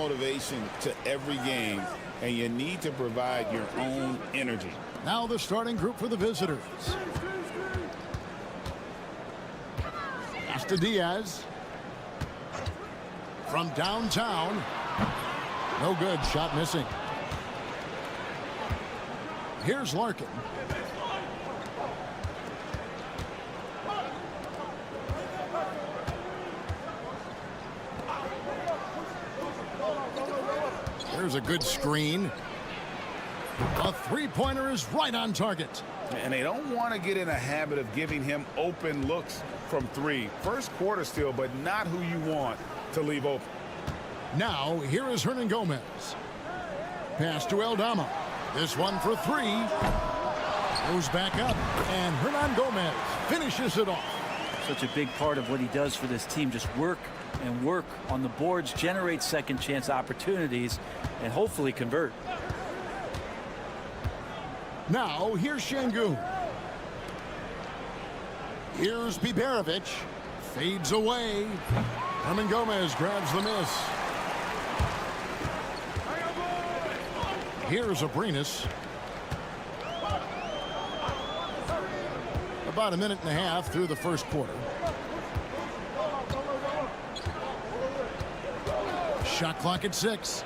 motivation to every game, and you need to provide your own energy. Now the starting group for the visitors. Pass to Diaz. From downtown. No good. Shot missing. Here's Larkin. There's a good screen. A three-pointer is right on target. And they don't want to get in a habit of giving him open looks from three. First quarter still, but not who you want to leave open. Now, here is Hernan Gomez. Pass to Aldama. This one for three. Goes back up, and Hernan Gomez finishes it off. Such a big part of what he does for this team. Just work and work on the boards, generate second chance opportunities, and hopefully convert. Now, here's Şengün. Here's Biberovic. Fades away. Hernan Gomez grabs the miss. Here's Abrinas. About a minute and a half through the first quarter. Shot clock at 6.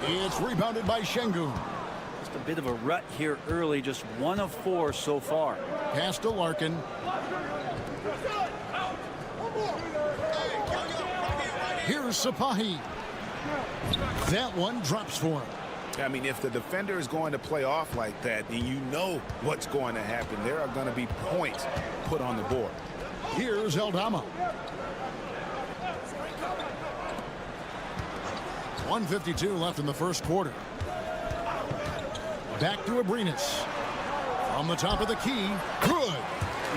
It's rebounded by Şengün. Just a bit of a rut here early, just 1 of 4 so far. Pass to Larkin. Here's Sapahi. That one drops for him. I mean, if the defender is going to play off like that, then you know what's going to happen. There are going to be points put on the board. Here's Aldama. 1:52 left in the first quarter. Back to Abrinas. From the top of the key. Good.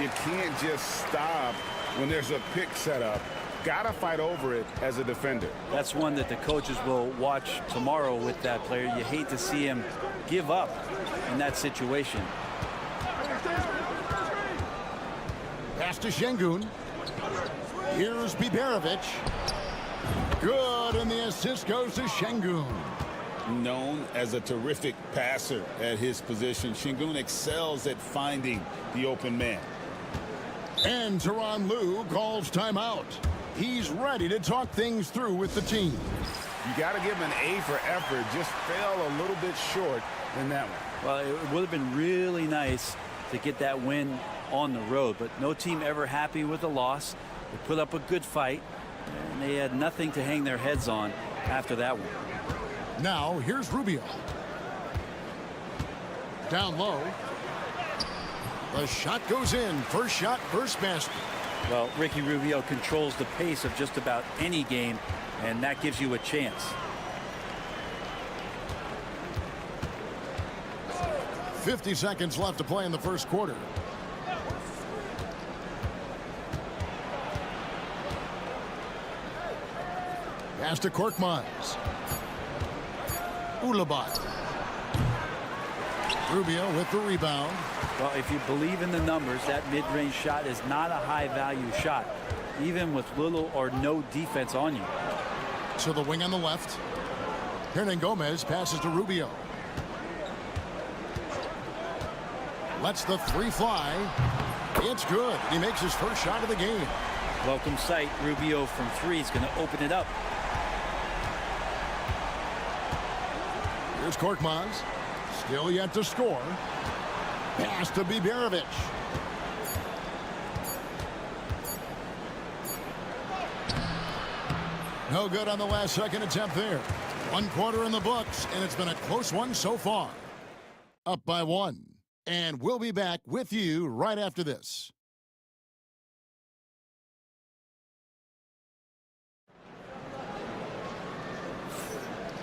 You can't just stop when there's a pick set up. Gotta fight over it as a defender. That's one that the coaches will watch tomorrow with that player. You hate to see him give up in that situation. Pass to Şengün. Here's Biberovic. Good, and the assist goes to Şengün. Known as a terrific passer at his position, Şengün excels at finding the open man. And Tyronn Lue calls timeout. He's ready to talk things through with the team. You got to give him an A for effort. Just fell a little bit short in that one. Well, it would have been really nice to get that win on the road, but no team ever happy with a loss. They put up a good fight, and they had nothing to hang their heads on after that one. Now, here's Rubio. Down low. The shot goes in. First shot, first basket. Well, Ricky Rubio controls the pace of just about any game, and that gives you a chance. 50 seconds left to play in the first quarter. Pass to Korkmaz. Ulabat. Rubio with the rebound. Well, if you believe in the numbers, that mid-range shot is not a high-value shot, even with little or no defense on you. To the wing on the left. Hernan Gomez passes to Rubio. Lets the three fly. It's good. He makes his first shot of the game. Welcome sight. Rubio from 3 is going to open it up. Here's Korkmaz. Still yet to score. Pass to Biberovic. No good on the last second attempt there. 1 quarter in the books, and it's been a close one so far. Up by 1. And we'll be back with you right after this.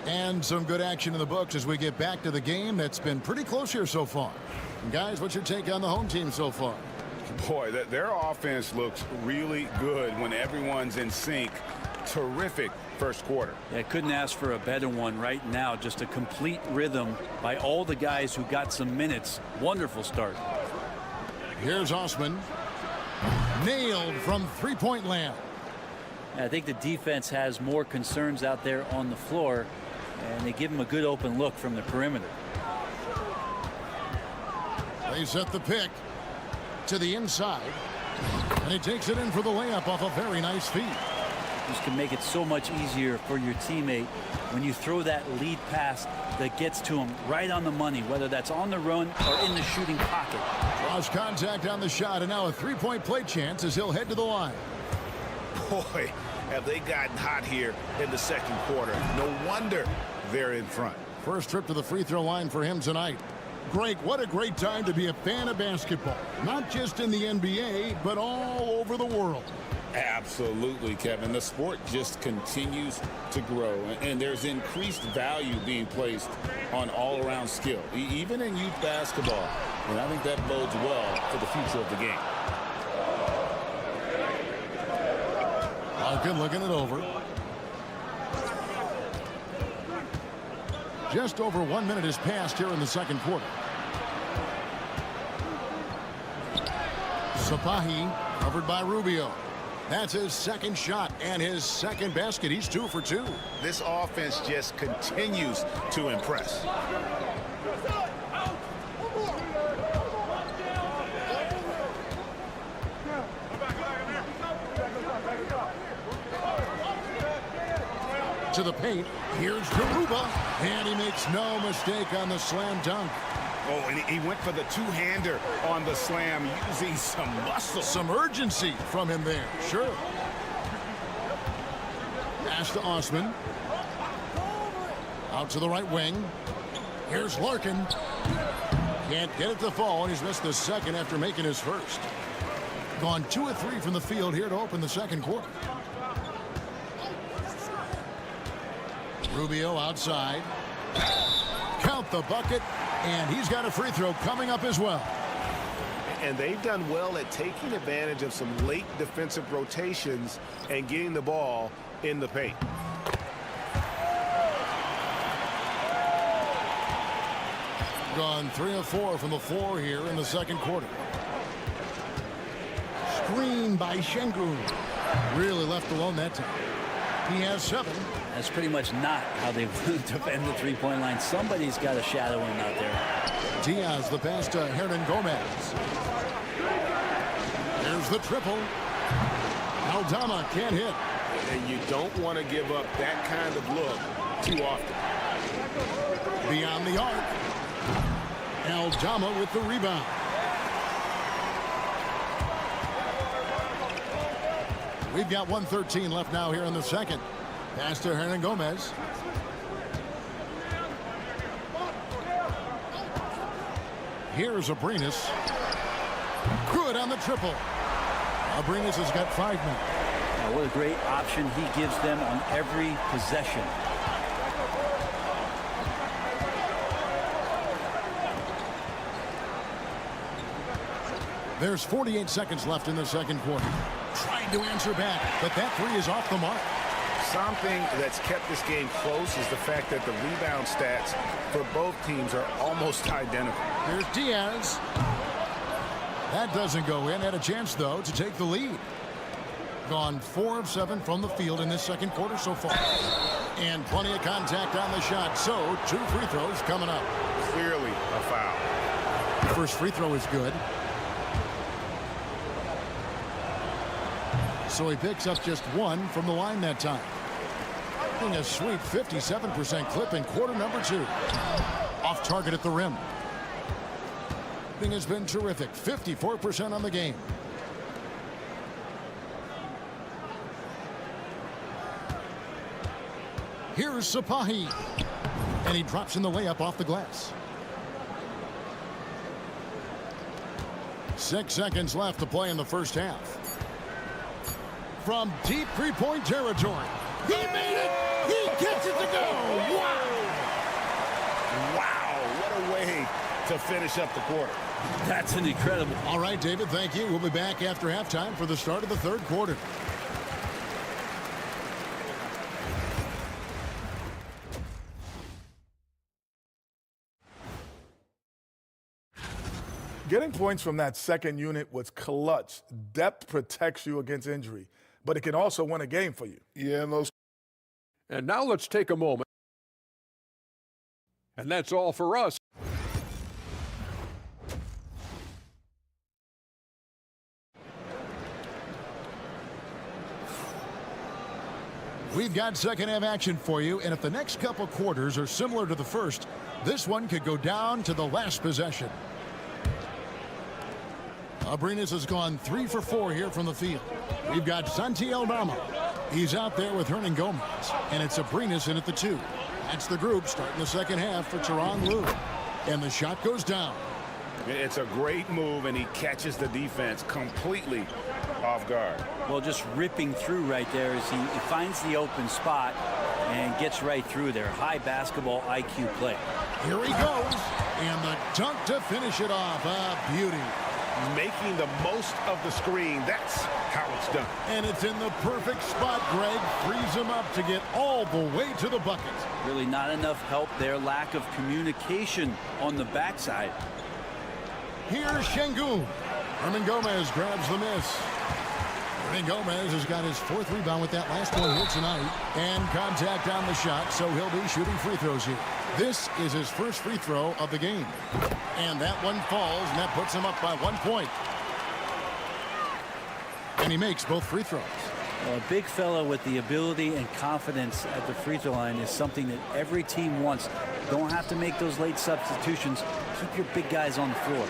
And some good action in the books as we get back to the game that's been pretty close here so far. And guys, what's your take on the home team so far? Boy, their offense looks really good when everyone's in sync. Terrific first quarter. Yeah, couldn't ask for a better one right now. Just a complete rhythm by all the guys who got some minutes. Wonderful start. Here's Osman. Nailed from three-point land. I think the defense has more concerns out there on the floor, and they give him a good open look from the perimeter. They set the pick to the inside, and he takes it in for the layup off a very nice feed. This can make it so much easier for your teammate when you throw that lead pass that gets to him right on the money, whether that's on the run or in the shooting pocket. Draws contact on the shot, and now a three-point play chance as he'll head to the line. Boy, have they gotten hot here in the second quarter. No wonder they're in front. First trip to the free throw line for him tonight. Greg, what a great time to be a fan of basketball. Not just in the NBA, but all over the world. Absolutely, Kevin. The sport just continues to grow, and there's increased value being placed on all-around skill, even in youth basketball. And I think that bodes well for the future of the game. Larkin looking it over. Just over 1 minute has passed here in the second quarter. Sapahi covered by Rubio. That's his second shot and his second basket. He's 2 for 2. This offense just continues to impress. To the paint. Here's Garuba, and he makes no mistake on the slam dunk. Oh, and he went for the two-hander on the slam, using some muscle. Some urgency from him there, sure. Pass to Osman. Out to the right wing. Here's Larkin. Can't get it to fall, and he's missed the second after making his first. Gone 2 of 3 from the field here to open the second quarter. Rubio outside. Count the bucket, and he's got a free throw coming up as well. And they've done well at taking advantage of some late defensive rotations and getting the ball in the paint. Gone 3 of 4 from the floor here in the second quarter. Screen by Şengün. Really left alone that time. He has 7. That's pretty much not how they defend the three-point line. Somebody's got to shadow him out there. Diaz, the pass to Hernan Gomez. There's the triple. Aldama can't hit. And you don't want to give up that kind of look too often. Beyond the arc. Aldama with the rebound. We've got 1:13 left now here in the second. Pass to Hernan Gomez. Here's Abrinas. Good on the triple. Abrinas has got 5 now. Now, what a great option he gives them on every possession. There's 48 seconds left in the second quarter. Trying to answer back, but that 3 is off the mark. Something that's kept this game close is the fact that the rebound stats for both teams are almost identical. Here's Diaz. That doesn't go in. Had a chance, though, to take the lead. Gone 4 of 7 from the field in this second quarter so far. And plenty of contact on the shot. So 2 free throws coming up. Clearly a foul. First free throw is good. So he picks up just 1 from the line that time. Getting a sweet 57% clip in quarter number 2. Off target at the rim. Thing has been terrific. 54% on the game. Here's Sapahi. And he drops in the layup off the glass. 6 seconds left to play in the first half. From deep three-point territory. He made it! He gets it to go! Wow! Wow, what a way to finish up the quarter. That's an incredible. All right, David, thank you. We'll be back after halftime for the start of the third quarter. Getting points from that second unit was clutch. Depth protects you against injury, but it can also win a game for you. Yeah, and now let's take a moment. And that's all for us. We've got second half action for you, and if the next couple quarters are similar to the first, this one could go down to the last possession. Abrinas has gone 3 for 4 here from the field. We've got Santi Aldama. He's out there with Hernan Gomez, and it's Abrinas in at the 2. That's the group starting the second half for Tyronn Lue. And the shot goes down. It's a great move, and he catches the defense completely off guard. Well, just ripping through right there as he finds the open spot and gets right through there. High basketball IQ play. Here he goes, and the dunk to finish it off. A beauty. Making the most of the screen. That's how it's done. And it's in the perfect spot. Greg frees him up to get all the way to the bucket. Really not enough help there. Lack of communication on the backside. Here's Şengün. Hernan Gomez grabs the miss. Hernan Gomez has got his 4th rebound with that last one here tonight. And contact on the shot, so he'll be shooting free throws here. This is his first free throw of the game. And that one falls, and that puts him up by 1 point. And he makes both free throws. Well, a big fella with the ability and confidence at the free throw line is something that every team wants. Don't have to make those late substitutions. Keep your big guys on the floor.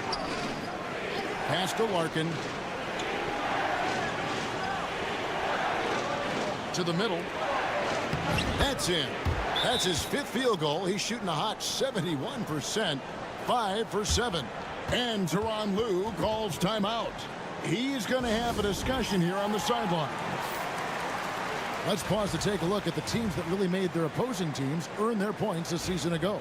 Pass to Larkin. To the middle. That's in. That's his 5th field goal. He's shooting a hot 71%. 5 for 7. And Tyronn Lue calls timeout. He's going to have a discussion here on the sideline. Let's pause to take a look at the teams that really made their opposing teams earn their points a season ago.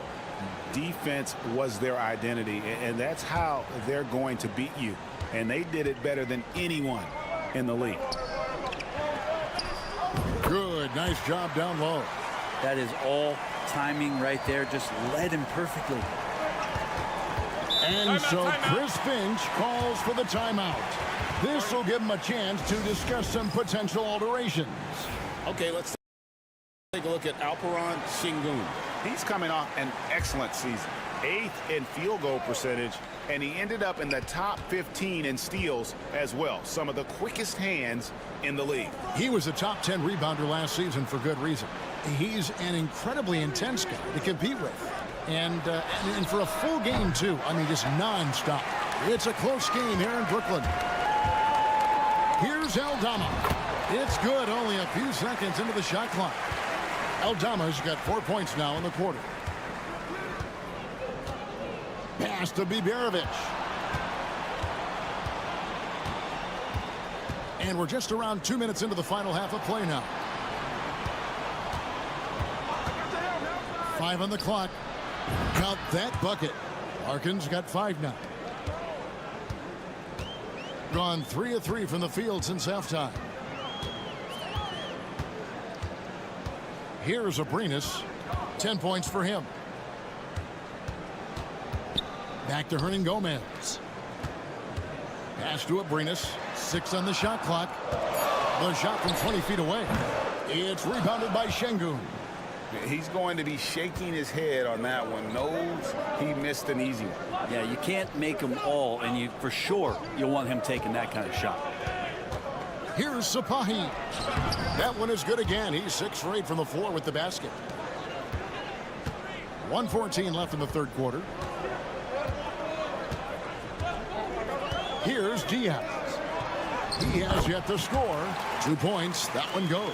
Defense was their identity, and that's how they're going to beat you. And they did it better than anyone in the league. Good. Nice job down low. That is all timing right there. Just led him perfectly. And so Chris Finch calls for the timeout. This will give him a chance to discuss some potential alterations. Okay, let's take a look at Alperen Şengün. He's coming off an excellent season. 8th in field goal percentage, and he ended up in the top 15 in steals as well. Some of the quickest hands in the league. He was a top 10 rebounder last season for good reason. He's an incredibly intense guy to compete with. And for a full game, too. I mean, just nonstop. It's a close game here in Brooklyn. Here's Aldama. It's good, only a few seconds into the shot clock. Aldama's got 4 points now in the quarter. Pass to Biberovic. And we're just around 2 minutes into the final half of play now. 5 on the clock. Count that bucket. Larkin's got 5 now. Gone 3 of 3 from the field since halftime. Here's Abrinas. 10 points for him. Back to Hernan Gomez. Pass to Abrinas. 6 on the shot clock. The shot from 20 feet away. It's rebounded by Şengün. He's going to be shaking his head on that one. Knows he missed an easy one. Yeah, you can't make them all, and for sure you'll want him taking that kind of shot. Here's Sapahi. That one is good again. He's 6 for 8 from the floor with the basket. 1:14 left in the third quarter. Here's Diaz. He has yet to score. 2 points. That one goes.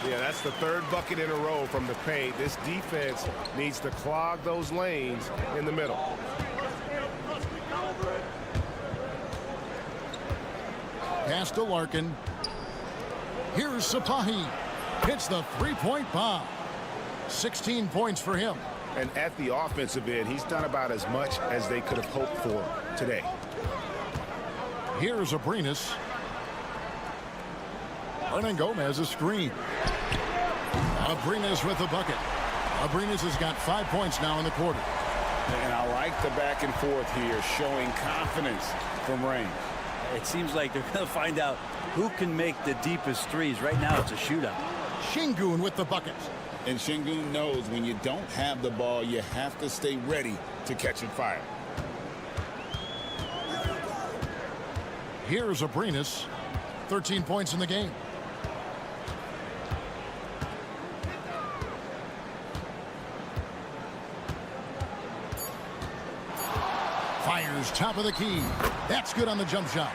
Yeah, that's the 3rd bucket in a row from the paint. This defense needs to clog those lanes in the middle. Pass to Larkin. Here's Sapahi. Hits the 3-point bomb. 16 points for him. And at the offensive end, he's done about as much as they could have hoped for today. Here's Abrinas. Hernan Gomez a screen. Abrinas with the bucket. Abrinas has got 5 points now in the quarter. And I like the back and forth here, showing confidence from range. It seems like they're going to find out who can make the deepest threes. Right now, it's a shootout. Şengün with the bucket. And Şengün knows when you don't have the ball, you have to stay ready to catch it fire. Here's Abrinas, 13 points in the game. Fires top of the key. That's good on the jump shot.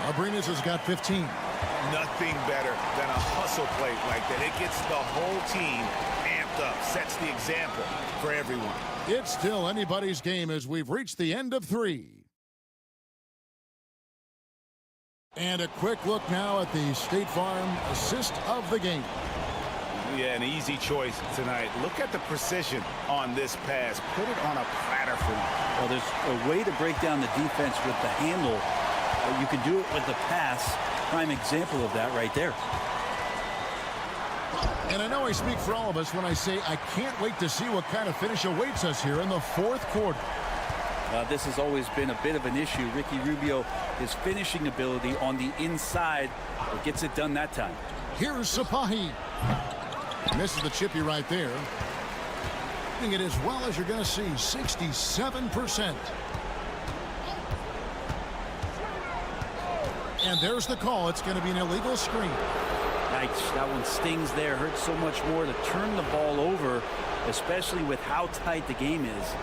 Abrinas has got 15. Nothing better than a hustle play like that. It gets the whole team amped up, sets the example for everyone. It's still anybody's game as we've reached the end of 3. And a quick look now at the State Farm assist of the game. Yeah, an easy choice tonight. Look at the precision on this pass. Put it on a platter for him. Well, there's a way to break down the defense with the handle. You can do it with the pass. Prime example of that right there. And I know I speak for all of us when I say I can't wait to see what kind of finish awaits us here in the fourth quarter. This has always been a bit of an issue. Ricky Rubio, his finishing ability on the inside, gets it done that time. Here's Sapahi. Misses the chippy right there. Hitting it as well as you're going to see, 67%. And there's the call. It's going to be an illegal screen. Nice. That one stings there. Hurts so much more to turn the ball over, especially with how tight the game is.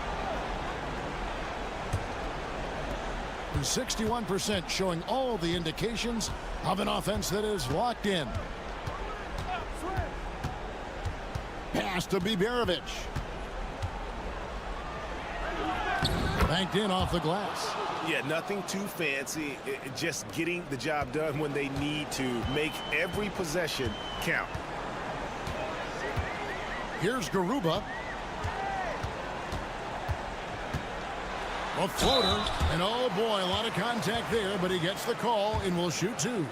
61% showing all the indications of an offense that is locked in. Pass to Biberovic. Banked in off the glass. Yeah, nothing too fancy. Just getting the job done when they need to. Make every possession count. Here's Garuba. A floater, and oh boy, a lot of contact there, but he gets the call and will shoot 2.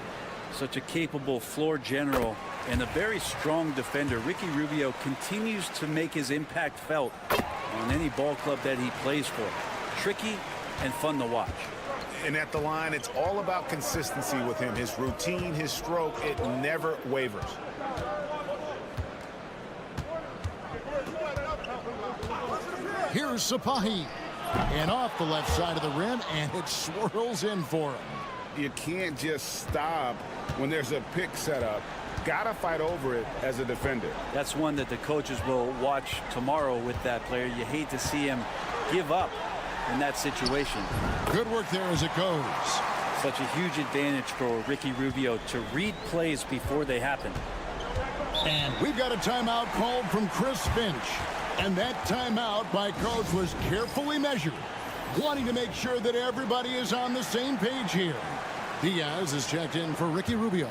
Such a capable floor general and a very strong defender. Ricky Rubio continues to make his impact felt on any ball club that he plays for. Tricky and fun to watch. And at the line, it's all about consistency with him. His routine, his stroke, it never wavers. Here's Sapahi. And off the left side of the rim, and it swirls in for him. You can't just stop when there's a pick set up. Gotta fight over it as a defender. That's one that the coaches will watch tomorrow with that player. You hate to see him give up in that situation. Good work there as it goes. Such a huge advantage for Ricky Rubio to read plays before they happen. And we've got a timeout called from Chris Finch. And that timeout by coach was carefully measured, wanting to make sure that everybody is on the same page here. Diaz is checked in for Ricky Rubio.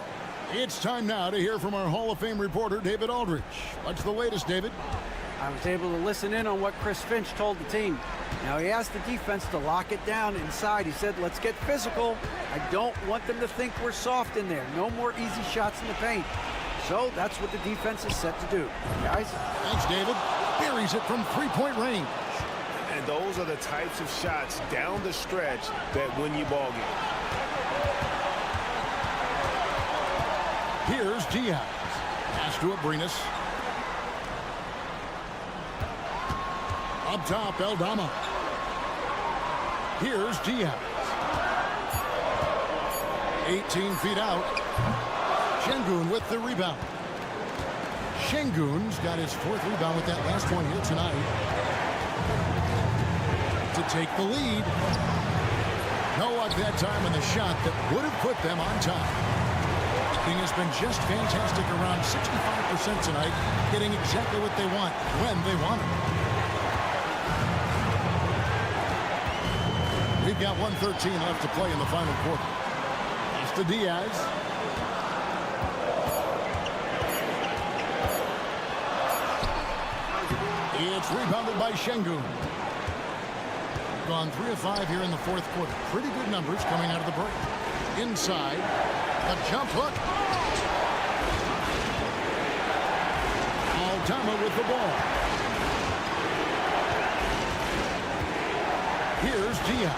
It's time now to hear from our Hall of Fame reporter, David Aldridge. What's the latest, David? I was able to listen in on what Chris Finch told the team. Now, he asked the defense to lock it down inside. He said, let's get physical. I don't want them to think we're soft in there. No more easy shots in the paint. So that's what the defense is set to do. Guys? Thanks, David. Buries it from three-point range. And those are the types of shots down the stretch that win you ball games. Here's Diaz. Pass to Abrinas. Up top, Eldama. Here's Diaz. 18 feet out. Şengün with the rebound. Şengün's got his 4th rebound with that last one here tonight. To take the lead. No luck that time on the shot that would have put them on top. King has been just fantastic, around 65% tonight, getting exactly what they want when they want it. We've got 1:13 left to play in the final quarter. Pass to Diaz. It's rebounded by Şengün. Gone 3 of 5 here in the 4th quarter. Pretty good numbers coming out of the break. Inside, a jump hook. Aldama with the ball. Here's Diaz.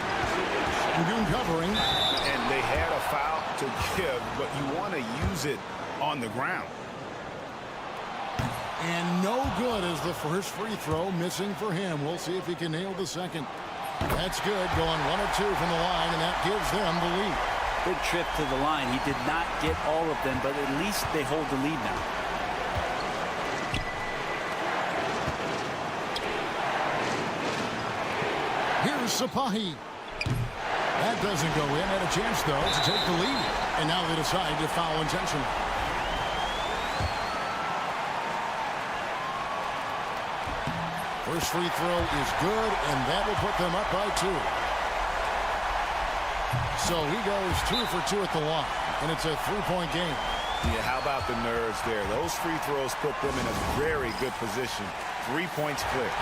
Good covering. And they had a foul to give, but you want to use it on the ground. And no good as the first free throw missing for him. We'll see if he can nail the second. That's good, going 1 of 2 from the line, and that gives them the lead. Good trip to the line. He did not get all of them, but at least they hold the lead now. Here's Sapahi. That doesn't go in. Had a chance, though, to take the lead. And now they decide to foul intentionally. First free throw is good, and that will put them up by 2. So he goes 2 for 2 at the line, and it's a 3-point game. Yeah, how about the nerves there? Those free throws put them in a very good position. 3 points clear.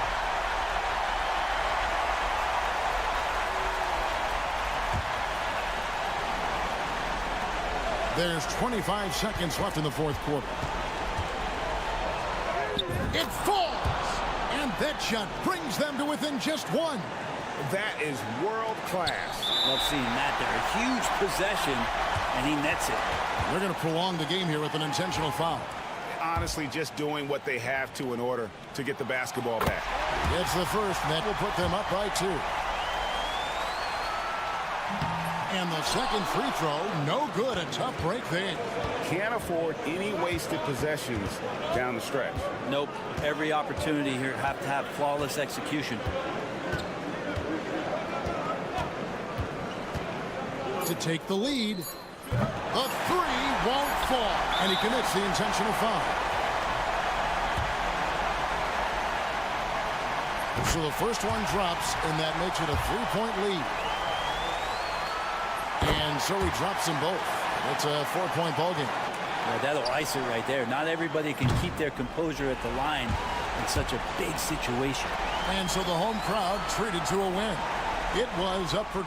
There's 25 seconds left in the fourth quarter. It falls! And that shot brings them to within just 1. That is world class. Love seeing that there. A huge possession, and he nets it. They're going to prolong the game here with an intentional foul. Honestly, just doing what they have to in order to get the basketball back. It's the first, and that will put them up by 2. And the second free throw, no good. A tough break there. Can't afford any wasted possessions down the stretch. Nope. Every opportunity here have to have flawless execution. To take the lead. The 3 won't fall. And he commits the intentional foul. So the first one drops, and that makes it a 3-point lead. And so he drops them both. It's a 4-point ball game. Yeah, that'll ice it right there. Not everybody can keep their composure at the line in such a big situation. And so the home crowd treated to a win. It was up for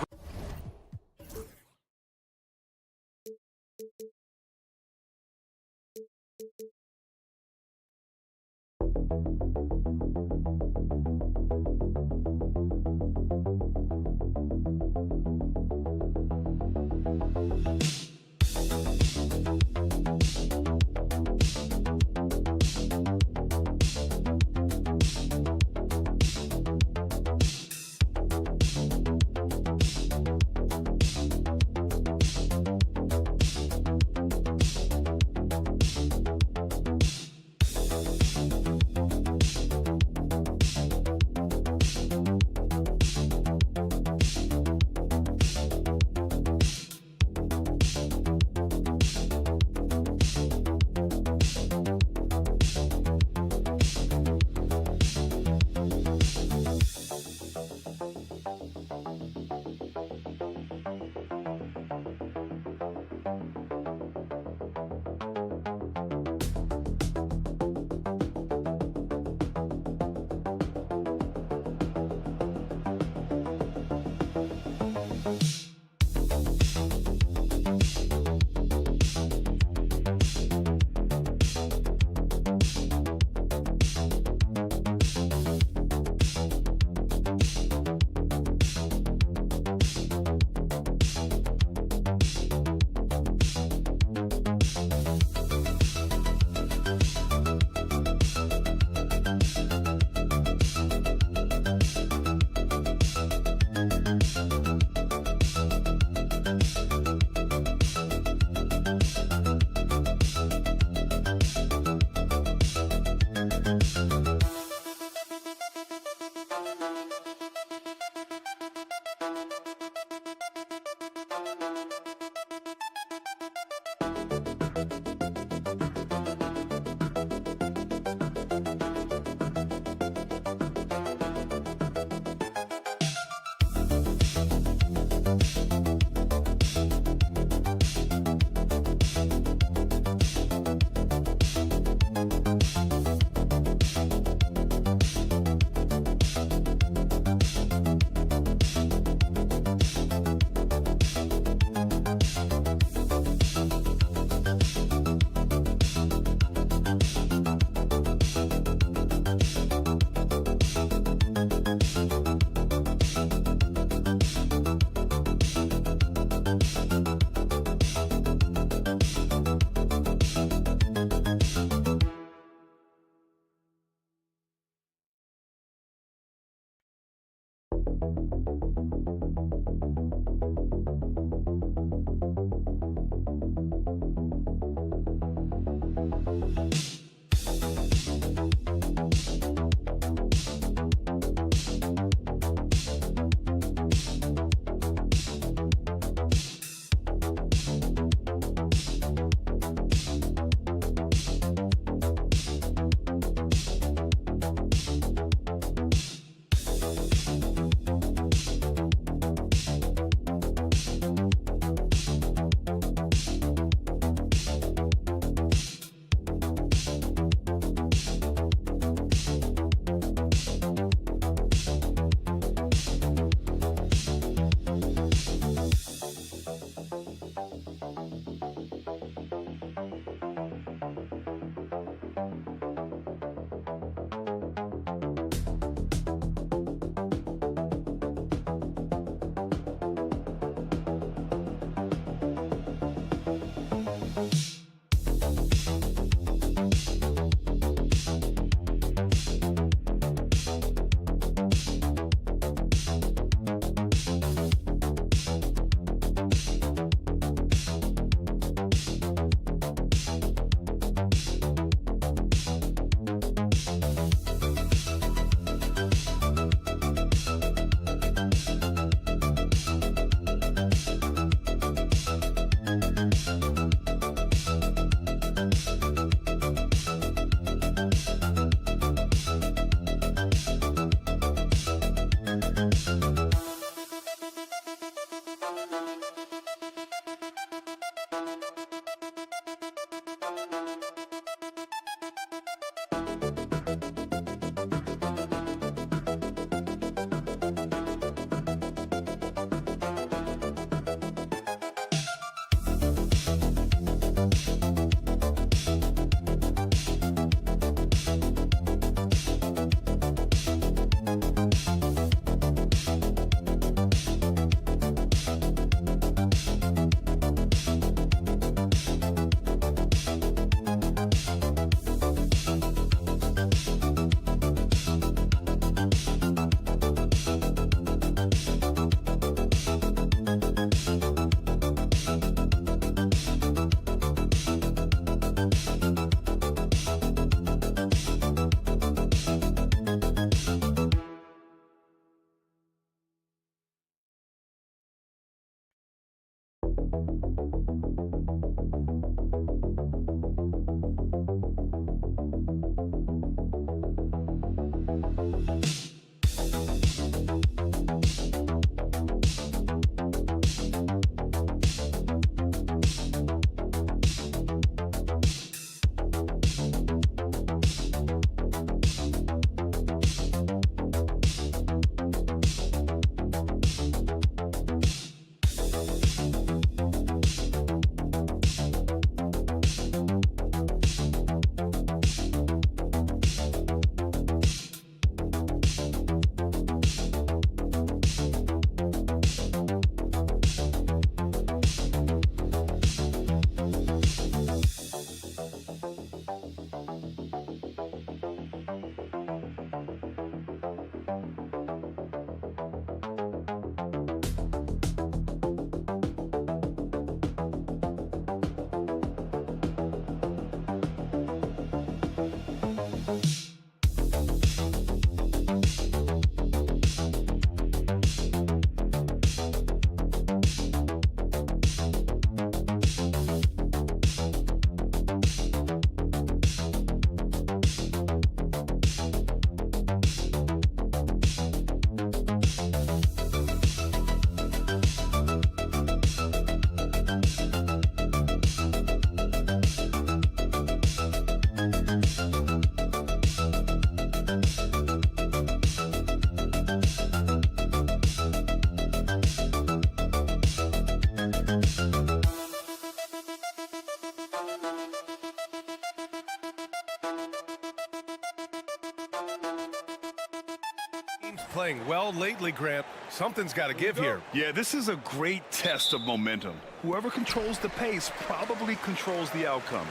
Playing well lately, Grant. Something's got to give here. Yeah, this is a great test of momentum. Whoever controls the pace probably controls the outcome.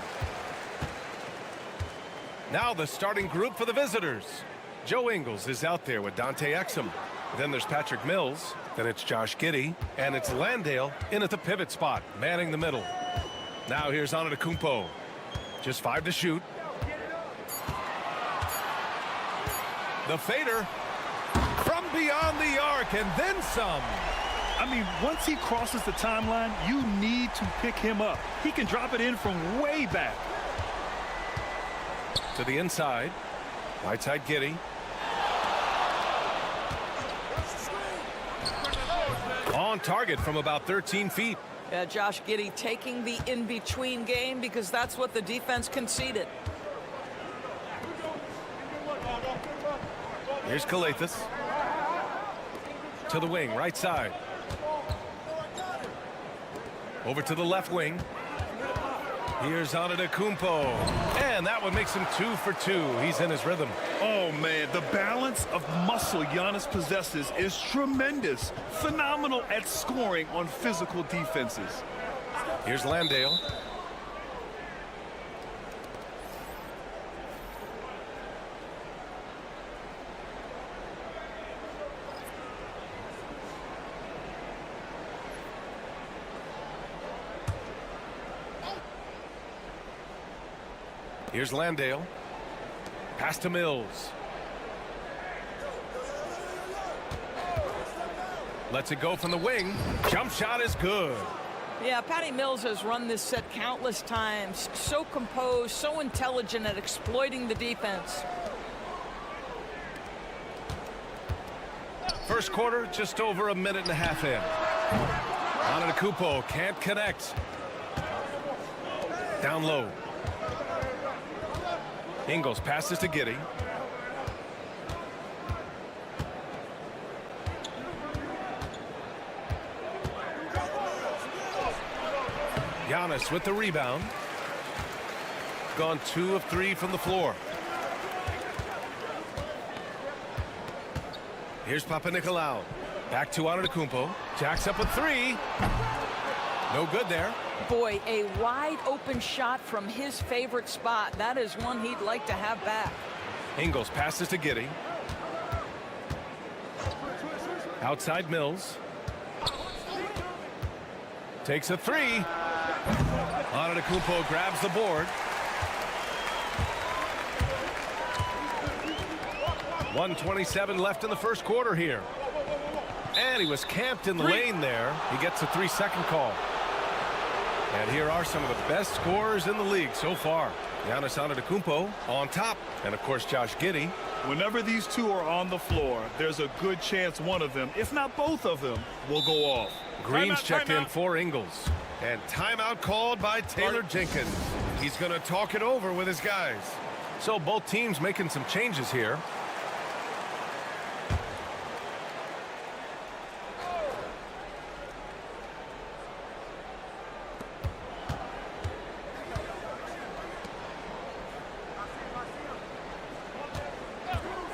Now the starting group for the visitors. Joe Ingles is out there with Dante Exum. Then there's Patrick Mills. Then it's Josh Giddey. And it's Landale in at the pivot spot, manning the middle. Now here's Antetokounmpo. Just 5 to shoot. The fader from beyond the arc and then some. I mean, once he crosses the timeline, you need to pick him up. He can drop it in from way back. To the inside. Right side Giddey. On target from about 13 feet. Yeah, Josh Giddey taking the in-between game because that's what the defense conceded. Here's Kalathis. To the wing, right side. Over to the left wing. Here's Antetokounmpo. And that one makes him 2 for 2. He's in his rhythm. Oh, man, the balance of muscle Giannis possesses is tremendous. Phenomenal at scoring on physical defenses. Here's Landale. Here's Landale. Pass to Mills. Lets it go from the wing. Jump shot is good. Yeah, Patty Mills has run this set countless times. So composed, so intelligent at exploiting the defense. First quarter, just over a minute and a half in. Antetokounmpo can't connect. Down low. Ingles passes to Giddey. Giannis with the rebound. Gone 2 of 3 from the floor. Here's Papanikolaou. Back to Antetokounmpo. Jacks up a 3. No good there. Boy, a wide open shot from his favorite spot. That is one he'd like to have back. Ingles passes to Giddey. Outside Mills. Takes a 3. Antetokounmpo grabs the board. 1:27 left in the first quarter here. And he was camped in the lane there. He gets a 3-second call. And here are some of the best scorers in the league so far. Giannis Antetokounmpo on top. And, of course, Josh Giddey. Whenever these two are on the floor, there's a good chance one of them, if not both of them, will go off. Green's checked in for Ingles. And timeout called by Taylor Jenkins. He's going to talk it over with his guys. So both teams making some changes here.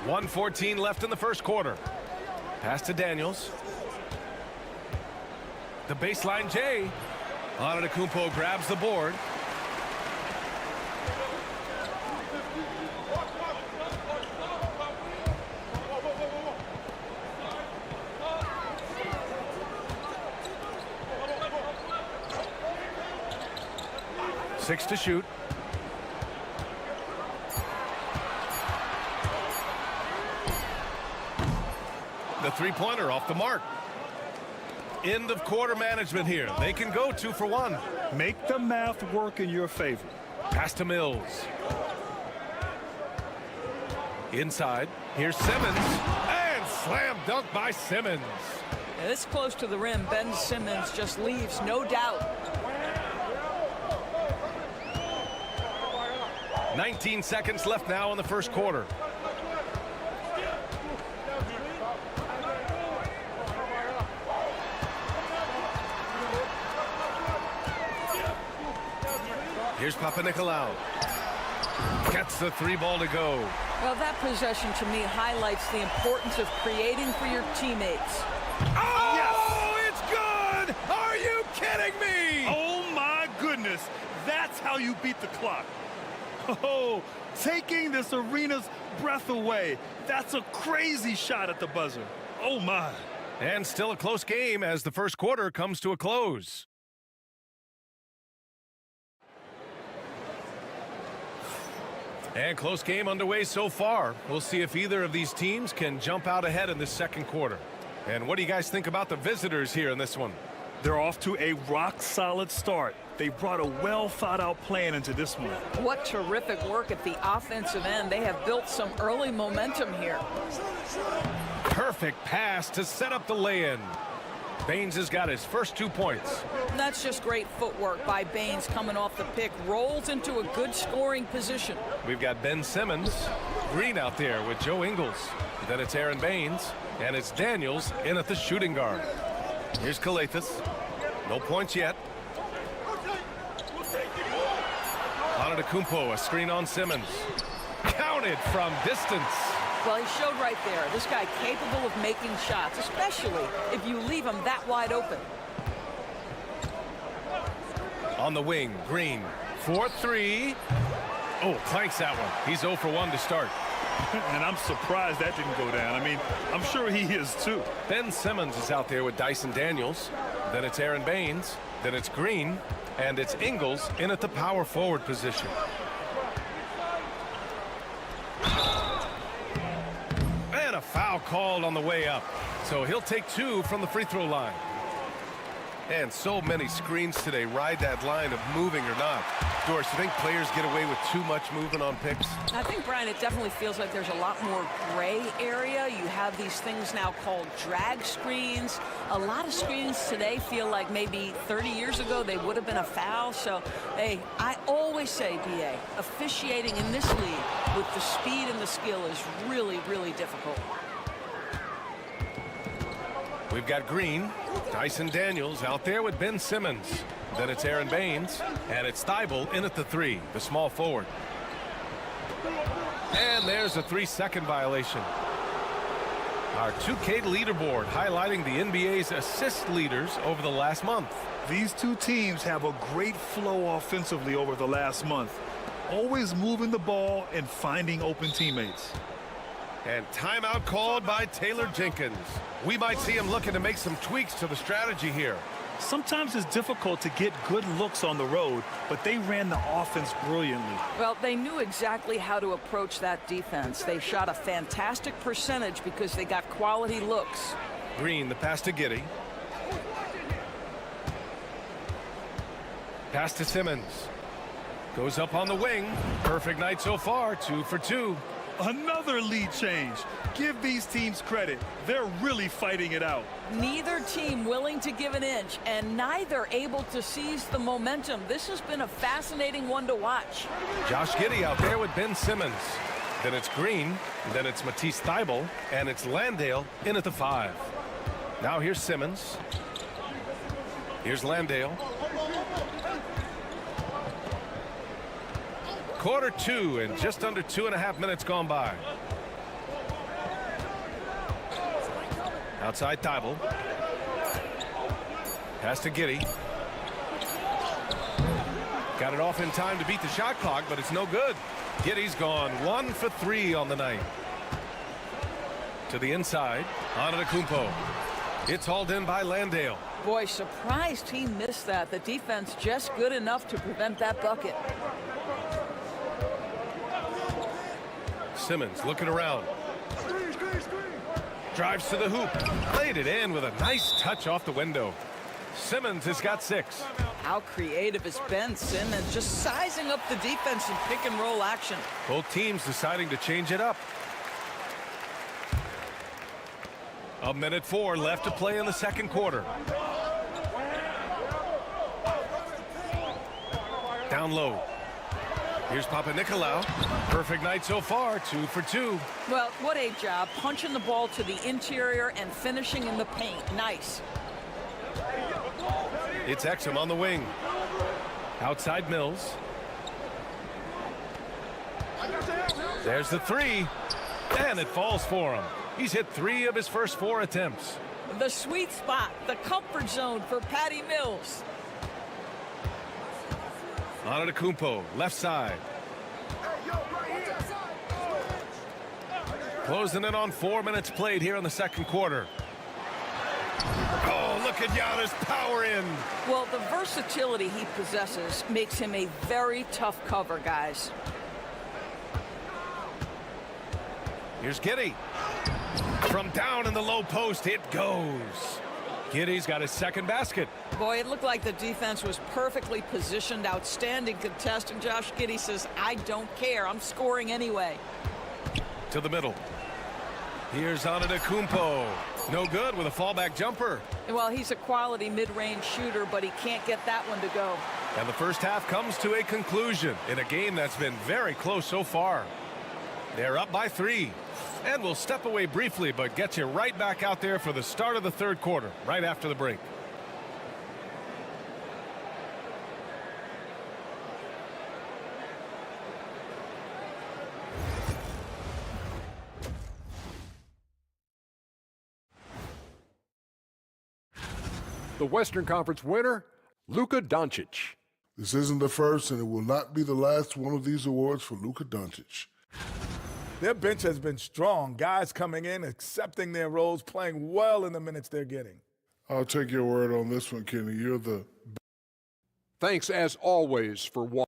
.114 left in the first quarter. Pass to Daniels. The baseline J. Antetokounmpo grabs the board. Six to shoot. The three-pointer off the mark. End of quarter management here. They can go 2 for 1. Make the math work in your favor. Pass to Mills. Inside. Here's Simmons. And slam dunk by Simmons. This close to the rim, Ben Simmons just leaves, no doubt. 19 seconds left now in the first quarter. Here's Papanikolaou. Gets the 3-ball to go. Well, that possession to me highlights the importance of creating for your teammates. Oh, yes! It's good! Are you kidding me? Oh, my goodness. That's how you beat the clock. Oh, taking this arena's breath away. That's a crazy shot at the buzzer. Oh, my. And still a close game as the first quarter comes to a close. And close game underway so far. We'll see if either of these teams can jump out ahead in this second quarter. And what do you guys think about the visitors here in this one? They're off to a rock-solid start. They brought a well-thought-out plan into this one. What terrific work at the offensive end. They have built some early momentum here. Perfect pass to set up the lay-in. Baines has got his first 2 points. That's just great footwork by Baines coming off the pick. Rolls into a good scoring position. We've got Ben Simmons, Green out there with Joe Ingles. Then it's Aaron Baines, and it's Daniels in at the shooting guard. Here's Kalathis. No points yet. Antetokounmpo, a screen on Simmons. Counted from distance. Well, he showed right there. This guy capable of making shots, especially if you leave him that wide open. On the wing, Green. 4-3. Oh, clanks that one. He's 0 for 1 to start. And I'm surprised that didn't go down. I mean, I'm sure he is too. Ben Simmons is out there with Dyson Daniels. Then it's Aaron Baines. Then it's Green. And it's Ingles in at the power forward position. And a foul called on the way up. So he'll take 2 from the free throw line. And so many screens today. Ride that line of moving or not. Doris, you think players get away with too much movement on picks? I think, Brian, it definitely feels like there's a lot more gray area. You have these things now called drag screens. A lot of screens today feel like maybe 30 years ago they would have been a foul. So, hey, I always say, BA, officiating in this league with the speed and the skill is really, really difficult. We've got Green, Dyson Daniels out there with Ben Simmons. Then it's Aaron Baines, and it's Thibault in at the 3, the small forward. And there's a 3-second violation. Our 2K leaderboard highlighting the NBA's assist leaders over the last month. These two teams have a great flow offensively over the last month. Always moving the ball and finding open teammates. And timeout called by Taylor Jenkins. We might see him looking to make some tweaks to the strategy here. Sometimes it's difficult to get good looks on the road, but they ran the offense brilliantly. Well, they knew exactly how to approach that defense. They shot a fantastic percentage because they got quality looks. Green, the pass to Giddey. Pass to Simmons. Goes up on the wing. Perfect night so far, 2 for 2. Another lead change. Give these teams credit. They're really fighting it out. Neither team willing to give an inch, and neither able to seize the momentum. This has been a fascinating one to watch. Josh Giddey out there with Ben Simmons. Then it's Green. Then it's Matisse Thybulle. And it's Landale in at the 5. Now here's Simmons. Here's Landale. Quarter 2 and just under 2.5 minutes gone by. Outside Thybulle. Pass to Giddey. Got it off in time to beat the shot clock, but it's no good. Giddey's gone 1 for 3 on the night. To the inside. Antetokounmpo. It's hauled in by Landale. Boy, surprised he missed that. The defense just good enough to prevent that bucket. Simmons looking around. Drives to the hoop. Played it in with a nice touch off the window. Simmons has got 6. How creative is Ben Simmons, just sizing up the defense in pick and roll action. Both teams deciding to change it up. 1:04 left to play in the second quarter. Down low. Here's Papanikolaou. Perfect night so far, 2 for 2. Well, what a job, punching the ball to the interior and finishing in the paint. Nice. It's Exum on the wing. Outside Mills. There's the 3. And it falls for him. He's hit 3 of his first 4 attempts. The sweet spot, the comfort zone for Patty Mills. Antetokounmpo, left side. Closing in on 4 minutes played here in the second quarter. Oh, look at Giannis power in. Well, the versatility he possesses makes him a very tough cover, guys. Here's Giddey. From down in the low post, it goes. Giddey's got his second basket. Boy, it looked like the defense was perfectly positioned. Outstanding contest. And Josh Giddey says, I don't care. I'm scoring anyway. To the middle. Here's Antetokounmpo. No good with a fallback jumper. Well, he's a quality mid-range shooter, but he can't get that one to go. And the first half comes to a conclusion in a game that's been very close so far. They're up by 3. And we'll step away briefly, but get you right back out there for the start of the third quarter, right after the break. The Western Conference winner, Luka Doncic. This isn't the first, and it will not be the last one of these awards for Luka Doncic. Their bench has been strong. Guys coming in, accepting their roles, playing well in the minutes they're getting. I'll take your word on this one, Kenny. You're the... Thanks, as always, for watching.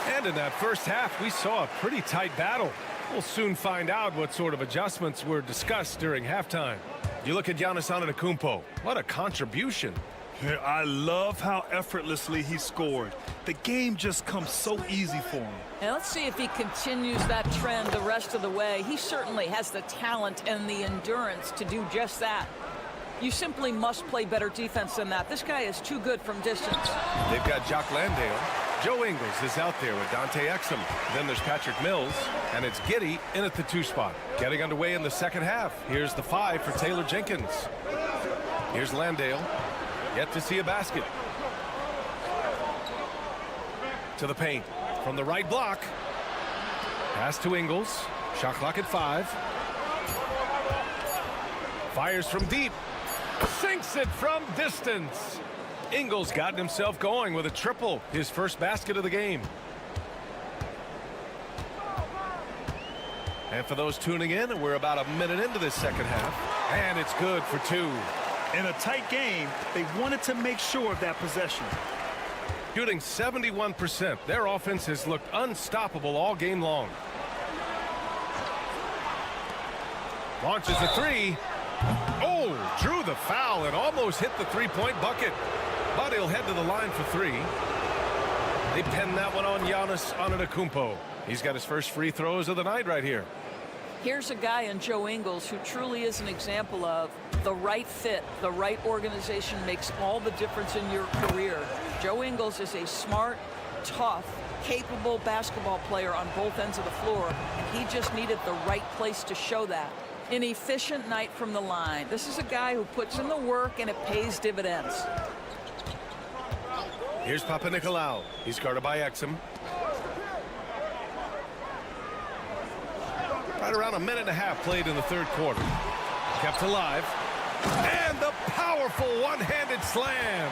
And in that first half, we saw a pretty tight battle. We'll soon find out what sort of adjustments were discussed during halftime. You look at Giannis Antetokounmpo. What a contribution. Yeah, I love how effortlessly he scored. The game just comes so easy for him. And let's see if he continues that trend the rest of the way. He certainly has the talent and the endurance to do just that. You simply must play better defense than that. This guy is too good from distance. They've got Jock Landale. Joe Ingles is out there with Dante Exum. Then there's Patrick Mills, and it's Giddey in at the 2 spot. Getting underway in the second half. Here's the 5 for Taylor Jenkins. Here's Landale. Yet to see a basket. To the paint. From the right block. Pass to Ingles. Shot clock at 5. Fires from deep. Sinks it from distance. Ingles gotten himself going with a triple, his first basket of the game. And for those tuning in, we're about a minute into this second half, and it's good for 2. In a tight game, they wanted to make sure of that possession. Shooting 71%, their offense has looked unstoppable all game long. Launches a 3. Oh, drew the foul and almost hit the 3-point bucket. But he'll head to the line for 3. They pin that one on Giannis Antetokounmpo. He's got his first free throws of the night right here. Here's a guy in Joe Ingles who truly is an example of the right fit, the right organization makes all the difference in your career. Joe Ingles is a smart, tough, capable basketball player on both ends of the floor. And he just needed the right place to show that. An efficient night from the line. This is a guy who puts in the work and it pays dividends. Here's Papanikolaou. He's guarded by Exum. Right around a minute and a half played in the third quarter. Kept alive. And the powerful one-handed slam.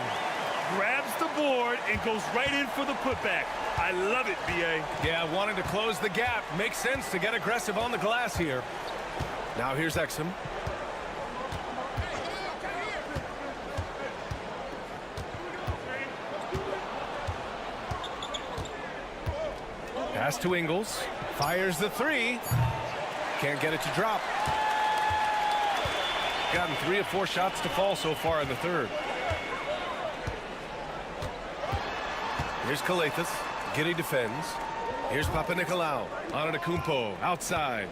Grabs the board and goes right in for the putback. I love it, B.A. Yeah, wanting to close the gap. Makes sense to get aggressive on the glass here. Now here's Exum. Pass to Ingles. Fires the 3. Can't get it to drop. Gotten 3 of 4 shots to fall so far in the third. Here's Calathes. Giddey defends. Here's Papanikolaou. Antetokounmpo outside.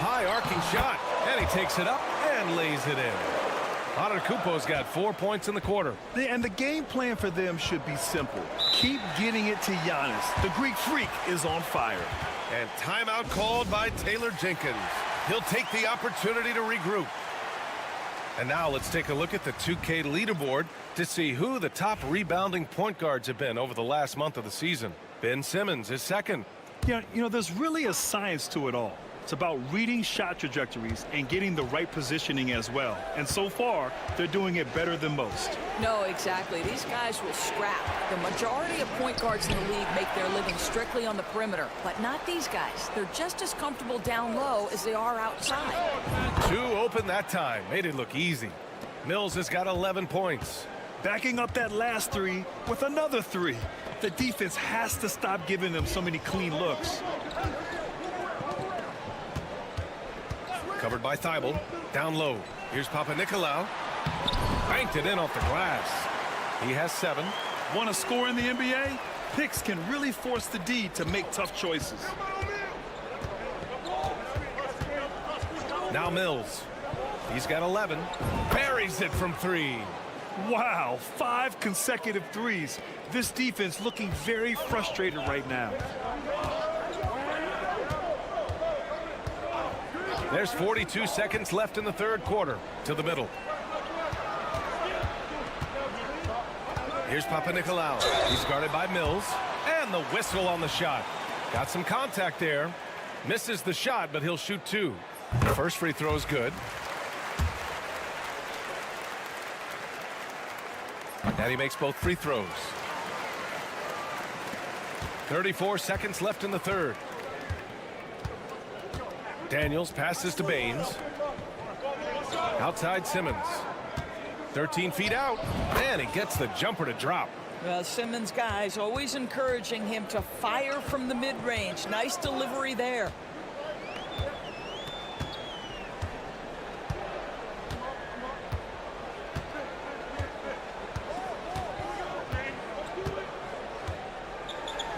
High arcing shot. And he takes it up and lays it in. Antetokounmpo's got 4 points in the quarter. And the game plan for them should be simple. Keep getting it to Giannis. The Greek freak is on fire. And timeout called by Taylor Jenkins. He'll take the opportunity to regroup. And now let's take a look at the 2K leaderboard to see who the top rebounding point guards have been over the last month of the season. Ben Simmons is second. Yeah, you know, there's really a science to it all. It's about reading shot trajectories and getting the right positioning as well. And so far, they're doing it better than most. No, exactly. These guys will scrap. The majority of point guards in the league make their living strictly on the perimeter, but not these guys. They're just as comfortable down low as they are outside. 2 open that time. Made it look easy. Mills has got 11 points. Backing up that last 3 with another 3. The defense has to stop giving them so many clean looks. Covered by Thibault. Down low. Here's Papanikolaou. Banked it in off the glass. He has 7. Want to score in the NBA? Picks can really force the D to make tough choices. Now Mills. He's got 11. Buries it from 3. Wow, 5 consecutive threes. This defense looking very frustrated right now. There's 42 seconds left in the third quarter. To the middle. Here's Papanikolaou. He's guarded by Mills. And the whistle on the shot. Got some contact there. Misses the shot, but he'll shoot 2. First free throw is good. And he makes both free throws. 34 seconds left in the third. Daniels passes to Baines. Outside Simmons. 13 feet out. And he gets the jumper to drop. Well, Simmons guys always encouraging him to fire from the mid-range. Nice delivery there.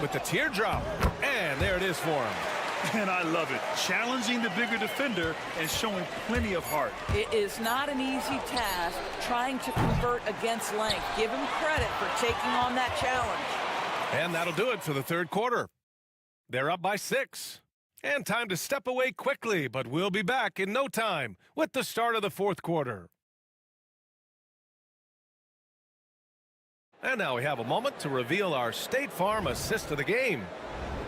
With the teardrop. And there it is for him. And I love it. Challenging the bigger defender and showing plenty of heart. It is not an easy task trying to convert against length. Give him credit for taking on that challenge. And that'll do it for the third quarter. They're up by 6. And time to step away quickly, but we'll be back in no time with the start of the fourth quarter. And now we have a moment to reveal our State Farm assist of the game.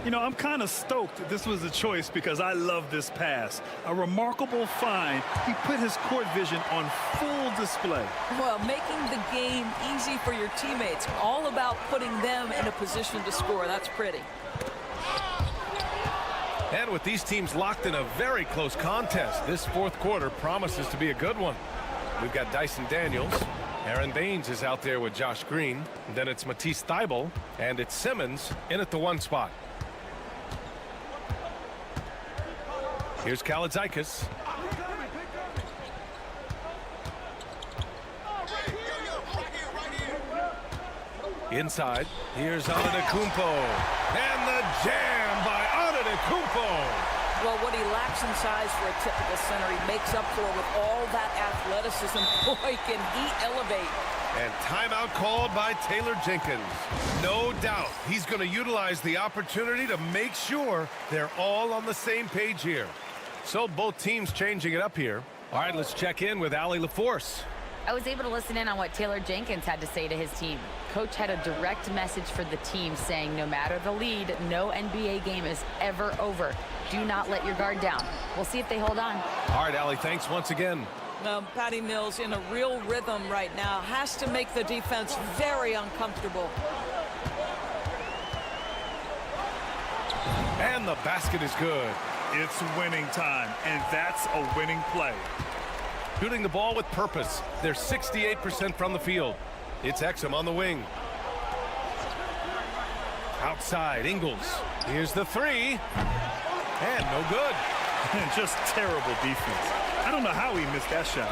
You know, I'm kind of stoked this was a choice because I love this pass. A remarkable find. He put his court vision on full display. Well, making the game easy for your teammates. All about putting them in a position to score. That's pretty. And with these teams locked in a very close contest, this fourth quarter promises to be a good one. We've got Dyson Daniels. Aaron Baines is out there with Josh Green. Then it's Matisse Thybulle. And it's Simmons in at the 1 spot. Here's Kalaitzakis. Inside. Here's Antetokounmpo. And the jam by Antetokounmpo. Well, what he lacks in size for a typical center, he makes up for with all that athleticism. Boy, can he elevate. And timeout called by Taylor Jenkins. No doubt he's going to utilize the opportunity to make sure they're all on the same page here. So both teams changing it up here. All right, let's check in with Allie LaForce. I was able to listen in on what Taylor Jenkins had to say to his team. Coach had a direct message for the team saying no matter the lead, no NBA game is ever over. Do not let your guard down. We'll see if they hold on. All right, Allie, thanks once again. Patty Mills in a real rhythm right now. Has to make the defense very uncomfortable. And the basket is good. It's winning time, and that's a winning play. Shooting the ball with purpose. They're 68% from the field. It's Exum on the wing. Outside, Ingles. Here's the 3. And no good. And just terrible defense. I don't know how he missed that shot.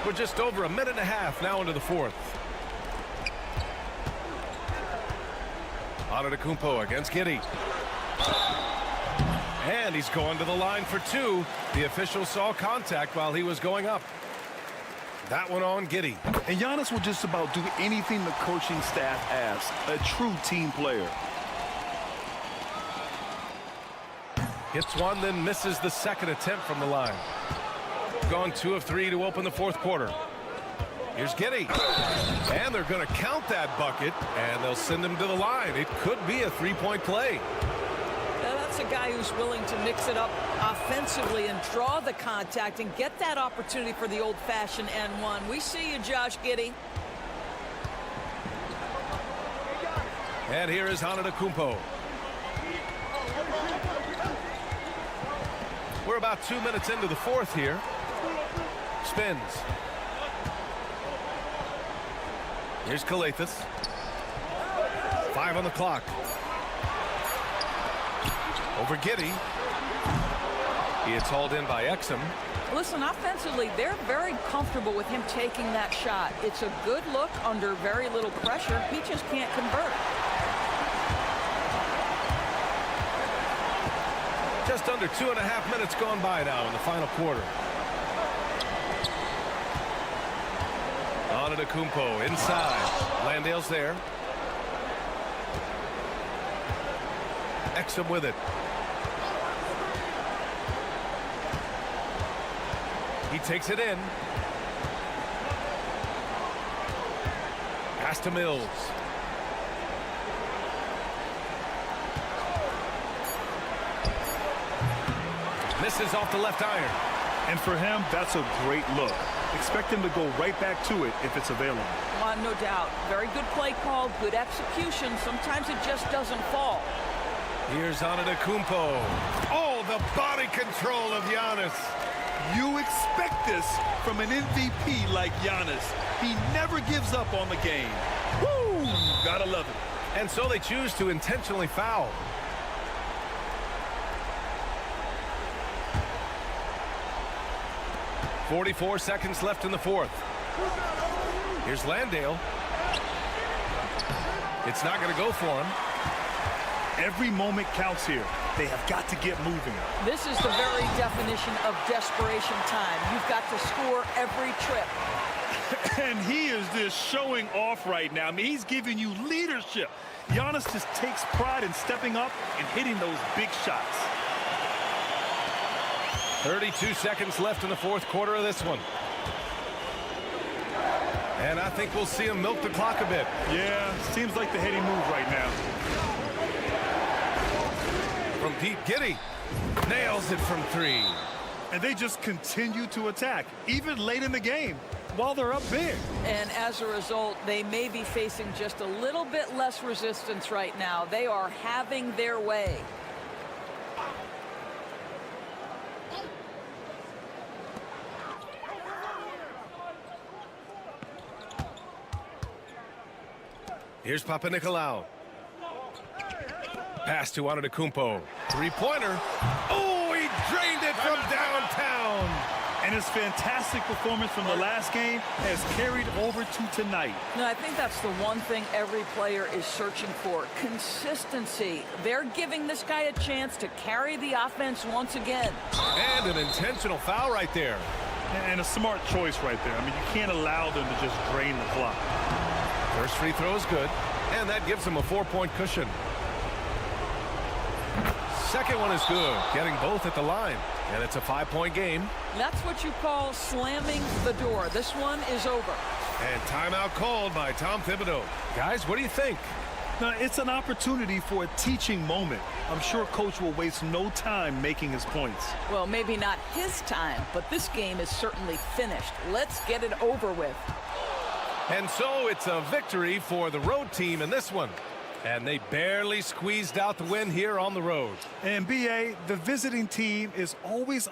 We're just over a minute and a half now into the fourth. Antetokounmpo against Giddey. And he's going to the line for 2. The official saw contact while he was going up. That one on Giddey. And Giannis will just about do anything the coaching staff asks. A true team player. Hits one, then misses the second attempt from the line. Gone 2 of 3 to open the fourth quarter. Here's Giddey. And they're going to count that bucket, and they'll send him to the line. It could be a 3-point play. That's a guy who's willing to mix it up offensively and draw the contact and get that opportunity for the old-fashioned N1. We see you, Josh Giddey. And here is Antetokounmpo. We're about 2 minutes into the fourth here. Spins. Here's Kalathis. 5 on the clock. Over Giddey. He is hauled in by Exum. Listen, offensively, they're very comfortable with him taking that shot. It's a good look under very little pressure. He just can't convert. Just under 2.5 minutes gone by now in the final quarter. Antetokounmpo inside. Landale's there. Exum with it. He takes it in. Pass to Mills. Misses off the left iron. And for him, that's a great look. Expect him to go right back to it if it's available. No doubt. Very good play call, good execution. Sometimes it just doesn't fall. Here's Antetokounmpo. Oh, the body control of Giannis. You expect this from an MVP like Giannis. He never gives up on the game. Woo! Gotta love it. And so they choose to intentionally foul. .44 seconds left in the fourth. Here's Landale. It's not going to go for him. Every moment counts here. They have got to get moving. This is the very definition of desperation time. You've got to score every trip. And he is just showing off right now. I mean, he's giving you leadership. Giannis just takes pride in stepping up and hitting those big shots. 32 seconds left in the fourth quarter of this one. And I think we'll see him milk the clock a bit. Yeah, seems like the heady move right now. From deep, Giddey nails it from 3. And they just continue to attack, even late in the game, while they're up big. And as a result, they may be facing just a little bit less resistance right now. They are having their way. Here's Papanikolaou. Pass to Antetokounmpo. Three-pointer. Oh, he drained it from downtown. And his fantastic performance from the last game has carried over to tonight. No, I think that's the one thing every player is searching for. Consistency. They're giving this guy a chance to carry the offense once again. And an intentional foul right there. And a smart choice right there. I mean, you can't allow them to just drain the clock. First free throw is good, and that gives him a 4-point cushion. Second one is good, getting both at the line, and it's a 5-point game. That's what you call slamming the door. This one is over. And timeout called by Tom Thibodeau. Guys, what do you think? Now, it's an opportunity for a teaching moment. I'm sure Coach will waste no time making his points. Well, maybe not his time, but this game is certainly finished. Let's get it over with. And so it's a victory for the road team in this one. And they barely squeezed out the win here on the road. And BA, the visiting team is always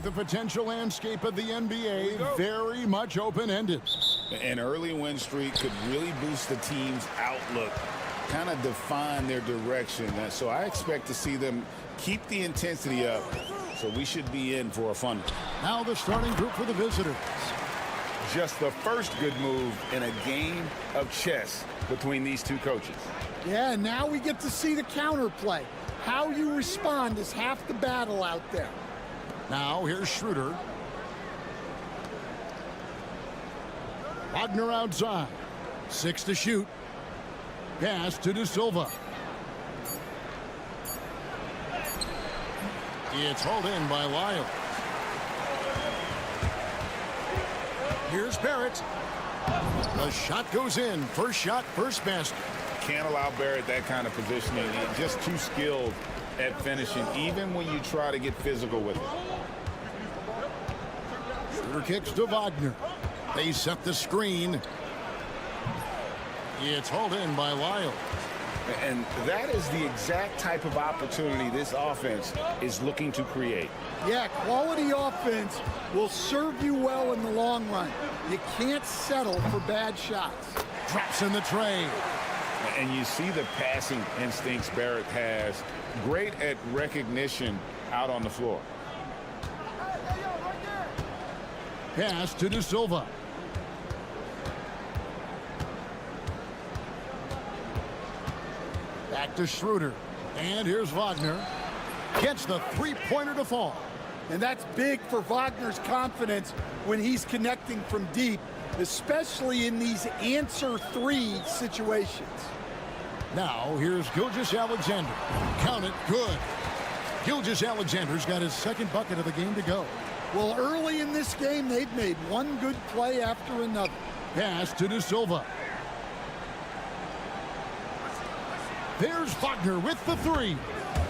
The potential landscape of the NBA very much open-ended. An early win streak could really boost the team's outlook, kind of define their direction. So I expect to see them keep the intensity up. So we should be in for a fun one. Now the starting group for the visitors. Just the first good move in a game of chess between these two coaches. Yeah, now we get to see the counterplay. How you respond is half the battle out there. Now here's Schroeder. Wagner outside. 6 to shoot. Pass to De Silva. It's hauled in by Lyle. Here's Barrett. The shot goes in. First shot, first basket. Can't allow Barrett that kind of positioning. He's just too skilled at finishing, even when you try to get physical with it. Schroeder kicks to Wagner. They set the screen. It's hauled in by Lyle. And that is the exact type of opportunity this offense is looking to create. Yeah, quality offense will serve you well in the long run. You can't settle for bad shots. Drops in the tray. And you see the passing instincts Barrett has. Great at recognition out on the floor. Pass to De Silva. Back to Schroeder. And here's Wagner. Gets the three-pointer to fall. And that's big for Wagner's confidence when he's connecting from deep, especially in these answer three situations. Now here's Gilgeous-Alexander. Count it, good. Gilgeous-Alexander's got his second bucket of the game to go. Well, early in this game, they've made one good play after another. Pass to De Silva. There's Wagner with the three.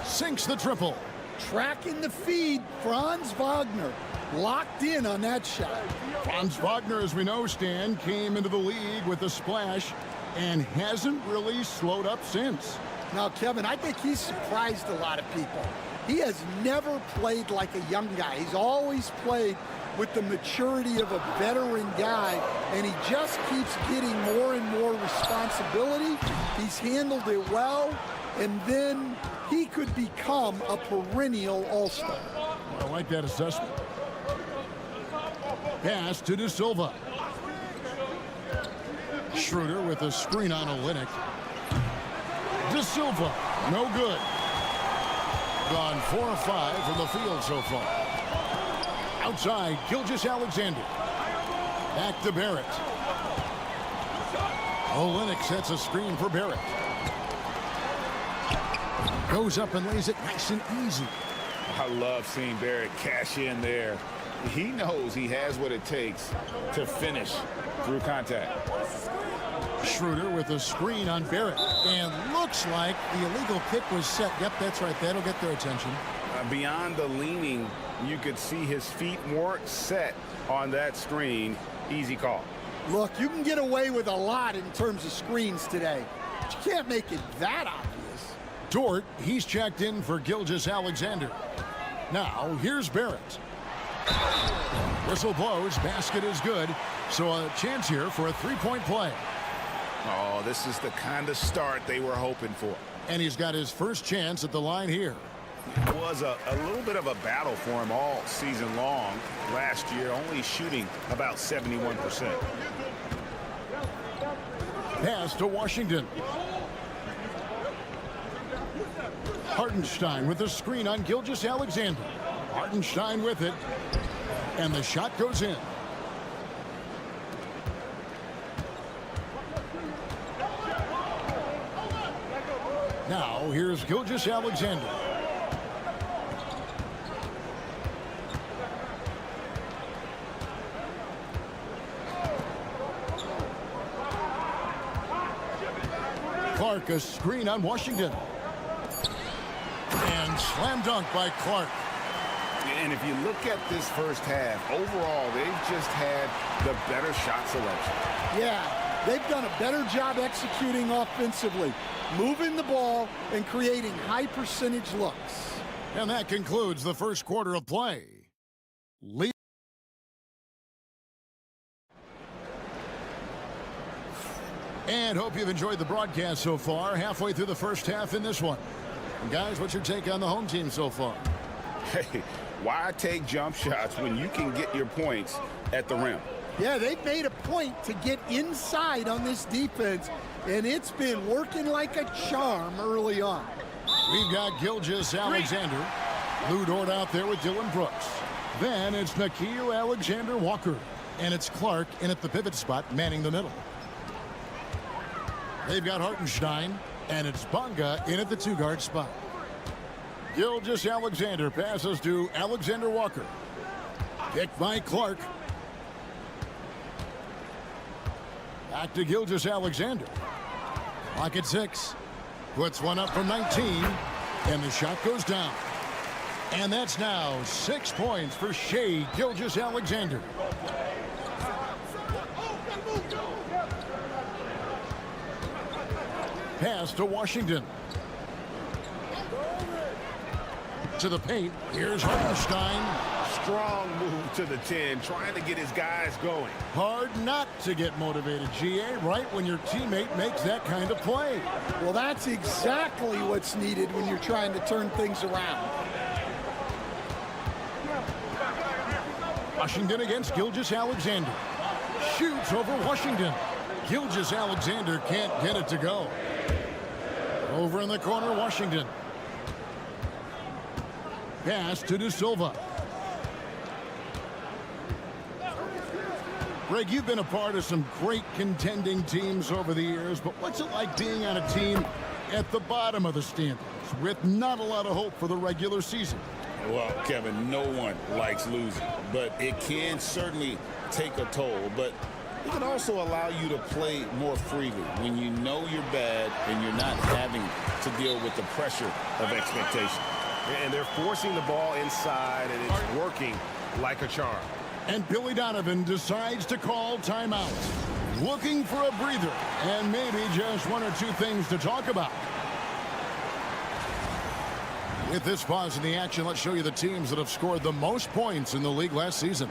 Sinks the triple. Tracking the feed, Franz Wagner. Locked in on that shot. Franz Wagner, as we know, Stan, came into the league with a splash and hasn't really slowed up since. Now, Kevin, I think he's surprised a lot of people. He has never played like a young guy. He's always played with the maturity of a veteran guy, and he just keeps getting more and more responsibility. He's handled it well, and then he could become a perennial all-star. I like that assessment. Pass to De Silva. Schroeder with a screen on Olynyk. De Silva, no good. Gone 4 of 5 from the field so far. Outside, Gilgeous-Alexander. Back to Barrett. Olynyk sets a screen for Barrett. Goes up and lays it nice and easy. I love seeing Barrett cash in there. He knows he has what it takes to finish through contact. Schroeder with a screen on Barrett. And looks like the illegal kick was set. Yep, that's right. That'll get their attention. Beyond the leaning, you could see his feet weren't set on that screen. Easy call. Look, you can get away with a lot in terms of screens today. But you can't make it that obvious. Dort, he's checked in for Gilgeous-Alexander. Now, here's Barrett. Whistle blows, basket is good. So a chance here for a three-point play. Oh, this is the kind of start they were hoping for. And he's got his first chance at the line here. It was a little bit of a battle for him all season long. Last year, only shooting about 71%. Pass to Washington. Hartenstein with a screen on Gilgeous-Alexander. Hartenstein with it. And the shot goes in. Now, here's Gilgeous-Alexander. Clark, a screen on Washington. And slam dunk by Clark. And if you look at this first half, overall, they've just had the better shot selection. Yeah, they've done a better job executing offensively, moving the ball and creating high percentage looks. And that concludes the first quarter of play. And hope you've enjoyed the broadcast so far. Halfway through the first half in this one. And guys, what's your take on the home team so far? Hey, why take jump shots when you can get your points at the rim? Yeah, they've made a point to get inside on this defense, and it's been working like a charm early on. We've got Gilgeous-Alexander. Lou Dort out there with Dylan Brooks. Then it's Nickeil Alexander-Walker. And it's Clark in at the pivot spot, manning the middle. They've got Hartenstein, and it's Bonga in at the two-guard spot. Gilgeous-Alexander passes to Alexander-Walker. Kicked by Clark. Back to Gilgeous-Alexander. Clock at 6. Puts one up from 19, and the shot goes down. And that's now 6 points for Shai Gilgeous-Alexander. Pass to Washington. To the paint. Here's Hartenstein. Strong move to the 10, trying to get his guys going. Hard not to get motivated, GA, right when your teammate makes that kind of play. Well, that's exactly what's needed when you're trying to turn things around. Washington against Gilgeous-Alexander. Shoots over Washington. Gilgeous-Alexander can't get it to go. Over in the corner, Washington. Pass to De Silva. Greg, you've been a part of some great contending teams over the years, but what's it like being on a team at the bottom of the standings with not a lot of hope for the regular season? Well, Kevin, no one likes losing, but it can certainly take a toll. But It can also allow you to play more freely when you know you're bad and you're not having to deal with the pressure of expectation. And they're forcing the ball inside, and it's working like a charm. And Billy Donovan decides to call timeout. Looking for a breather and maybe just one or two things to talk about. With this pause in the action, let's show you the teams that have scored the most points in the league last season.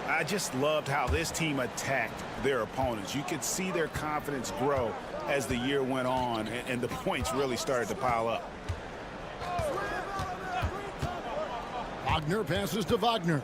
I just loved how this team attacked their opponents. You could see their confidence grow as the year went on, and the points really started to pile up. Wagner passes to Wagner.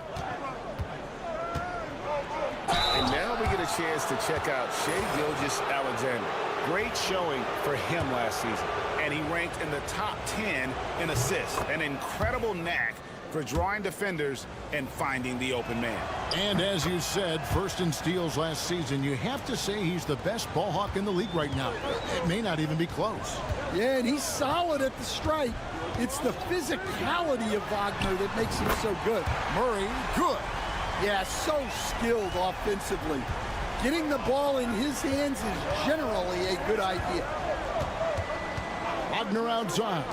And now we get a chance to check out Shai Gilgeous-Alexander. Great showing for him last season, and he ranked in the top 10 in assists. An incredible knack for drawing defenders and finding the open man. And as you said, first in steals last season, you have to say he's the best ball hawk in the league right now. It may not even be close. Yeah, and he's solid at the stripe. It's the physicality of Wagner that makes him so good. Murray, good. Yeah, so skilled offensively. Getting the ball in his hands is generally a good idea. Wagner outside.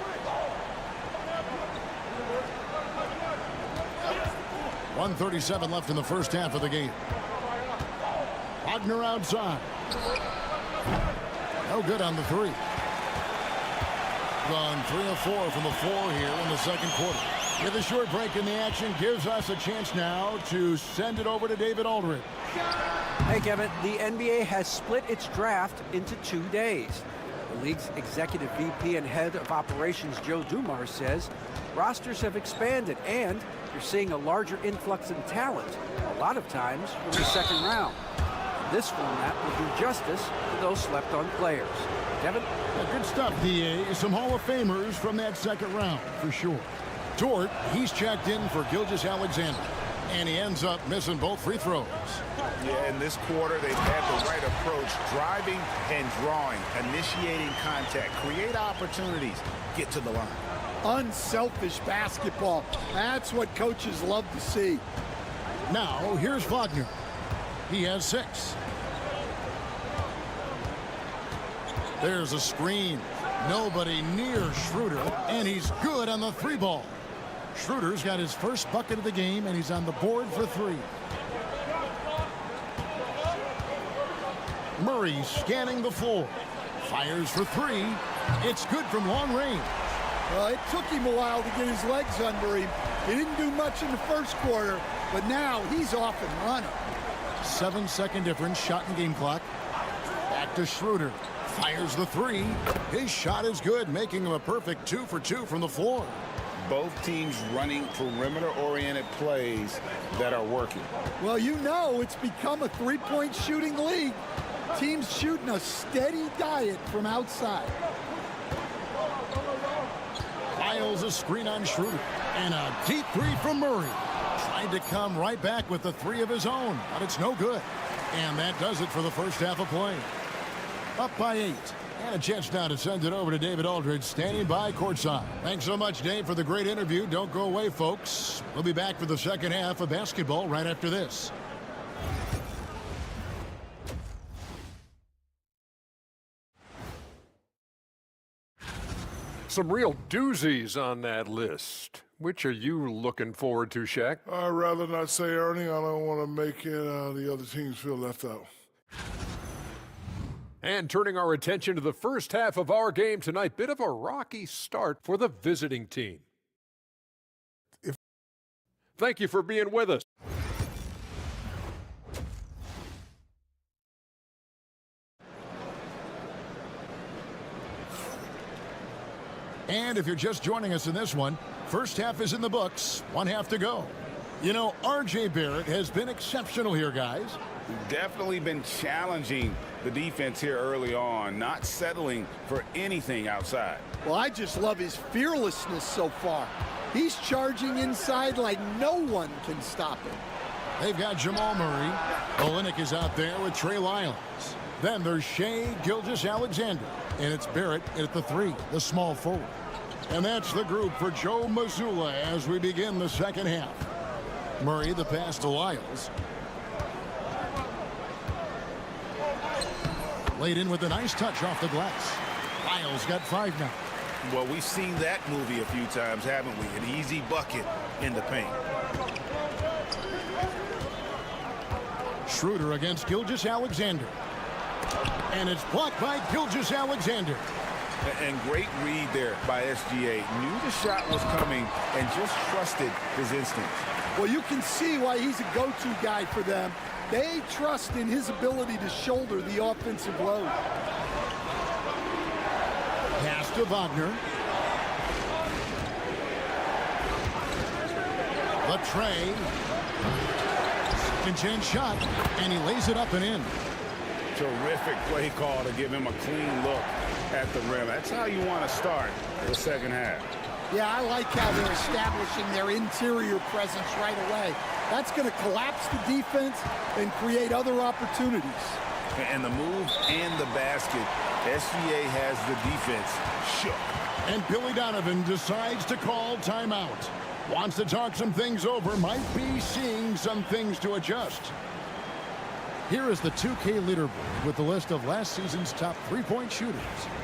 .137 left in the first half of the game. Wagner outside. No good on the three. Gone 3 of 4 from the floor here in the second quarter. With a short break in the action, gives us a chance now to send it over to David Aldridge. Hey, Kevin, the NBA has split its draft into 2 days. The league's executive VP and head of operations, Joe Dumars, says rosters have expanded and you're seeing a larger influx in talent, a lot of times from the second round. This format will do justice to those slept-on players. Kevin? Good stuff, DA. Some Hall of Famers from that second round, for sure. Dort, he's checked in for Gilgeous-Alexander, and he ends up missing both free throws. Yeah, in this quarter, they've had the right approach, driving and drawing, initiating contact, create opportunities, get to the line. Unselfish basketball. That's what coaches love to see. Now, here's Wagner. He has 6. There's a screen. Nobody near Schroeder, and he's good on the 3 ball. Schroeder's got his first bucket of the game, and he's on the board for 3. Murray scanning the floor. Fires for 3. It's good from long range. Well, it took him a while to get his legs under him. He didn't do much in the first quarter, but now he's off and running. 7-second difference, shot and game clock. Back to Schroeder. Fires the 3. His shot is good, making him a perfect 2 for 2 from the floor. Both teams running perimeter-oriented plays that are working. Well, you know it's become a three-point shooting league. Teams shooting a steady diet from outside. Files a screen on Schroeder. And a deep 3 from Murray. Tried to come right back with the 3 of his own, but it's no good. And that does it for the first half of play. Up by 8. And a chance now to send it over to David Aldridge, standing by courtside. Thanks so much, Dave, for the great interview. Don't go away, folks. We'll be back for the second half of basketball right after this. Some real doozies on that list. Which are you looking forward to, Shaq? I'd rather not say, Ernie. I don't want to make the other teams feel left out. And turning our attention to the first half of our game tonight, bit of a rocky start for the visiting team. Thank you for being with us. And if you're just joining us in this one, first half is in the books, 1 half to go. You know, R.J. Barrett has been exceptional here, guys. Definitely been challenging the defense here early on, not settling for anything outside. Well, I just love his fearlessness so far. He's charging inside like no one can stop him. They've got Jamal Murray. Olynyk is out there with Trey Lyons. Then there's Shai Gilgeous-Alexander. And it's Barrett at the 3, the small forward. And that's the group for Joe Mazzulla as we begin the second half. Murray, the pass to Lyles. Laid in with a nice touch off the glass. Lyles got 5 now. Well, we've seen that movie a few times, haven't we? An easy bucket in the paint. Schroeder against Gilgeous-Alexander. And it's blocked by Gilgeous-Alexander. And great read there by SGA. Knew the shot was coming and just trusted his instincts. Well, you can see why he's a go-to guy for them. They trust in his ability to shoulder the offensive load. Pass to Wagner. Latrey. Second chance shot, and he lays it up and in. Terrific play call to give him a clean look at the rim. That's how you want to start the second half. Yeah, I like how they're establishing their interior presence right away. That's going to collapse the defense and create other opportunities. And the move and the basket, SGA has the defense shook. And Billy Donovan decides to call timeout. Wants to talk some things over, might be seeing some things to adjust. Here is the 2K leaderboard with the list of last season's top three-point shooters.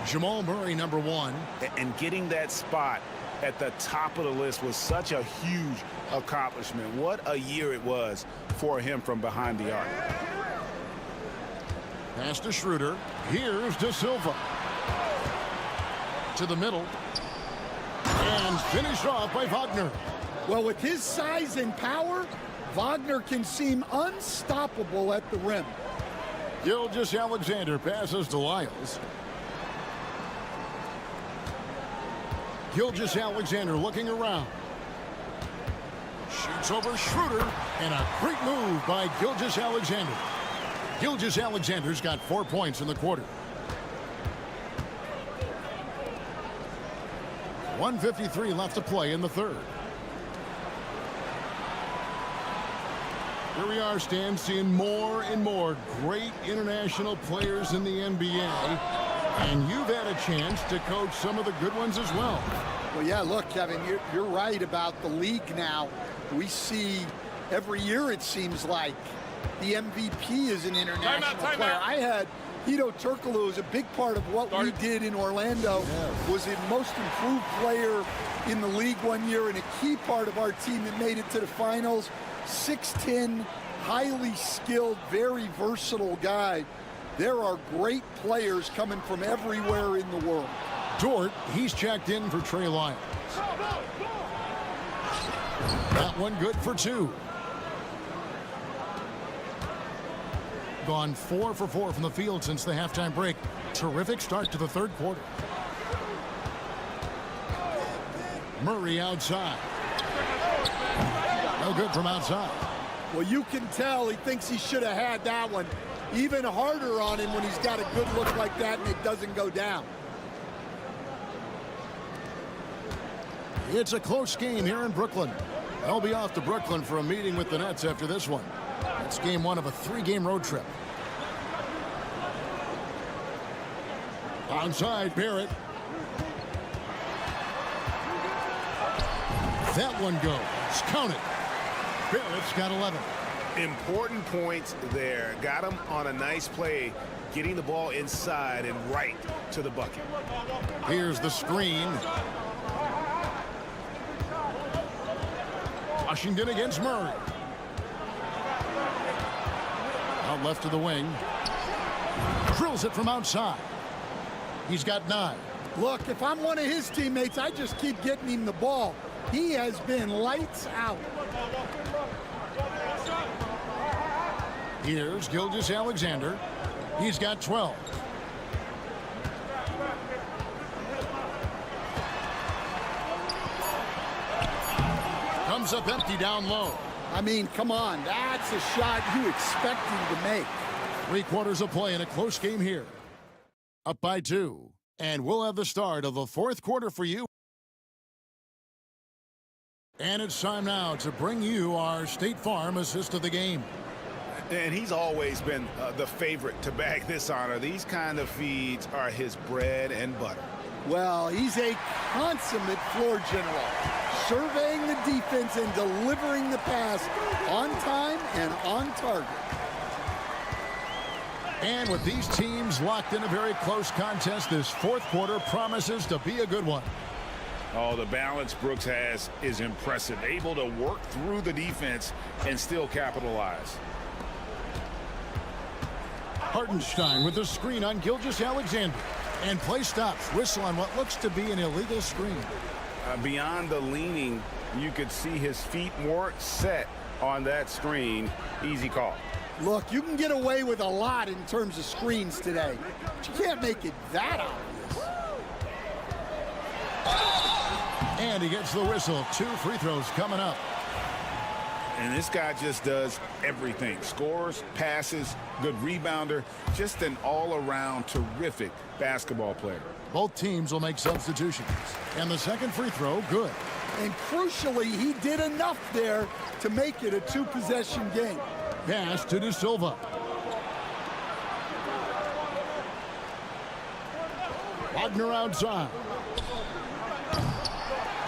Jamal Murray, number 1. And getting that spot at the top of the list was such a huge accomplishment. What a year it was for him from behind the arc. Pass to Schroeder. Here's De Silva. To the middle. And finished off by Wagner. Well, with his size and power, Wagner can seem unstoppable at the rim. Gilgeous-Alexander passes to Lyles. Gilgeous-Alexander looking around. Shoots over Schroeder, and a great move by Gilgeous-Alexander. Gilgeous-Alexander's got 4 points in the quarter. 1:53 left to play in the third. Here we are, Stan, seeing more and more great international players in the NBA. And you've had a chance to coach some of the good ones as well. Well, yeah, look, Kevin, you're right about the league now. We see every year, it seems like, the MVP is an international player. I had Hedo Turkoglu was a big part of what we did in Orlando. Was a most improved player in the league one year and a key part of our team that made it to the finals. 6'10", highly skilled, very versatile guy. There are great players coming from everywhere in the world. Dort, he's checked in for Trey Lyles. That one good for 2. Gone 4 for 4 from the field since the halftime break. Terrific start to the third quarter. Murray outside. No good from outside. Well, you can tell he thinks he should have had that one. Even harder on him when he's got a good look like that and it doesn't go down. It's a close game here in Brooklyn. They'll be off to Brooklyn for a meeting with the Nets after this one. It's game 1 of a 3-game road trip. Onside, Barrett. That one goes. Count it. Barrett's got 11. Important points there. Got him on a nice play, getting the ball inside and right to the bucket. Here's the screen. Washington against Murray. Out left to the wing. Drills it from outside. He's got 9. Look, if I'm one of his teammates, I just keep getting him the ball. He has been lights out. Here's Gilgeous-Alexander. He's got 12. Comes up empty down low. I mean, come on. That's a shot you expect him to make. 3 quarters of play in a close game here. Up by 2. And we'll have the start of the fourth quarter for you. And it's time now to bring you our State Farm assist of the game. And he's always been the favorite to bag this honor. These kind of feeds are his bread and butter. Well, he's a consummate floor general, surveying the defense and delivering the pass on time and on target. And with these teams locked in a very close contest, this fourth quarter promises to be a good one. Oh, the balance Brooks has is impressive. Able to work through the defense and still capitalize. Hartenstein with the screen on Gilgeous-Alexander. And play stops. Whistle on what looks to be an illegal screen. Beyond the leaning, you could see his feet more set on that screen. Easy call. Look, you can get away with a lot in terms of screens today, but you can't make it that obvious. And he gets the whistle. 2 free throws coming up. And this guy just does everything. Scores, passes, good rebounder. Just an all-around terrific basketball player. Both teams will make substitutions. And the second free throw, good. And crucially, he did enough there to make it a 2-possession game. Pass to De Silva. Wagner outside.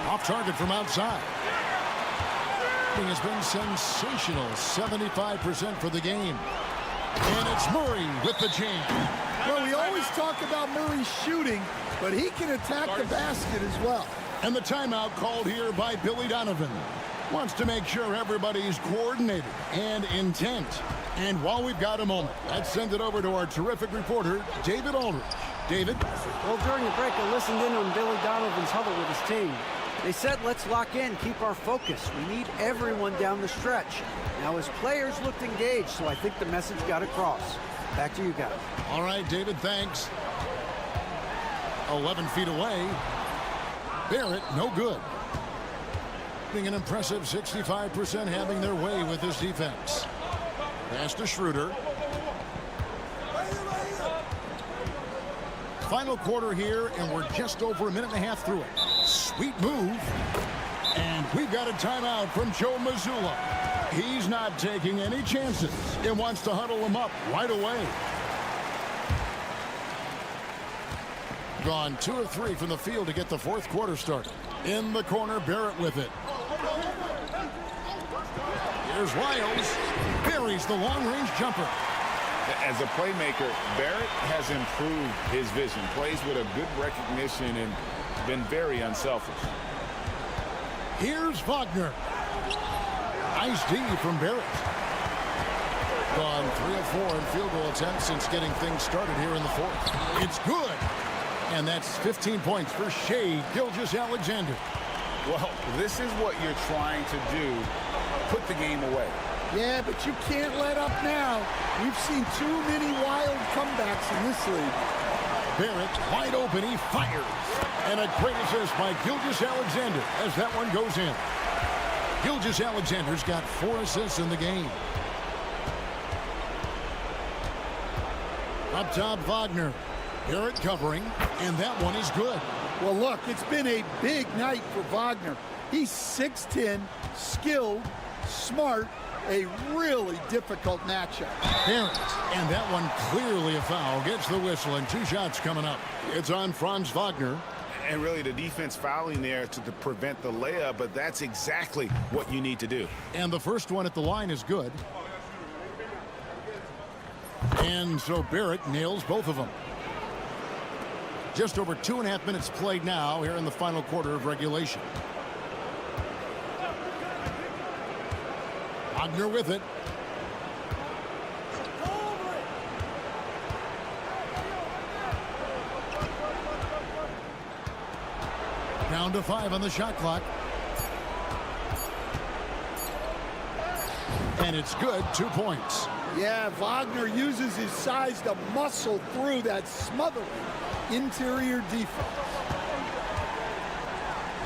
Off target from outside. He has been sensational. 75% for the game. And it's Murray with the jam. Well, we always talk about Murray shooting, but he can attack the basket as well. And the timeout called here by Billy Donovan. Wants to make sure everybody's coordinated and intent. And while we've got a moment, let's send it over to our terrific reporter, David Aldridge. David? Well, during the break, I listened in on Billy Donovan's huddle with his team. They said, let's lock in, keep our focus. We need everyone down the stretch. Now, his players looked engaged, so I think the message got across. Back to you guys. All right, David, thanks. 11 feet away. Barrett, no good. Being an impressive 65% having their way with this defense. Pass to Schroeder. Final quarter here, and we're just over a minute and a half through it. Sweet move. And we've got a timeout from Joe Mazzulla. He's not taking any chances and wants to huddle him up right away. Gone 2 of 3 from the field to get the fourth quarter started. In the corner, Barrett with it. Here's Wiles. Buries the long-range jumper. As a playmaker, Barrett has improved his vision. Plays with a good recognition and been very unselfish. Here's Wagner. Nice D from Barrett. Gone 3 of 4 in field goal attempts since getting things started here in the fourth. It's good. And that's 15 points for Shai Gilgeous-Alexander. Well, this is what you're trying to do. Put the game away. Yeah, but you can't let up now. We've seen too many wild comebacks in this league. Barrett wide open. He fires. And a great assist by Gilgeous-Alexander as that one goes in. Gilgeous-Alexander's got 4 assists in the game. Up top, Wagner. Barrett covering, and that one is good. Well, look, it's been a big night for Wagner. He's 6'10", skilled, smart, a really difficult matchup. Barrett, and that one clearly a foul. Gets the whistle, and 2 shots coming up. It's on Franz Wagner. And really the defense fouling there to prevent the layup, but that's exactly what you need to do. And the first one at the line is good. And so Barrett nails both of them. Just over 2.5 minutes played now here in the final quarter of regulation. Wagner with it. Down to 5 on the shot clock. And it's good, 2 points. Yeah, Wagner uses his size to muscle through that smothering interior defense.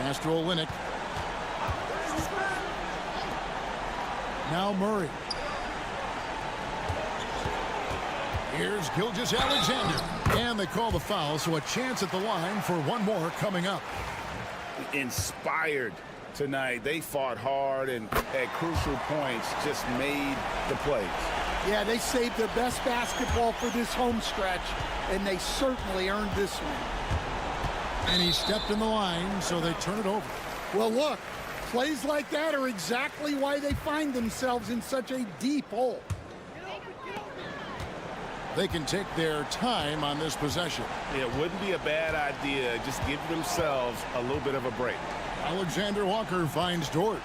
Astro Olynyk. Now Murray. Here's Gilgeous-Alexander. And they call the foul, so a chance at the line for one more coming up. Inspired tonight. They fought hard and at crucial points just made the plays. Yeah, they saved their best basketball for this home stretch, and they certainly earned this one. And he stepped in the line, so they turn it over. Well, look, plays like that are exactly why they find themselves in such a deep hole. they can take their time on this possession. It wouldn't be a bad idea. Just give themselves a little bit of a break. Alexander Walker finds Dort.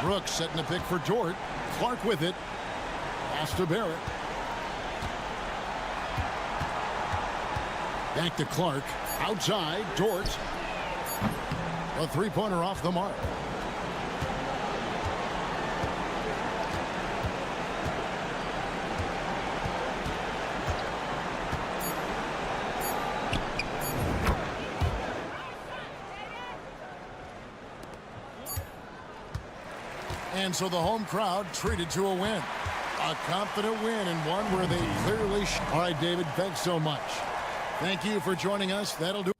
Brooks setting the pick for Dort. Clark with it. Pass to Barrett. Back to Clark. Outside, Dort. A three-pointer off the mark. And so the home crowd treated to a win. A confident win and one where they clearly... All right, David, thanks so much. Thank you for joining us. That'll do.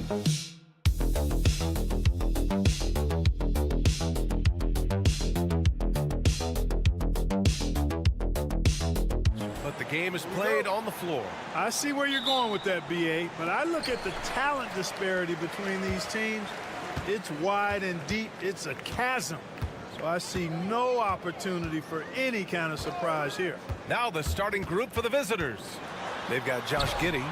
But the game is played on the floor. I see where you're going with that, BA, but I look at the talent disparity between these teams. It's wide and deep. It's a chasm. So I see no opportunity for any kind of surprise here. Now the starting group for the visitors. They've got Josh Giddey.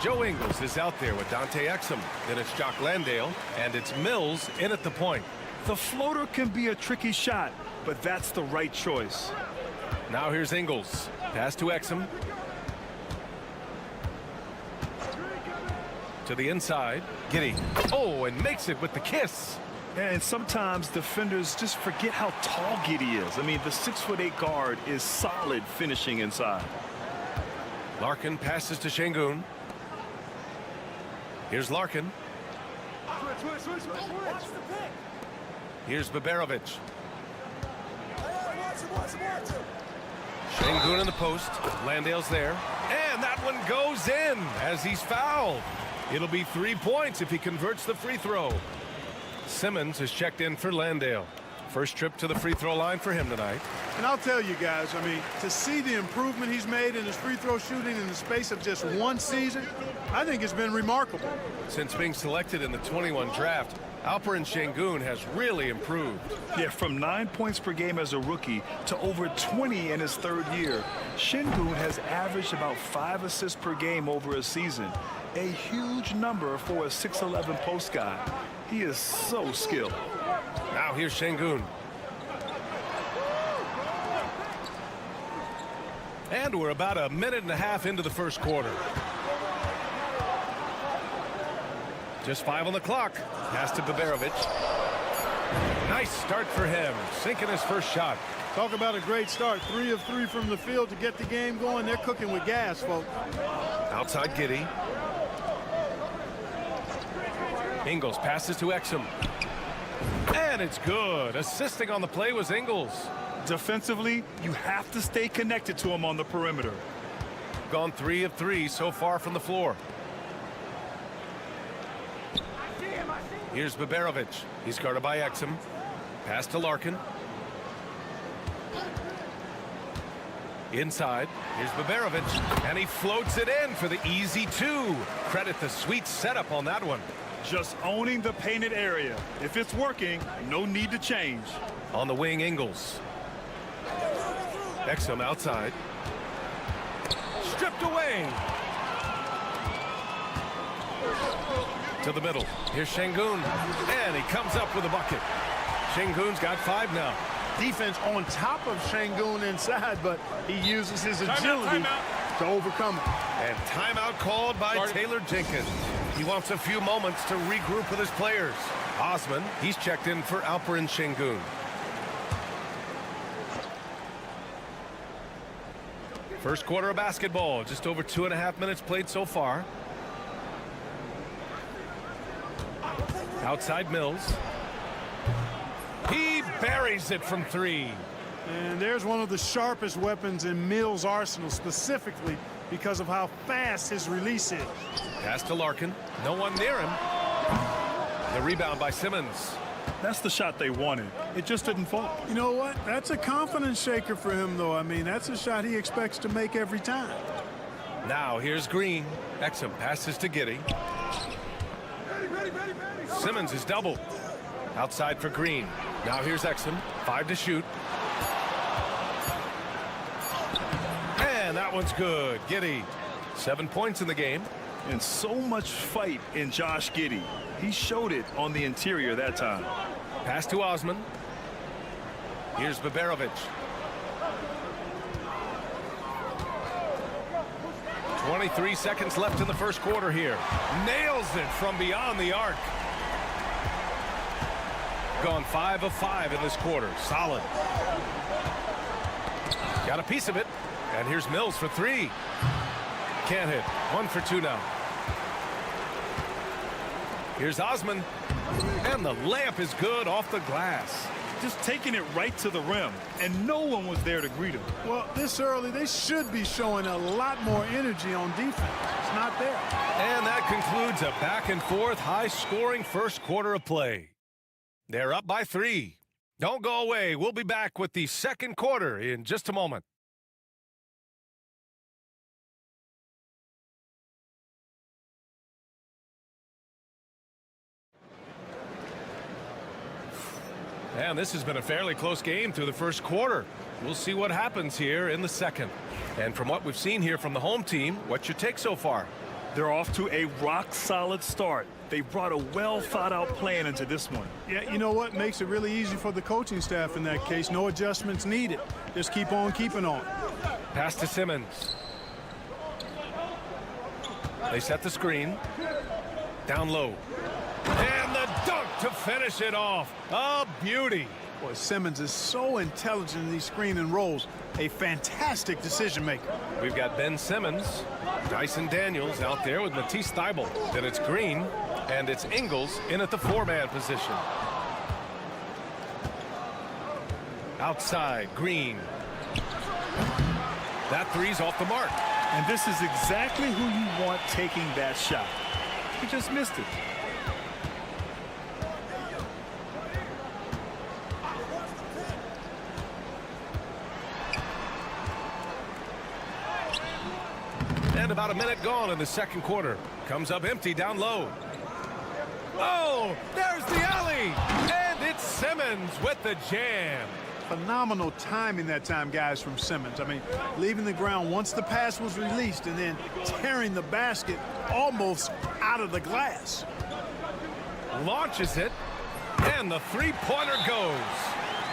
Joe Ingles is out there with Dante Exum. Then it's Jock Landale, and it's Mills in at the point. The floater can be a tricky shot, but that's the right choice. Now here's Ingles. Pass to Exum. To the inside. Giddey. Oh, and makes it with the kiss. And sometimes defenders just forget how tall Giddey is. I mean, the 6'8" guard is solid finishing inside. Larkin passes to Şengün. Here's Larkin. Here's Baberovic. Şengün in the post. Landale's there. And that one goes in as he's fouled. It'll be 3 points if he converts the free throw. Simmons is checked in for Landale. First trip to the free throw line for him tonight. And I'll tell you guys, I mean, to see the improvement he's made in his free throw shooting in the space of just one season, I think it's been remarkable. Since being selected in the 21 draft, Alperen Şengün has really improved. Yeah, from 9 points per game as a rookie to over 20 in his third year. Şengün has averaged about 5 assists per game over a season. A huge number for a 6'11" post guy. He is so skilled. Now here's Şengün. And we're about a minute and a half into the first quarter. Just 5 on the clock. Pass to Baberovic. Nice start for him. Sinking his first shot. Talk about a great start. 3 of 3 from the field to get the game going. They're cooking with gas, folks. Outside Giddey. Ingles passes to Exum. And it's good. Assisting on the play was Ingles. Defensively, you have to stay connected to him on the perimeter. Gone 3 of 3 so far from the floor. Here's Baberovic. He's guarded by Exum. Pass to Larkin. Inside. Here's Baberovic. And he floats it in for the easy 2. Credit the sweet setup on that one. Just owning the painted area. If it's working, no need to change. On the wing, Ingles. Exum outside. Stripped away. To the middle. Here's Şengün. And he comes up with a bucket. Şengün's got 5 now. Defense on top of Şengün inside, but he uses his agility to overcome it. And timeout called by Taylor Jenkins. He wants a few moments to regroup with his players. Osman, he's checked in for Alperen Şengün. First quarter of basketball, just over 2.5 minutes played so far. Outside Mills. He buries it from 3. And there's one of the sharpest weapons in Mills' arsenal, specifically because of how fast his release is. Pass to Larkin. No one near him. The rebound by Simmons. That's the shot they wanted. It just didn't fall. You know what? That's a confidence shaker for him, though. I mean, that's a shot he expects to make every time. Now here's Green. Exum passes to Giddey. Simmons is doubled. Outside for Green. Now here's Exum. 5 to shoot. And that one's good. Giddey. 7 points in the game. And so much fight in Josh Giddey. He showed it on the interior that time. Pass to Osman. Here's Baberovic. 23 seconds left in the first quarter here. Nails it from beyond the arc. Gone 5 of 5 in this quarter. Solid. Got a piece of it. And here's Mills for 3. Can't hit. 1 for 2 now. Here's Osman. And the layup is good off the glass. just taking it right to the rim, and no one was there to greet him. Well, this early, they should be showing a lot more energy on defense. It's not there. And that concludes a back-and-forth, high-scoring first quarter of play. They're up by 3. Don't go away. We'll be back with the second quarter in just a moment. And this has been a fairly close game through the first quarter. We'll see what happens here in the second. And from what we've seen here from the home team, what's your take so far? They're off to a rock-solid start. They brought a well-thought-out plan into this one. Yeah, you know what makes it really easy for the coaching staff in that case? No adjustments needed. Just keep on keeping on. Pass to Simmons. They set the screen. Down low. And the dunk to finish it off. A beauty. Boy, Simmons is so intelligent in these screen and rolls. A fantastic decision maker. We've got Ben Simmons, Dyson Daniels out there with Matisse Thybulle. Then it's Green, and it's Ingles in at the 4-man position. Outside, Green. That three's off the mark. And this is exactly who you want taking that shot. He just missed it. And about a minute gone in the second quarter. Comes up empty down low. Oh, there's the alley. And it's Simmons with the jam. Phenomenal timing that time, guys, from Simmons. I mean, leaving the ground once the pass was released and then tearing the basket almost out of the glass. Launches it, and the three-pointer goes.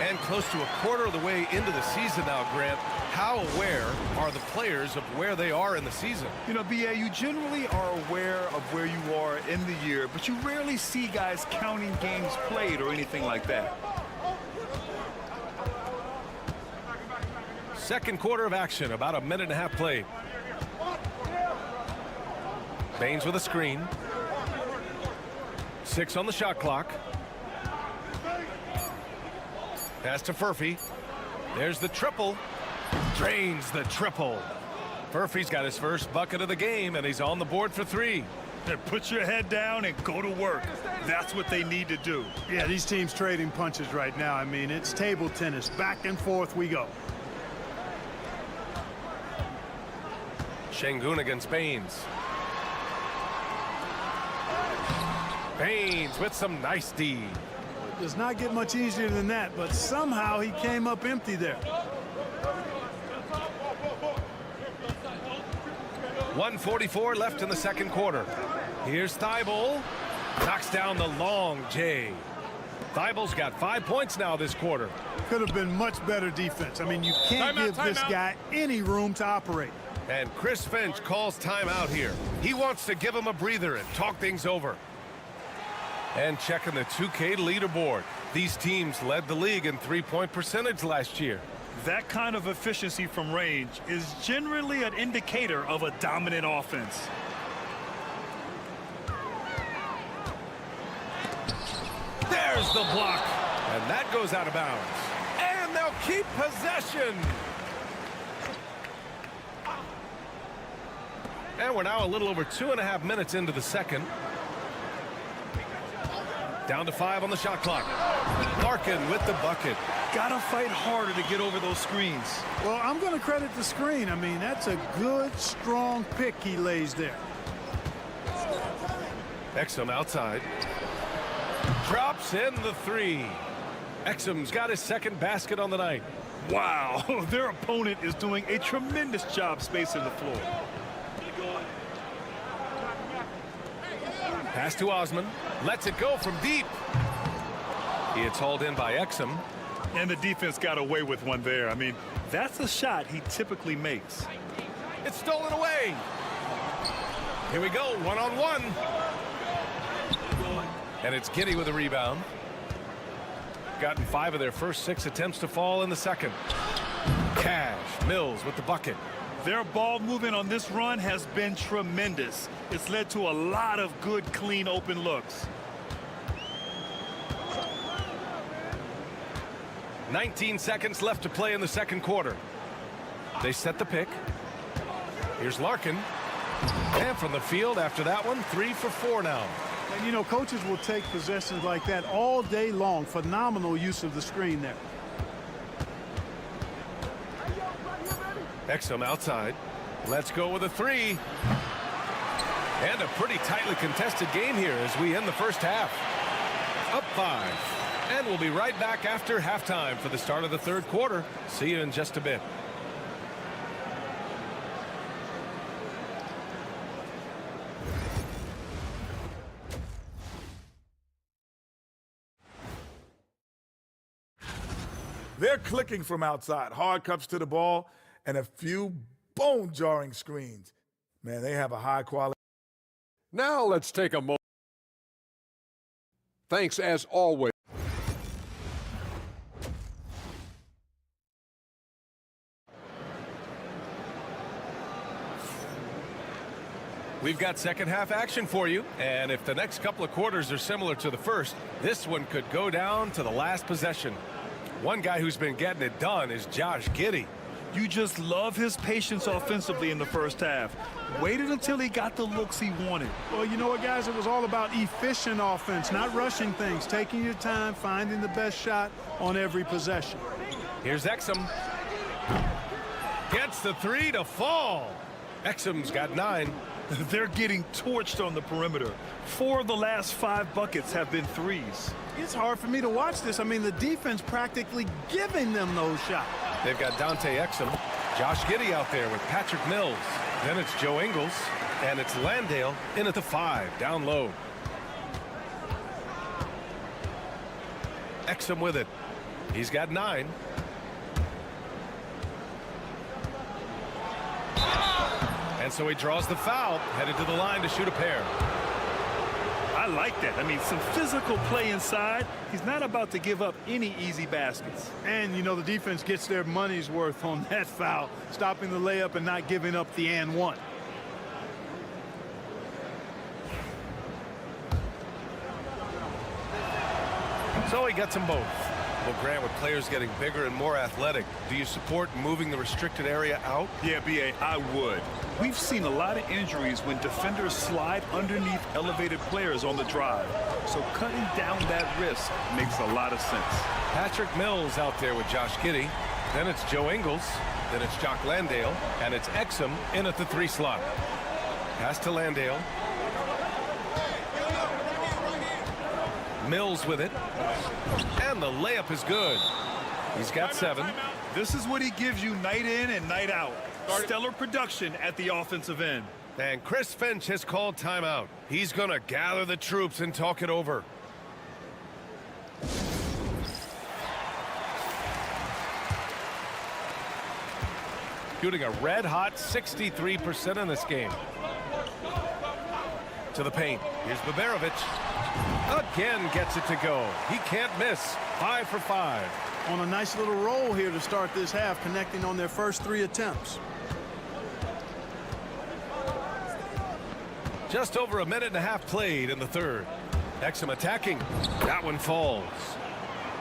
And close to a quarter of the way into the season now, Grant. How aware are the players of where they are in the season? You know, B.A., you generally are aware of where you are in the year, but you rarely see guys counting games played or anything like that. Second quarter of action, about a minute and a half played. Baines with a screen. 6 on the shot clock. Pass to Furphy. There's the triple. Drains the triple. Furphy's got his first bucket of the game, and he's on the board for 3. Put your head down and go to work. That's what they need to do. Yeah, these teams trading punches right now. I mean, it's table tennis. Back and forth we go. Şengün against Baines. Baines with some nice D. It does not get much easier than that, but somehow he came up empty there. 1:44 left in the second quarter. Here's Thybulle. Knocks down the long J. Thybulle's got 5 points now this quarter. Could have been much better defense. I mean, you can't give this guy any room to operate. And Chris Finch calls timeout here. He wants to give him a breather and talk things over. And checking the 2K leaderboard. These teams led the league in three-point percentage last year. That kind of efficiency from range is generally an indicator of a dominant offense. There's the block. And that goes out of bounds. And they'll keep possession. And we're now a little over 2.5 minutes into the second. Down to 5 on the shot clock. Larkin with the bucket. Gotta fight harder to get over those screens. Well, I'm going to credit the screen. I mean, that's a good, strong pick he lays there. Exum outside. Drops in the 3. Exum's got his second basket on the night. Wow, their opponent is doing a tremendous job spacing the floor. Pass to Osman. Lets it go from deep. It's hauled in by Exum. And the defense got away with one there. I mean, that's a shot he typically makes. It's stolen away. Here we go, one-on-one. And it's Giddey with a rebound. Gotten 5 of their first 6 attempts to fall in the second. Cash, Mills with the bucket. Their ball movement on this run has been tremendous. It's led to a lot of good, clean, open looks. 19 seconds left to play in the second quarter. They set the pick. Here's Larkin. And from the field after that one, 3 for 4 now. And, you know, coaches will take possessions like that all day long. Phenomenal use of the screen there. Exum outside. Let's go with a 3. And a pretty tightly contested game here as we end the first half. Up 5. And we'll be right back after halftime for the start of the third quarter. See you in just a bit. They're clicking from outside. Hard cups to the ball and a few bone-jarring screens. Man, they have a high quality. Now let's take a moment. Thanks as always. We've got second half action for you, and if the next couple of quarters are similar to the first, this one could go down to the last possession. One guy who's been getting it done is Josh Giddey. You just love his patience offensively in the first half. Waited until he got the looks he wanted. Well, you know what, guys? It was all about efficient offense, not rushing things, taking your time, finding the best shot on every possession. Here's Exum. Gets the 3 to fall. Exum's got 9. They're getting torched on the perimeter. 4 of the last 5 buckets have been threes. It's hard for me to watch this. I mean, the defense practically giving them those shots. They've got Dante Exum, Josh Giddey out there with Patrick Mills. Then it's Joe Ingles, and it's Landale in at the 5, down low. Exum with it. He's got 9. And so he draws the foul, headed to the line to shoot a pair. I like that. I mean, some physical play inside. He's not about to give up any easy baskets. And, you know, the defense gets their money's worth on that foul, stopping the layup and not giving up the and one. So he gets them both. Well, Grant, with players getting bigger and more athletic, do you support moving the restricted area out? Yeah, B.A., I would. We've seen a lot of injuries when defenders slide underneath elevated players on the drive. So cutting down that risk makes a lot of sense. Patrick Mills out there with Josh Giddey. Then it's Joe Ingles. Then it's Jock Landale. And it's Exum in at the 3 slot. Pass to Landale. Mills with it. And the layup is good. He's got 7. This is what he gives you night in and night out. Stellar production at the offensive end. And Chris Finch has called timeout. He's going to gather the troops and talk it over. Shooting a red-hot 63% in this game. To the paint. Here's Baberovic. Again gets it to go. He can't miss. 5 for 5. On a nice little roll here to start this half, connecting on their first 3 attempts. Just over a minute and a half played in the third. Exum attacking. That one falls.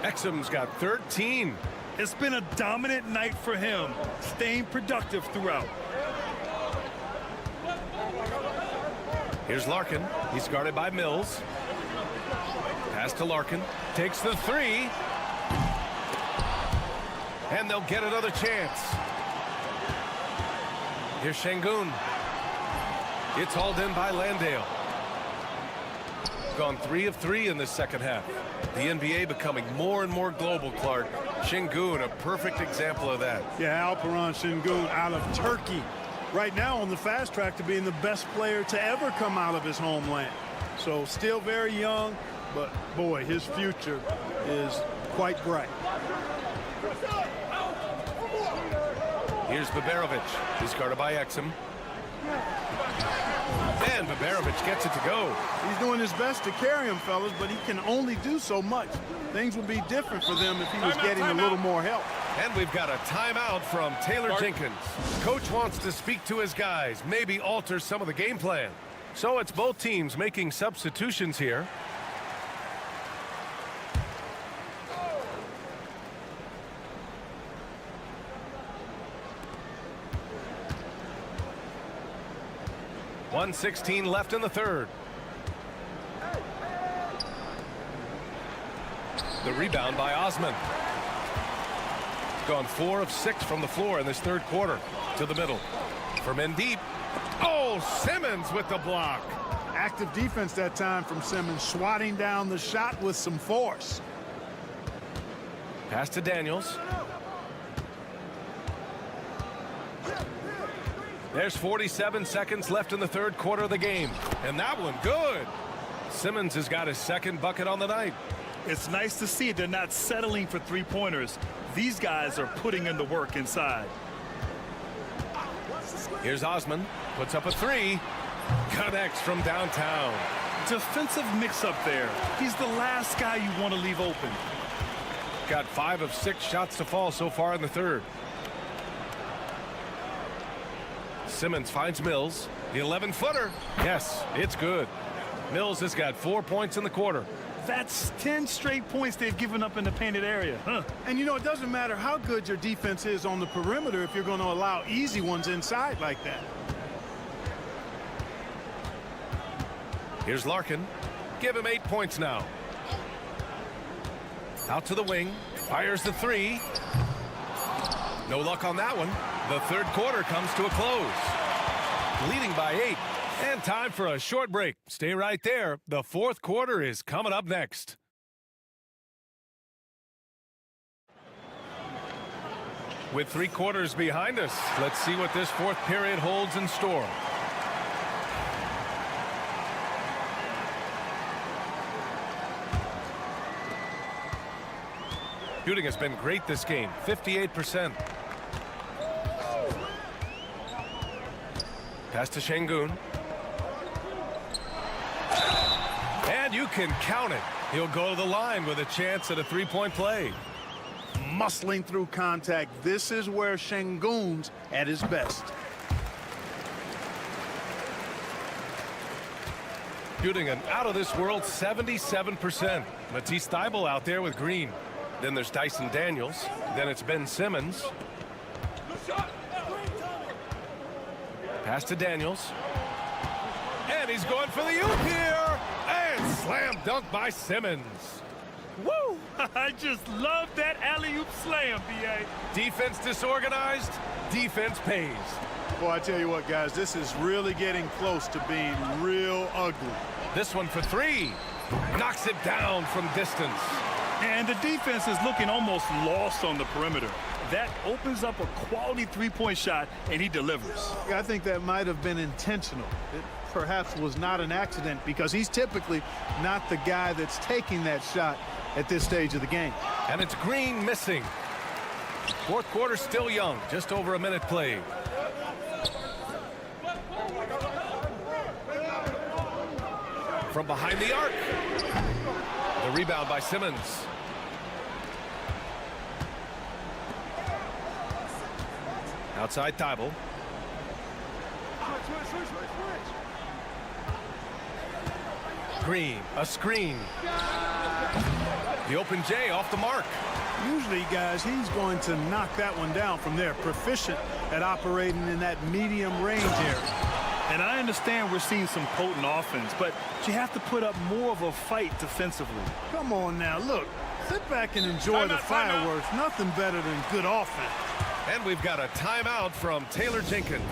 Exum's got 13. It's been a dominant night for him, staying productive throughout. Here's Larkin. He's guarded by Mills. Pass to Larkin. Takes the 3. And they'll get another chance. Here's Şengün. It's hauled in by Landale. Gone 3 of 3 in this second half. The NBA becoming more and more global, Clark. Şengün, a perfect example of that. Yeah, Alperen Şengün out of Turkey. Right now on the fast track to being the best player to ever come out of his homeland. So still very young, but boy, his future is quite bright. Here's Baberovic. He's guarded by Exum. And Baberovic gets it to go. He's doing his best to carry him, fellas, but he can only do so much. Things would be different for them if he was getting a little more help. And we've got a timeout from Taylor Jenkins. Coach wants to speak to his guys, maybe alter some of the game plan. So it's both teams making substitutions here. 1:16 left in the third. The rebound by Osman. Gone 4 of 6 from the floor in this third quarter. To the middle. From in deep. Oh, Simmons with the block. Active defense that time from Simmons, swatting down the shot with some force. Pass to Daniels. There's 47 seconds left in the third quarter of the game. And that one good. Simmons has got his second bucket on the night. It's nice to see they're not settling for three-pointers. These guys are putting in the work inside. Here's Osman. Puts up a three. Connects from downtown. Defensive mix-up there. He's the last guy you want to leave open. Got 5 of 6 shots to fall so far in the third. Simmons finds Mills. The 11-footer. Yes, it's good. Mills has got 4 points in the quarter. That's 10 straight points they've given up in the painted area. And, you know, it doesn't matter how good your defense is on the perimeter if you're going to allow easy ones inside like that. Here's Larkin. Give him 8 points now. Out to the wing. Fires the three. No luck on that one. The third quarter comes to a close. Leading by 8. And time for a short break. Stay right there. The fourth quarter is coming up next. With 3 quarters behind us, let's see what this fourth period holds in store. Shooting has been great this game, 58%. Pass to Şengün. And you can count it. He'll go to the line with a chance at a three-point play. Muscling through contact. This is where Şengün's at his best. Shooting an out-of-this-world 77%. Matisse Thybulle out there with Green. Then there's Dyson Daniels. Then it's Ben Simmons. Pass to Daniels. And he's going for the oop here. And slam dunk by Simmons. Woo! I just love that alley-oop slam, B.A. Defense disorganized. Defense pays. Boy, I tell you what, guys, this is really getting close to being real ugly. This one for 3. Knocks it down from distance. And the defense is looking almost lost on the perimeter. That opens up a quality three-point shot, and he delivers. I think that might have been intentional. It perhaps was not an accident because he's typically not the guy that's taking that shot at this stage of the game. And it's Green missing. Fourth quarter still young, just over a minute played. From behind the arc. The rebound by Simmons. Outside Thybulle. Green, a screen. The open J off the mark. Usually, guys, he's going to knock that one down from there. Proficient at operating in that medium range area. And I understand we're seeing some potent offense, but you have to put up more of a fight defensively. Come on now, look. Sit back and enjoy the fireworks. Nothing better than good offense. And we've got a timeout from Taylor Jenkins.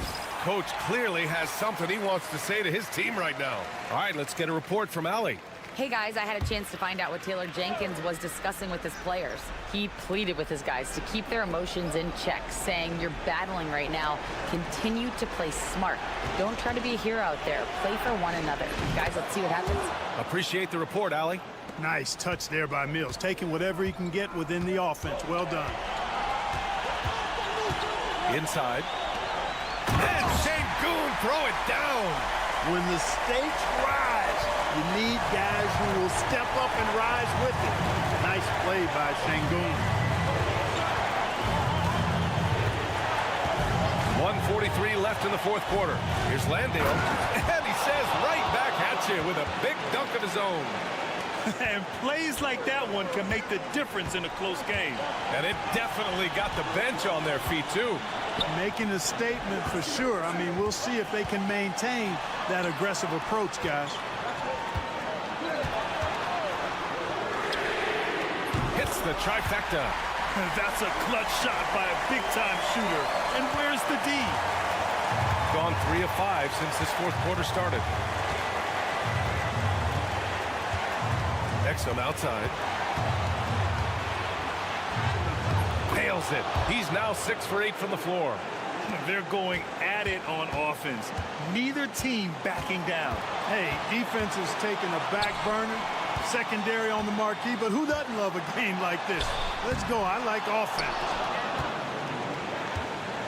Coach clearly has something he wants to say to his team right now. All right, let's get a report from Allie. Hey guys, I had a chance to find out what Taylor Jenkins was discussing with his players. He pleaded with his guys to keep their emotions in check, saying, you're battling right now. Continue to play smart. Don't try to be a hero out there. Play for one another. Guys, let's see what happens. Appreciate the report, Allie. Nice touch there by Mills, taking whatever he can get within the offense. Well done. Inside. And Şengün throw it down. When the stakes rise, you need guys who will step up and rise with it. Nice play by Şengün. 1:43 left in the fourth quarter. Here's Landale. And he says right back at you with a big dunk of his own. And plays like that one can make the difference in a close game. And it definitely got the bench on their feet, too. Making a statement for sure. I mean, we'll see if they can maintain that aggressive approach, guys. Hits the trifecta. That's a clutch shot by a big-time shooter. And where's the D? Gone 3 of 5 since this fourth quarter started. Exum outside. Nails it. He's now 6 for 8 from the floor. They're going at it on offense. Neither team backing down. Hey, defense is taking a back burner, secondary on the marquee, but who doesn't love a game like this? Let's go. I like offense.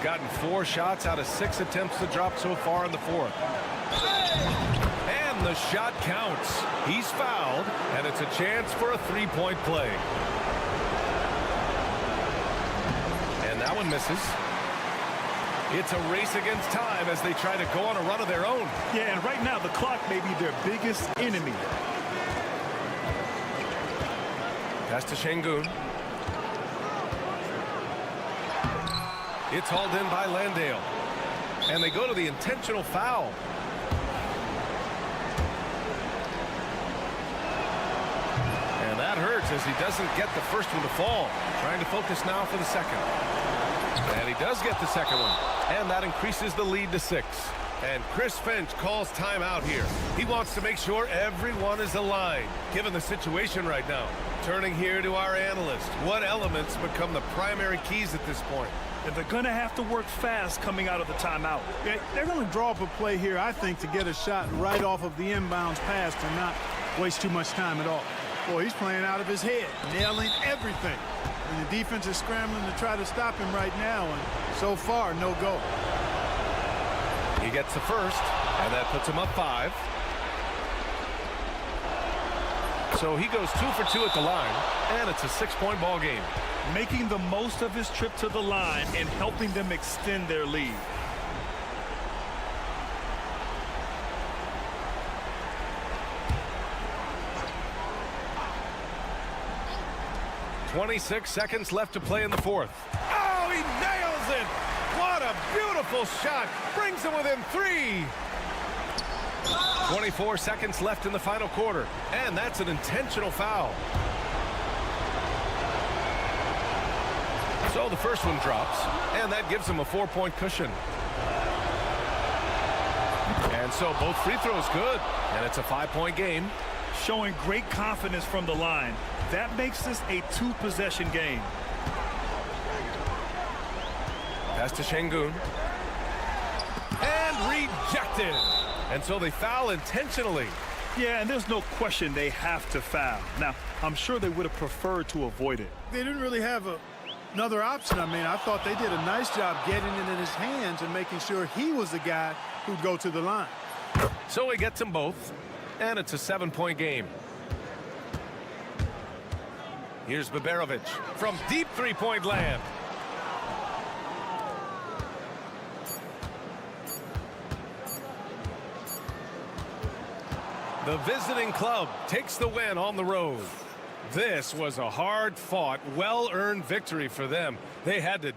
Gotten 4 shots out of 6 attempts to drop so far in the fourth. And the shot counts. He's fouled, and it's a chance for a 3-point play. And that one misses. It's a race against time as they try to go on a run of their own. Yeah, and right now the clock may be their biggest enemy. Pass to Şengün. It's hauled in by Landale. And they go to the intentional foul. And that hurts as he doesn't get the first one to fall. Trying to focus now for the second. And he does get the second one. And that increases the lead to 6. And Chris Finch calls timeout here. He wants to make sure everyone is aligned, given the situation right now. Turning here to our analyst. What elements become the primary keys at this point? And they're going to have to work fast coming out of the timeout. They're going to draw up a play here, I think, to get a shot right off of the inbounds pass to not waste too much time at all. Boy, he's playing out of his head, nailing everything. And the defense is scrambling to try to stop him right now, and so far, no go. He gets the first, and that puts him up 5. So he goes 2 for 2 at the line, and it's a 6-point ball game. Making the most of his trip to the line and helping them extend their lead. .26 seconds left to play in the fourth. Oh, he nails it! What a beautiful shot! Brings him within 3. 24 seconds left in the final quarter, and that's an intentional foul. So the first one drops, and that gives him a 4-point cushion. And so both free throws good, and it's a 5-point game. Showing great confidence from the line. That makes this a 2-possession game. Pass to Şengün. And rejected. And so they foul intentionally. Yeah, and there's no question they have to foul. Now, I'm sure they would have preferred to avoid it. They didn't really have another option. I mean, I thought they did a nice job getting it in his hands and making sure he was the guy who'd go to the line. So he gets them both, and it's a 7-point game. Here's Baberovic from deep 3-point land. The visiting club takes the win on the road. This was a hard-fought, well-earned victory for them. They had to...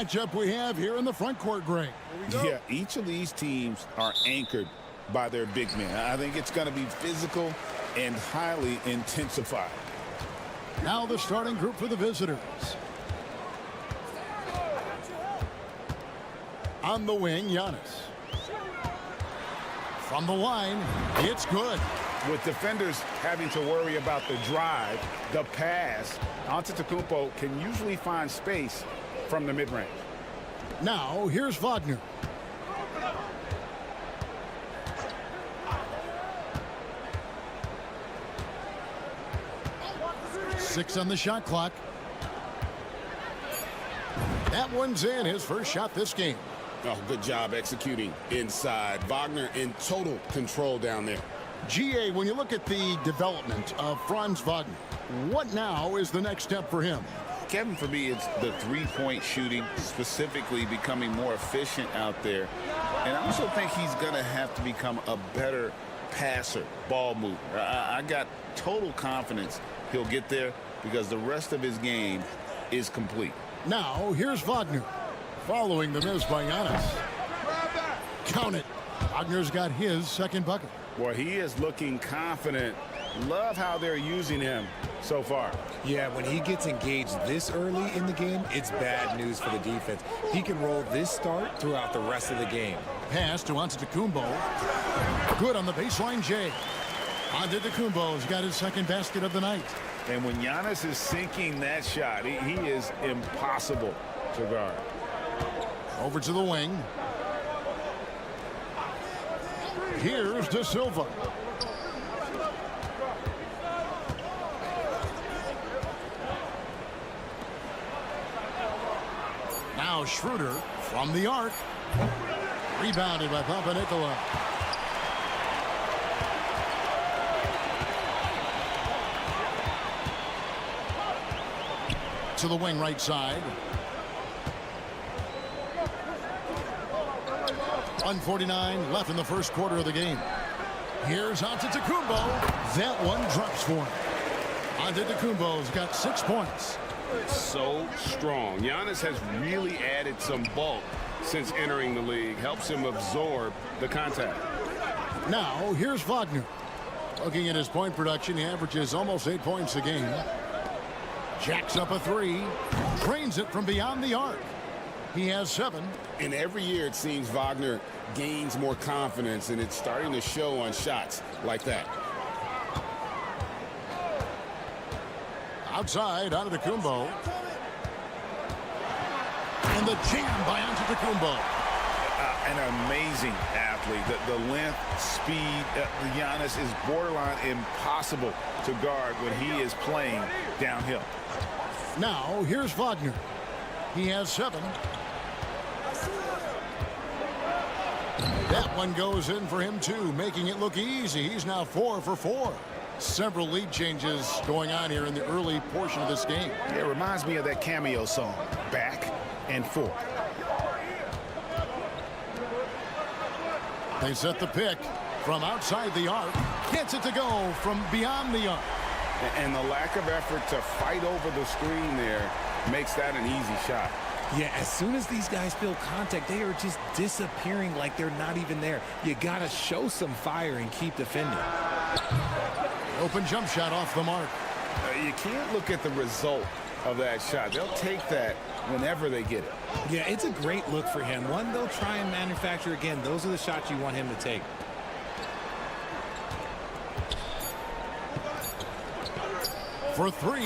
matchup we have here in the front court, Greg. Yeah, each of these teams are anchored by their big men. I think it's going to be physical and highly intensified. Now the starting group for the visitors. On the wing, Giannis. From the line, it's good. With defenders having to worry about the drive, the pass, Antetokounmpo can usually find space from the mid-range. Now, here's Wagner. Six on the shot clock. That one's in, his first shot this game. Oh, good job executing inside. Wagner in total control down there. GA, when you look at the development of Franz Wagner, what now is the next step for him? Kevin, for me, it's the three-point shooting, specifically becoming more efficient out there. And I also think he's going to have to become a better passer, ball mover. I got total confidence he'll get there because the rest of his game is complete. Now, here's Wagner. Following the miss by Giannis. Count it. Wagner's got his second bucket. Boy, he is looking confident. Love how they're using him so far. Yeah, when he gets engaged this early in the game, it's bad news for the defense. He can roll this start throughout the rest of the game. Pass to Antetokounmpo. Good on the baseline, Jay. Antetokounmpo's got his second basket of the night. And when Giannis is sinking that shot, he is impossible to guard. Over to the wing. Here's De Silva. Now Schroeder from the arc. Rebounded by Papanikolaou. To the wing right side. 1:49 left in the first quarter of the game. Here's Antetokounmpo. That one drops for him. Antetokounmpo's got 6 points. So strong. Giannis has really added some bulk since entering the league. Helps him absorb the contact. Now, here's Wagner. Looking at his point production, he averages almost 8 points a game. Jacks up a three. Drains it from beyond the arc. He has 7. And every year it seems Wagner gains more confidence, and it's starting to show on shots like that. Outside, Antetokounmpo. And the jam by Antetokounmpo. An amazing athlete. The length, speed, Giannis is borderline impossible to guard when he is playing downhill. Now, here's Wagner. He has 7. That one goes in for him, too, making it look easy. He's now 4 for 4. Several lead changes going on here in the early portion of this game. Yeah, it reminds me of that Cameo song, Back and Forth. They set the pick from outside the arc. Gets it to go from beyond the arc. And the lack of effort to fight over the screen there makes that an easy shot. Yeah, as soon as these guys feel contact, they are just disappearing like they're not even there. You got to show some fire and keep defending. Open jump shot off the mark. You can't look at the result of that shot. They'll take that whenever they get it. Yeah, it's a great look for him. One they'll try and manufacture again. Those are the shots you want him to take. For 3.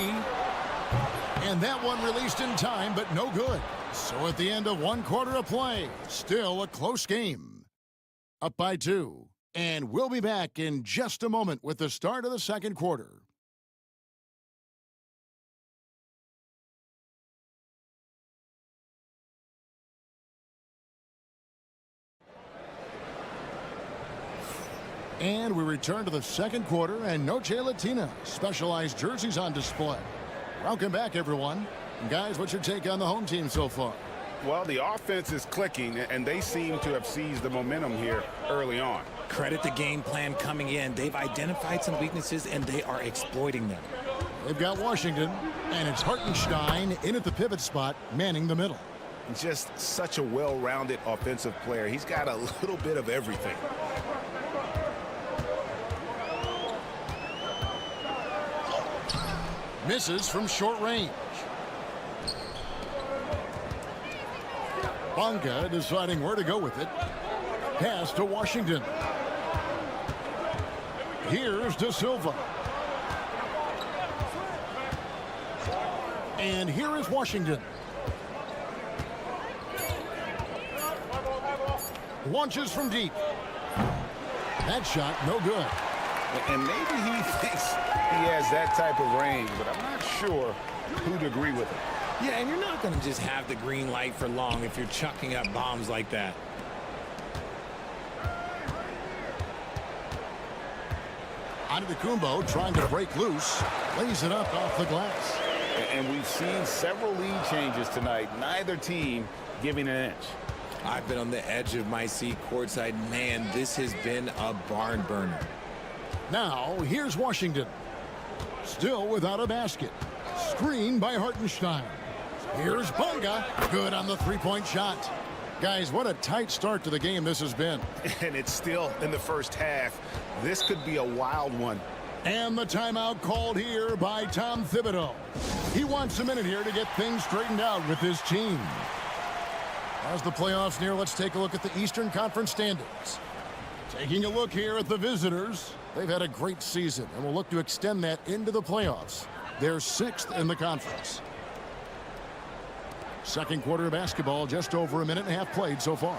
And that one released in time, but no good. So at the end of 1 quarter of play, still a close game. Up by 2. And we'll be back in just a moment with the start of the second quarter. And we return to the second quarter, and Noche Latina specialized jerseys on display. Welcome back, everyone. And guys, what's your take on the home team so far? Well, the offense is clicking, and they seem to have seized the momentum here early on. Credit the game plan coming in. They've identified some weaknesses, and they are exploiting them. They've got Washington, and it's Hartenstein in at the pivot spot, manning the middle. Just such a well-rounded offensive player. He's got a little bit of everything. Misses from short range. Bonga deciding where to go with it. Pass to Washington. Here's De Silva. And here is Washington. Launches from deep. That shot, no good. And maybe he thinks he has that type of range, but I'm not sure who'd agree with him. Yeah, and you're not going to just have the green light for long if you're chucking up bombs like that. Antetokounmpo trying to break loose. Lays it up off the glass. And we've seen several lead changes tonight. Neither team giving an inch. I've been on the edge of my seat courtside. Man, this has been a barn burner. Now, here's Washington. Still without a basket. Screen by Hartenstein. Here's Bunga. Good on the three-point shot. Guys, what a tight start to the game this has been. And it's still in the first half. This could be a wild one. And the timeout called here by Tom Thibodeau. He wants a minute here to get things straightened out with his team. As the playoffs near, let's take a look at the Eastern Conference standings. Taking a look here at the visitors. They've had a great season and will look to extend that into the playoffs. They're 6th in the conference. Second quarter of basketball, just over a minute and a half played so far.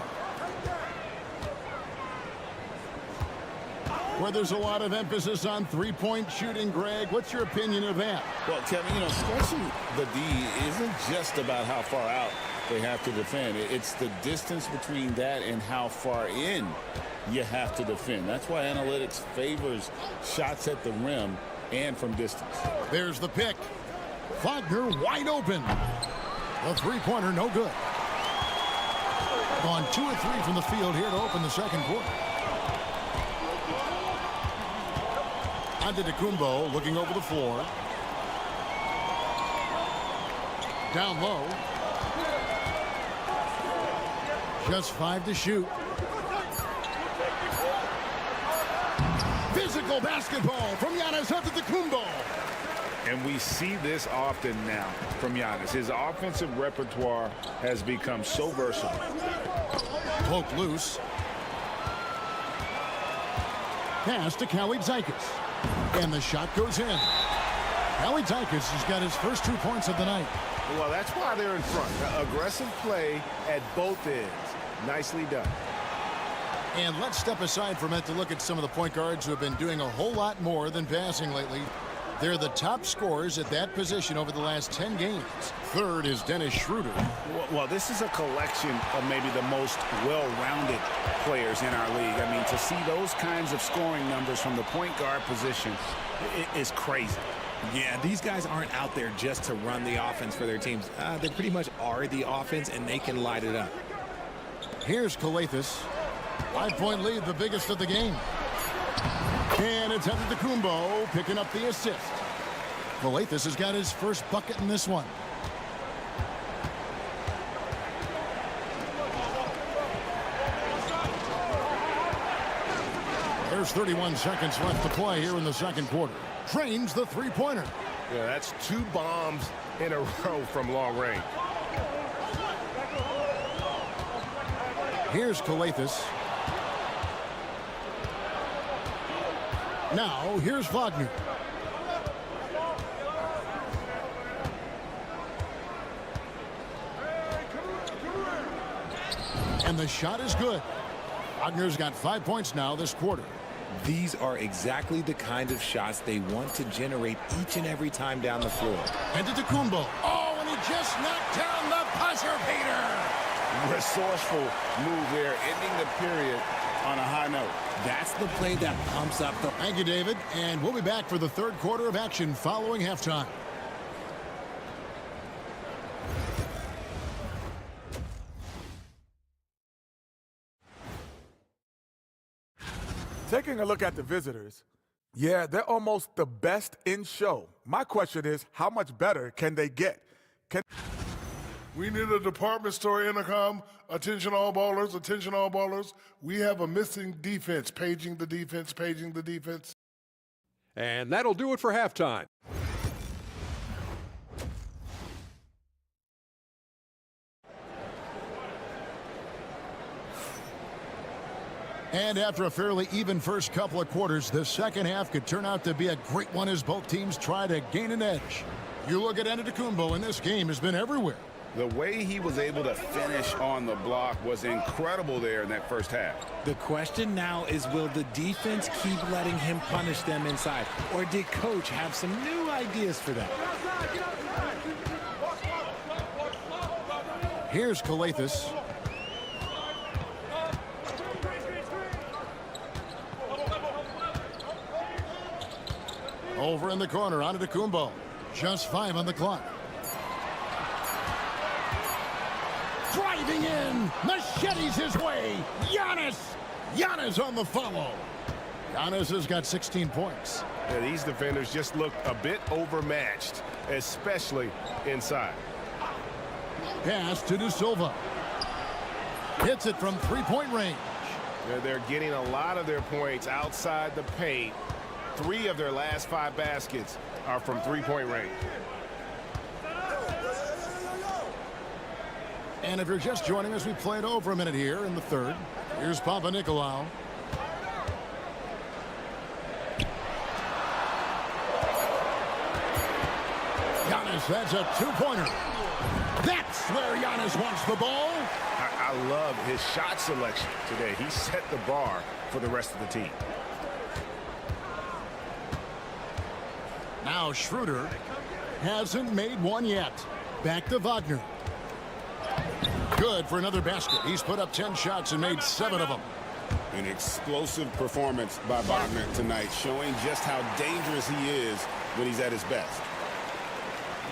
Where there's a lot of emphasis on three-point shooting, Greg, what's your opinion of that? Well, Kevin, stretching the D isn't just about how far out they have to defend. It's the distance between that and how far in you have to defend. That's why analytics favors shots at the rim and from distance. There's the pick. Wagner wide open. The three-pointer no good. Gone 2 of 3 from the field here to open the second quarter. Antetokounmpo looking over the floor. Down low. Just 5 to shoot. Physical basketball from Giannis Antetokounmpo. And we see this often now from Giannis. His offensive repertoire has become so versatile. Poke loose. Pass to Kalaitzakis. And the shot goes in. Kalaitzakis has got his first 2 points of the night. Well, that's why they're in front. Aggressive play at both ends. Nicely done. And let's step aside for a minute to look at some of the point guards who have been doing a whole lot more than passing lately. They're the top scorers at that position over the last 10 games. Third is Dennis Schroeder. Well, this is a collection of maybe the most well-rounded players in our league. I mean, to see those kinds of scoring numbers from the point guard position is crazy. Yeah, these guys aren't out there just to run the offense for their teams. They pretty much are the offense, and they can light it up. Here's Kalaitzakis. 5-point lead, the biggest of the game. And it's Antetokounmpo picking up the assist. Kalaitzakis has got his first bucket in this one. There's 31 seconds left to play here in the second quarter. Trains the three-pointer. Yeah, that's 2 bombs in a row from long range. Here's Kalaitzakis. Now, here's Wagner. And the shot is good. Wagner's got 5 points now this quarter. These are exactly the kind of shots they want to generate each and every time down the floor. Antetokounmpo. Oh, and he just knocked down the buzzer beater. Resourceful move there, ending the period on a high note. That's the play that pumps up the... Thank you, David. And we'll be back for the third quarter of action following halftime. Taking a look at the visitors, yeah, they're almost the best in show. My question is, how much better can they get? We need a department store intercom. Attention all ballers, attention all ballers. We have a missing defense. Paging the defense, paging the defense. And that'll do it for halftime. And after a fairly even first couple of quarters, the second half could turn out to be a great one as both teams try to gain an edge. You look at Antetokounmpo, and this game has been everywhere. The way he was able to finish on the block was incredible there in that first half. The question now is, will the defense keep letting him punish them inside? Or did coach have some new ideas for that? Here's Calathis. Over in the corner, Antetokounmpo. Just 5 on the clock. Driving in, machetes his way. Giannis on the follow. Giannis has got 16 points. Yeah, these defenders just look a bit overmatched, especially inside. Pass to De Silva. Hits it from three-point range. They're getting a lot of their points outside the paint. 3 of their last 5 baskets are from three-point range. And if you're just joining us, we played over a minute here in the third. Here's Papanikolaou. Giannis, that's a two-pointer. That's where Giannis wants the ball. I love his shot selection today. He set the bar for the rest of the team. Now Schroeder hasn't made one yet. Back to Wagner. Good for another basket. He's put up 10 shots and made 7 of them. An explosive performance by Wagner tonight, showing just how dangerous he is when he's at his best.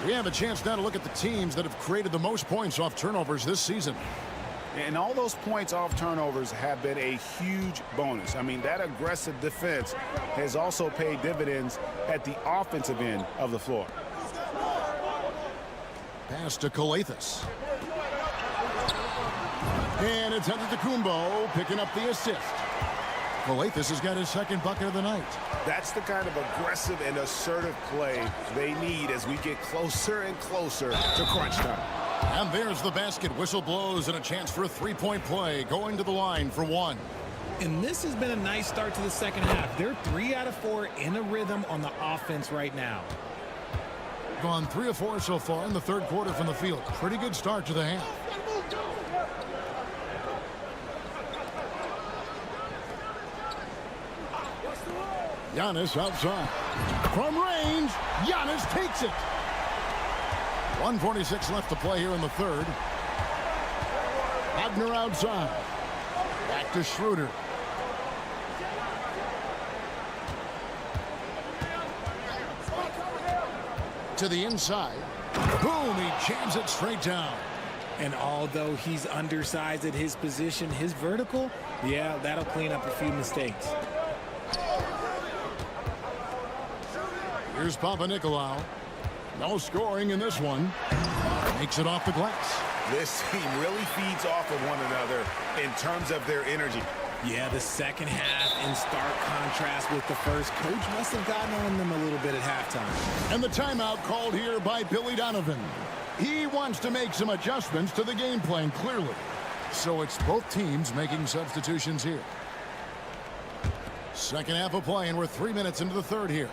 We have a chance now to look at the teams that have created the most points off turnovers this season. And all those points off turnovers have been a huge bonus. I mean, that aggressive defense has also paid dividends at the offensive end of the floor. Pass to Calathis. And it's Antetokounmpo picking up the assist. Calathis has got his second bucket of the night. That's the kind of aggressive and assertive play they need as we get closer and closer to crunch time. And there's the basket. Whistle blows and a chance for a three-point play. Going to the line for 1. And this has been a nice start to the second half. They're 3 out of 4 in a rhythm on the offense right now. Gone 3 of 4 so far in the third quarter from the field. Pretty good start to the half. Giannis outside. From range, Giannis takes it. 1:46 left to play here in the third. Wagner outside. Back to Schroeder. To the inside. Boom, he jams it straight down. And although he's undersized at his position, his vertical, yeah, that'll clean up a few mistakes. Here's Papanikolaou. No scoring in this one. Makes it off the glass. This team really feeds off of one another in terms of their energy. Yeah, the second half in stark contrast with the first. Coach must have gotten on them a little bit at halftime. And the timeout called here by Billy Donovan. He wants to make some adjustments to the game plan, clearly. So it's both teams making substitutions here. Second half of play, and we're 3 minutes into the third here.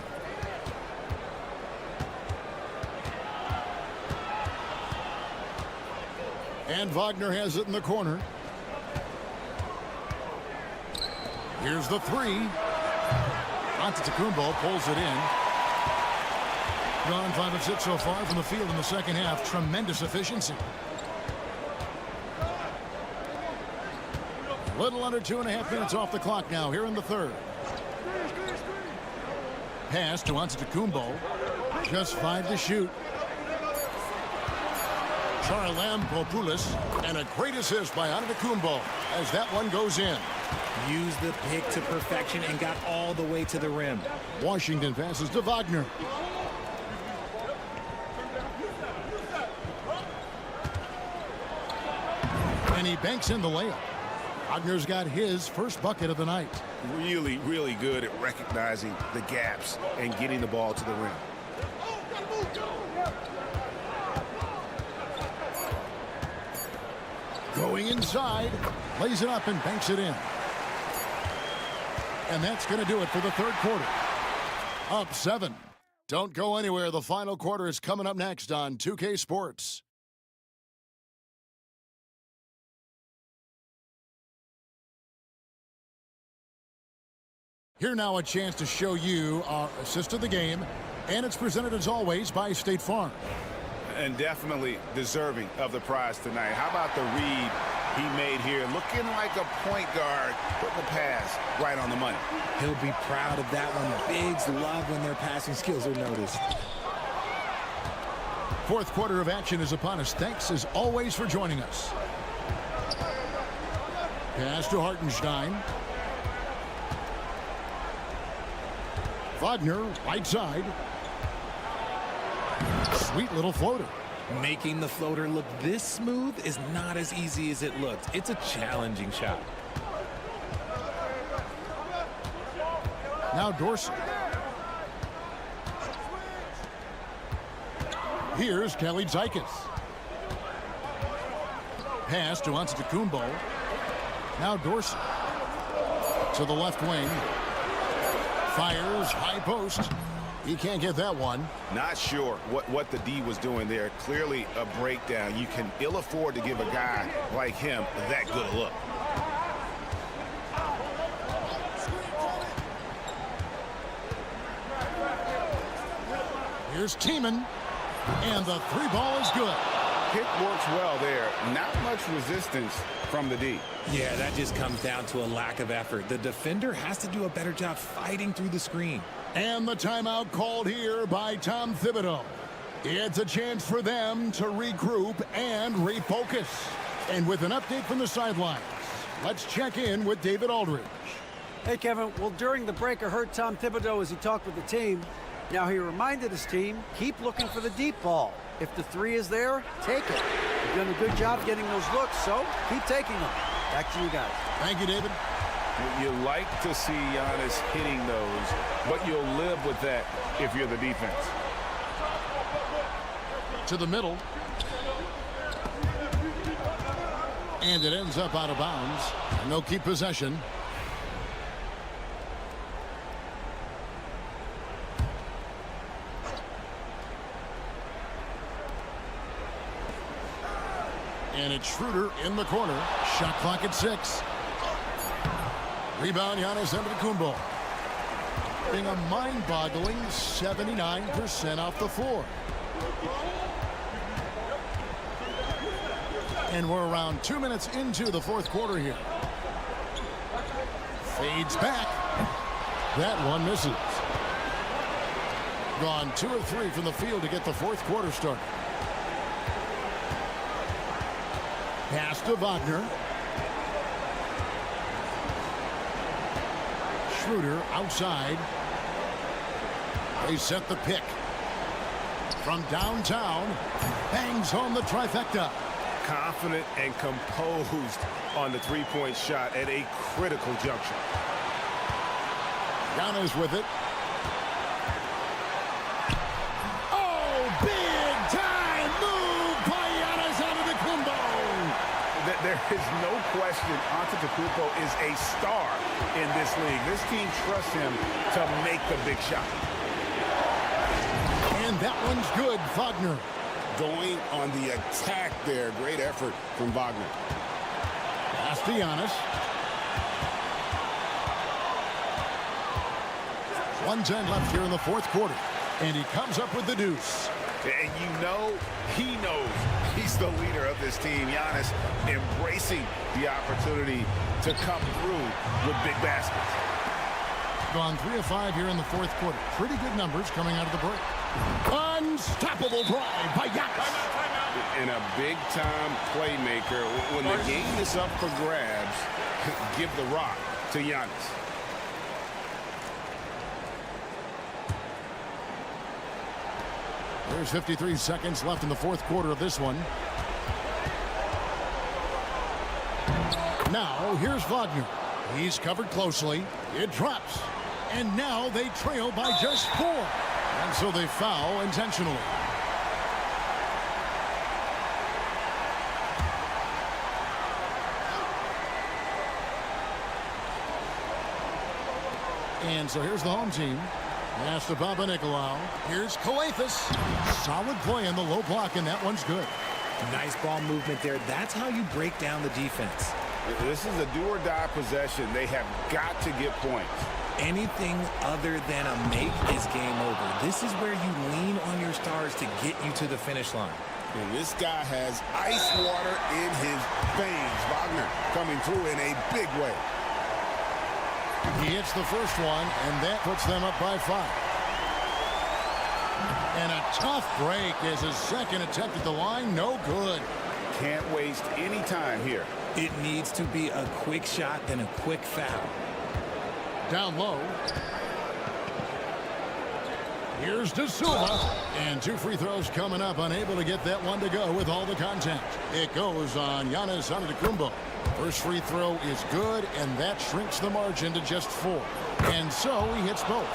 And Wagner has it in the corner. Here's the 3. Antetokounmpo pulls it in. Gone 5 of 6 so far from the field in the second half. Tremendous efficiency. Little under 2.5 minutes off the clock now here in the third. Pass to Antetokounmpo. Just 5 to shoot. Charalampopoulos, and a great assist by Antetokounmpo as that one goes in. Used the pick to perfection and got all the way to the rim. Washington passes to Wagner. And he banks in the layup. Wagner's got his first bucket of the night. Really, really good at recognizing the gaps and getting the ball to the rim. Going inside, lays it up and banks it in. And that's going to do it for the third quarter. Up 7. Don't go anywhere. The final quarter is coming up next on 2K Sports. Here now a chance to show you our assist of the game, and it's presented as always by State Farm. And definitely deserving of the prize tonight. How about the read he made here? Looking like a point guard, putting the pass right on the money. He'll be proud of that one. Bigs love when their passing skills are noticed. Fourth quarter of action is upon us. Thanks as always for joining us. Pass to Hartenstein. Wagner, right side. Sweet little floater. Making the floater look this smooth is not as easy as it looked. It's a challenging shot. Now Dorsey. Here's Kelly Zykis. Pass to Antetokounmpo. Now Dorsey. To the left wing. Fires, high post. He can't get that one. Not sure what the D was doing there. Clearly a breakdown. You can ill afford to give a guy like him that good a look. Here's Tiemann. And the three ball is good. Pick works well there. Not much resistance from the D. Yeah, that just comes down to a lack of effort. The defender has to do a better job fighting through the screen. And the timeout called here by Tom Thibodeau. It's a chance for them to regroup and refocus. And with an update from the sidelines, let's check in with David Aldridge. Hey, Kevin. Well, during the break, I heard Tom Thibodeau as he talked with the team. Now, he reminded his team, keep looking for the deep ball. If the three is there, take it. You've done a good job getting those looks, so keep taking them. Back to you guys. Thank you, David. You like to see Giannis hitting those, but you'll live with that if you're the defense. To the middle. And it ends up out of bounds. And they'll keep possession. And it's Schroeder in the corner. Shot clock at 6. Rebound, Giannis Antetokounmpo. Being a mind-boggling 79% off the floor. And we're around 2 minutes into the fourth quarter here. Fades back. That one misses. Gone 2 of 3 from the field to get the fourth quarter started. Pass to Wagner. Schroeder outside. They set the pick. From downtown, bangs home the trifecta. Confident and composed on the three-point shot at a critical juncture. Giannis with it. Oh, big time move by Giannis Antetokounmpo. There is no question Antetokounmpo is a star in this league. This team trusts him to make the big shot. And that one's good, Wagner. Going on the attack there. Great effort from Wagner. Pass to Giannis. 1:10 left here in the fourth quarter. And he comes up with the deuce. And you know, he knows he's the leader of this team. Giannis embracing the opportunity to come through with big baskets. Gone 3 of 5 here in the fourth quarter. Pretty good numbers coming out of the break. Unstoppable drive by Giannis. And a big-time playmaker. When the game is up for grabs, give the rock to Giannis. There's 53 seconds left in the fourth quarter of this one. Now, here's Wagner. He's covered closely. It drops. And now they trail by just 4. And so they foul intentionally. And so here's the home team. Pass to Papa Nicolau. Here's Kalathis. Solid play in the low block, and that one's good. Nice ball movement there. That's how you break down the defense. This is a do-or-die possession. They have got to get points. Anything other than a make is game over. This is where you lean on your stars to get you to the finish line. And this guy has ice water in his veins. Wagner coming through in a big way. He hits the first one, and that puts them up by 5. And a tough break as his second attempt at the line, no good. Can't waste any time here. It needs to be a quick shot, then a quick foul. Down low. Here's De Silva. And 2 free throws coming up, unable to get that one to go with all the contact. It goes on Giannis Antetokounmpo. First free throw is good, and that shrinks the margin to just 4. And so he hits both.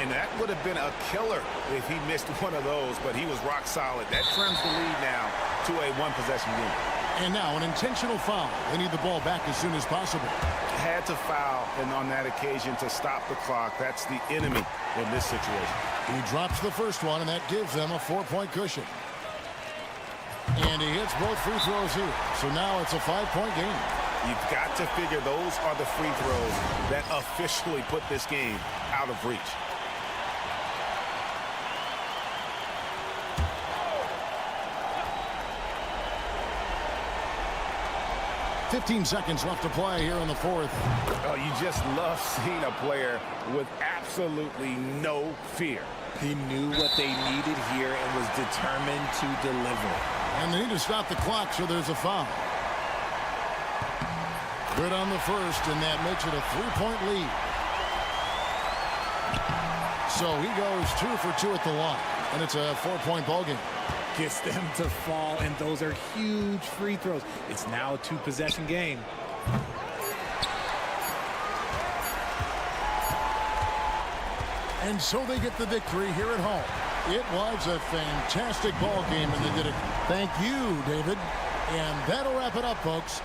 And that would have been a killer if he missed one of those, but he was rock solid. That trims the lead now to a one-possession game. And now an intentional foul. They need the ball back as soon as possible. Had to foul, and on that occasion to stop the clock. That's the enemy in this situation. He drops the first one, and that gives them a 4-point cushion. And he hits both free throws here. So now it's a 5-point game. You've got to figure those are the free throws that officially put this game out of reach. $15 seconds left to play here in the 4th. Oh, you just love seeing a player with absolutely no fear. He knew what they needed here and was determined to deliver. And they need to stop the clock, so there's a foul. Good on the first, and that makes it a 3-point lead. So he goes 2 for 2 at the line, and it's a 4-point ball game. Gets them to fall, and those are huge free throws. It's now a 2-possession game. And so they get the victory here at home. It was a fantastic ball game, and they did it. Thank you, David. And that'll wrap it up, folks.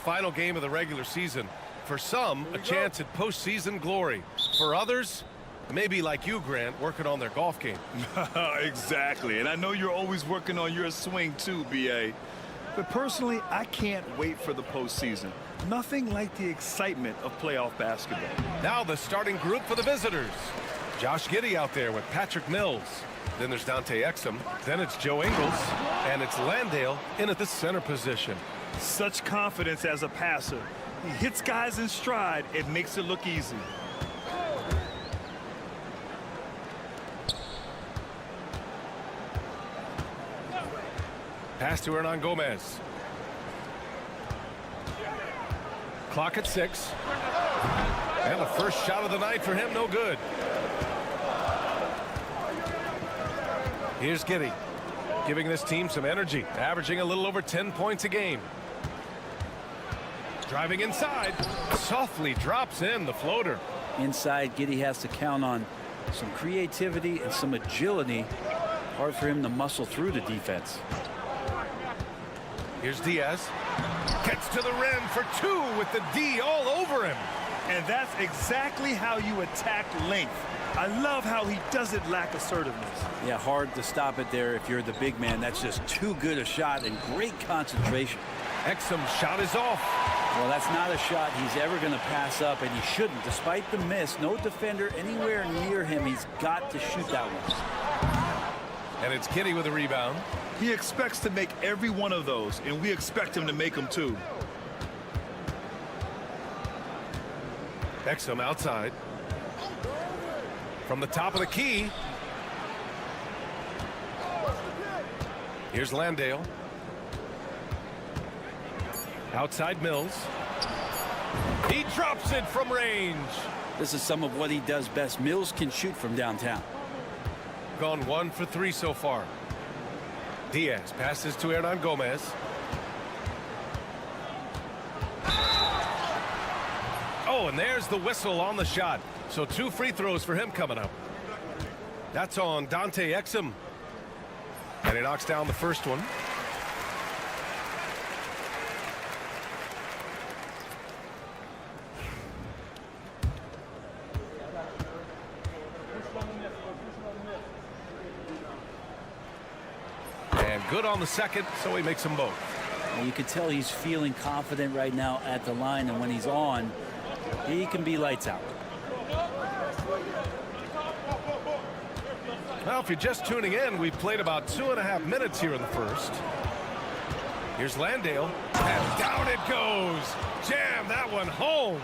final game of the regular season. For some, a chance at postseason glory. For others, maybe like you, Grant, working on their golf game. Exactly, and I know you're always working on your swing too, B.A. But personally, I can't wait for the postseason. Nothing like the excitement of playoff basketball. Now the starting group for the visitors. Josh Giddey out there with Patrick Mills. Then there's Dante Exum. Then it's Joe Ingles. And it's Landale in at the center position. Such confidence as a passer. He hits guys in stride. It makes it look easy. Pass to Hernan Gomez. Clock at 6. And the first shot of the night for him, no good. Here's Giddey, giving this team some energy, averaging a little over 10 points a game. Driving inside, softly drops in the floater. Inside, Giddey has to count on some creativity and some agility. Hard for him to muscle through the defense. Here's Diaz. Gets to the rim for 2 with the D all over him. And that's exactly how you attack length. I love how he doesn't lack assertiveness. Yeah, hard to stop it there if you're the big man. That's just too good a shot and great concentration. Exum's shot is off. Well, that's not a shot he's ever going to pass up, and he shouldn't. Despite the miss, no defender anywhere near him. He's got to shoot that one. And it's Giddey with a rebound. He expects to make every one of those, and we expect him to make them too. Exum outside. From the top of the key. Here's Landale. Outside Mills. He drops it from range. This is some of what he does best. Mills can shoot from downtown. Gone 1 for 3 so far. Diaz passes to Hernan Gomez. Oh, and there's the whistle on the shot. So 2 free throws for him coming up. That's on Dante Exum. And he knocks down the first one. And good on the second, so he makes them both. You can tell he's feeling confident right now at the line, and when he's on, he can be lights out. Well, if you're just tuning in, we've played about 2.5 minutes here in the first. Here's Landale, and down it goes. Jam that one home.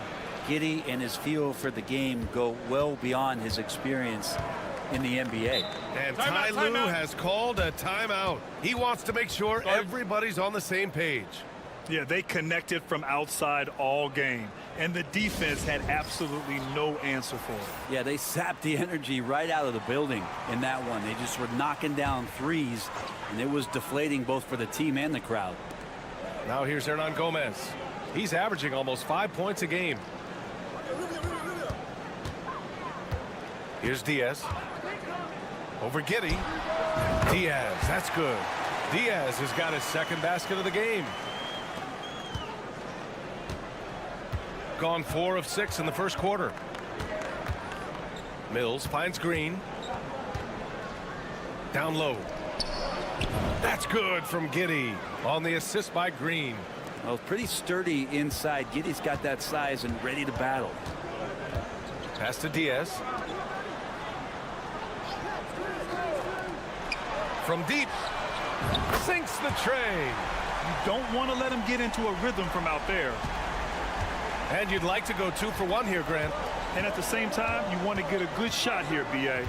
Giddey and his feel for the game go well beyond his experience in the NBA. And Ty Lue has called a timeout. He wants to make sure everybody's on the same page. Yeah, they connected from outside all game, and the defense had absolutely no answer for it. Yeah, they sapped the energy right out of the building in that one. They just were knocking down threes, and it was deflating both for the team and the crowd. Now here's Hernan Gomez. He's averaging almost 5 points a game. Here's Diaz. Over Giddey. Diaz, that's good. Diaz has got his second basket of the game. Gone 4 of 6 in the first quarter. Mills finds Green. Down low. That's good from Giddey on the assist by Green. Well, pretty sturdy inside. Giddey's got that size and ready to battle. Pass to Diaz. From deep. Sinks the tray. You don't want to let him get into a rhythm from out there. And you'd like to go 2 for 1 here, Grant. And at the same time, you want to get a good shot here, B.A.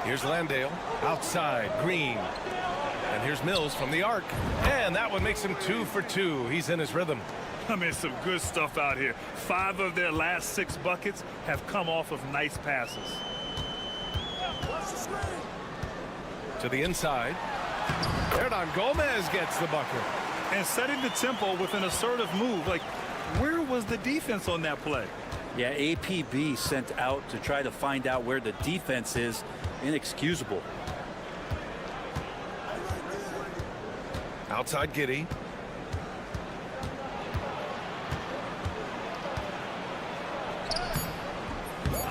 Here's Landale. Outside, Green. And here's Mills from the arc. And that one makes him 2 for 2. He's in his rhythm. I mean, some good stuff out here. 5 of their last 6 buckets have come off of nice passes. To the inside. Hernan Gomez gets the bucket. And setting the tempo with an assertive move. Like, where was the defense on that play? Yeah, APB sent out to try to find out where the defense is. Inexcusable. Outside Giddey.